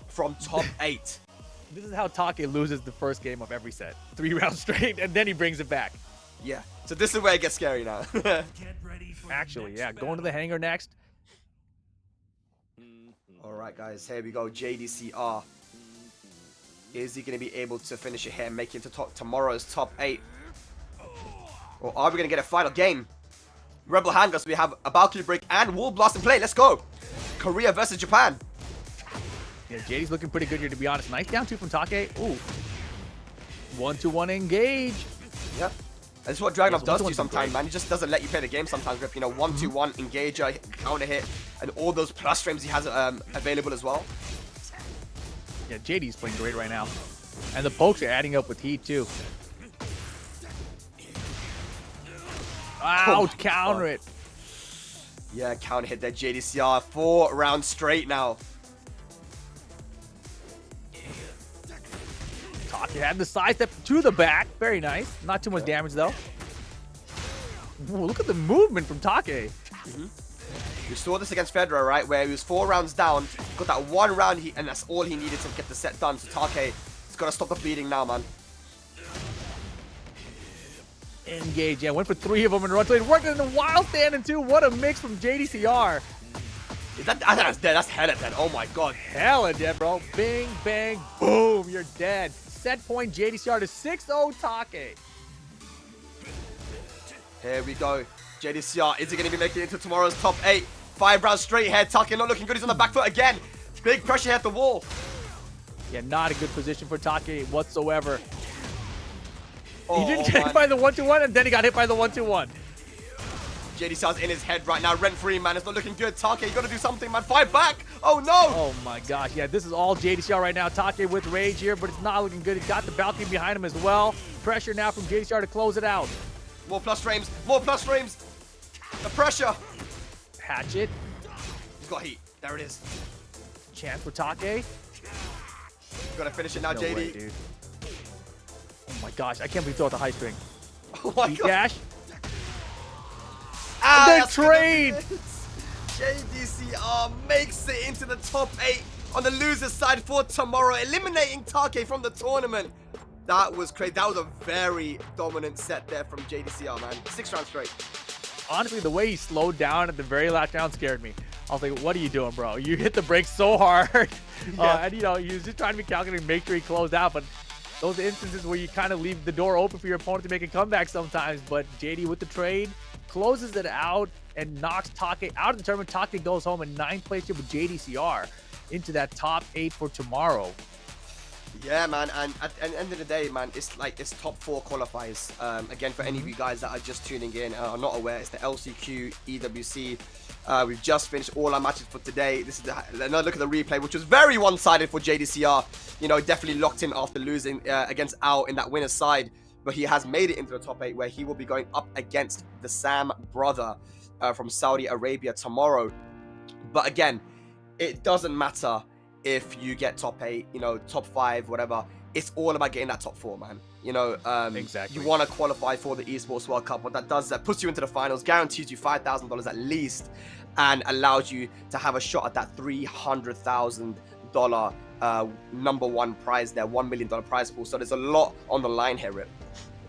C: from top 8.
A: This is how Take loses the first game of every set. 3 rounds straight, and then he brings it back.
C: Yeah. So this is where it gets scary now.
A: Actually, yeah. Going to the hangar next.
C: All right, guys. Here we go. JDCR. Is he going to be able to finish it here and make it to tomorrow's top 8? Or are we going to get a final game? Rebel Hangars, we have a balcony break and wall blast in play. Let's go. Korea versus Japan.
A: Yeah, JD's looking pretty good here, to be honest. Nice down 2 from Take. Ooh. 1-2-1 engage.
C: Yep. That's what Dragunov does to you sometimes, man. He just doesn't let you play the game sometimes, Rip. You know, 1-2-1 engager, counter hit, and all those plus frames he has available as well.
A: Yeah, JD's playing great right now. And the pokes are adding up with heat, too. Ouch, counter it.
C: Yeah, counter hit there, JDCR. 4 rounds straight now.
A: Taki had the sidestep to the back. Very nice. Not too much damage, though. Ooh, look at the movement from Taki.
C: We saw this against Federer, right? Where he was 4 rounds down. Got that 1 round, and that's all he needed to get the set done. So Take, he's got to stop the bleeding now, man.
A: Engage, yeah. Went for 3 of them in a row. Working in the wild stand and 2. What a mix from JDCR.
C: That's dead. That's hella dead. Oh my god.
A: Hella dead, bro. Bing, bang, boom. You're dead. Set point JDCR to 6-0 Take.
C: Here we go. JDCR, is he going to be making it into tomorrow's top 8? 5 rounds straight here. Take not looking good. He's on the back foot again. Big pressure here at the wall.
A: Yeah, not a good position for Take whatsoever. He didn't get hit by the 1-2-1, and then he got hit by the 1-2-1.
B: JDCR's in his head right now, rent-free, man. It's not looking good. Take, you gotta do something, man. Fight back. Oh, no.
A: Oh, my gosh. Yeah, this is all JDCR right now. Take with rage here, but it's not looking good. He's got the balcony behind him as well. Pressure now from JDCR to close it out.
B: More plus frames. More plus frames. The pressure.
A: Hatchet.
B: He's got heat. There it is.
A: Chance for Take.
B: Gotta finish it now,
A: No
B: JD.
A: way, dude. Oh, my gosh. I can't believe he threw out the high string.
B: Oh, my
A: Beat
B: God.
A: dash.
B: Ah,
A: And then
B: that's gonna
A: trade.
B: be it. JDCR makes it into the top 8 on the loser's side for tomorrow, eliminating Take from the tournament. That was crazy. That was a very dominant set there from JDCR, man. 6 rounds straight.
A: Honestly, the way he slowed down at the very last round scared me. I was like, what are you doing, bro? You hit the brakes so hard.
B: Yeah.
A: And, you know, he was just trying to be calculating, make sure he closed out. But those instances where you kind of leave the door open for your opponent to make a comeback sometimes. But JD with the trade closes it out and knocks Take out of the tournament. Take goes home in 9th place here with JDCR into that top 8 for tomorrow.
B: Yeah, man, and at the end of the day, man, it's top 4 qualifiers. Again, for any of you guys that are just tuning in and are not aware, it's the LCQ, EWC. We've just finished all our matches for today. This is another look at the replay, which was very one-sided for JDCR. You know, definitely locked in after losing against Al in that winner's side. But he has made it into the top 8, where he will be going up against the Sam brother from Saudi Arabia tomorrow. But again, it doesn't matter if you get top 8, you know, top 5, whatever. It's all about getting that top 4, man. You know,
A: Exactly.
B: You want to qualify for the Esports World Cup. What that does is that puts you into the finals, guarantees you $5,000 at least, and allows you to have a shot at that $300,000 #1 prize there, $1 million prize pool. So there's a lot on the line here, Rip.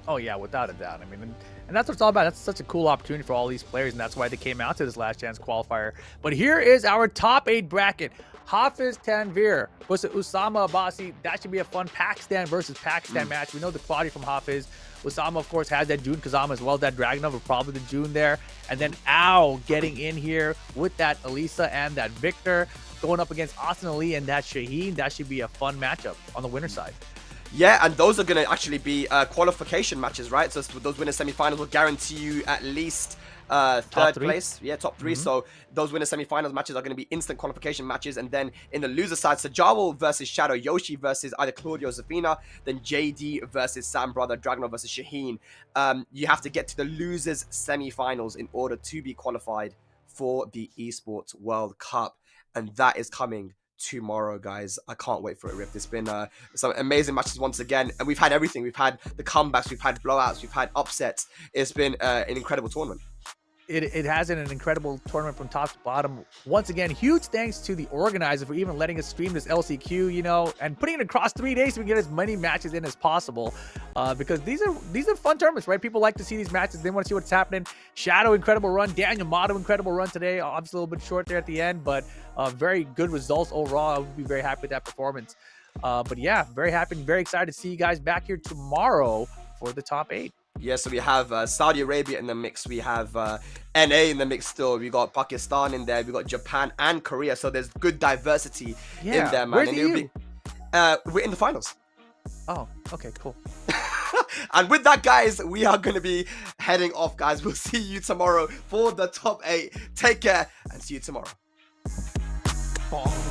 A: Oh, yeah, without a doubt. I mean, and that's what it's all about. That's such a cool opportunity for all these players, and that's why they came out to this last chance qualifier. But here is our top 8 bracket. Hafiz Tanvir versus Usama Abasi. That should be a fun Pakistan versus Pakistan match. We know the quality from Hafiz. Usama, of course, has that June Kazama as well as that Dragunov, but probably the June there. And then Ao getting in here with that Elisa and that Victor going up against Austin Ali and that Shaheen. That should be a fun matchup on the winner side.
B: Yeah, and those are going to actually be qualification matches, right? So those winner semifinals will guarantee you at least third place. Yeah, top 3. So those winner semifinals matches are going to be instant qualification matches. And then in the loser side, Sajawal versus Shadow, Yoshi versus either Claudio or Zafina, then JD versus Sam Brother, Dragunov versus Shaheen. You have to get to the losers semifinals in order to be qualified for the Esports World Cup. And that is coming tomorrow, guys. I can't wait for it, Rip. It's been some amazing matches once again, and we've had everything. We've had the comebacks, we've had blowouts, we've had upsets. It's been an incredible tournament.
A: It has been an incredible tournament from top to bottom. Once again, huge thanks to the organizer for even letting us stream this LCQ, you know, and putting it across 3 days so we can get as many matches in as possible. Because these are fun tournaments, right? People like to see these matches. They want to see what's happening. Shadow, incredible run. Daniel Motto, incredible run today. Obviously a little bit short there at the end, but very good results overall. I would be very happy with that performance. But yeah, very happy and very excited to see you guys back here tomorrow for the top 8.
B: Yeah, so we have Saudi Arabia in the mix. We have NA in the mix still. We got Pakistan in there. We got Japan and Korea. So there's good diversity in there, man.
A: Where's
B: and
A: the
B: it'll
A: EU?
B: We're in the finals.
A: Oh, okay, cool.
B: And with that, guys, we are going to be heading off, guys. We'll see you tomorrow for the top 8. Take care and see you tomorrow.
A: Oh.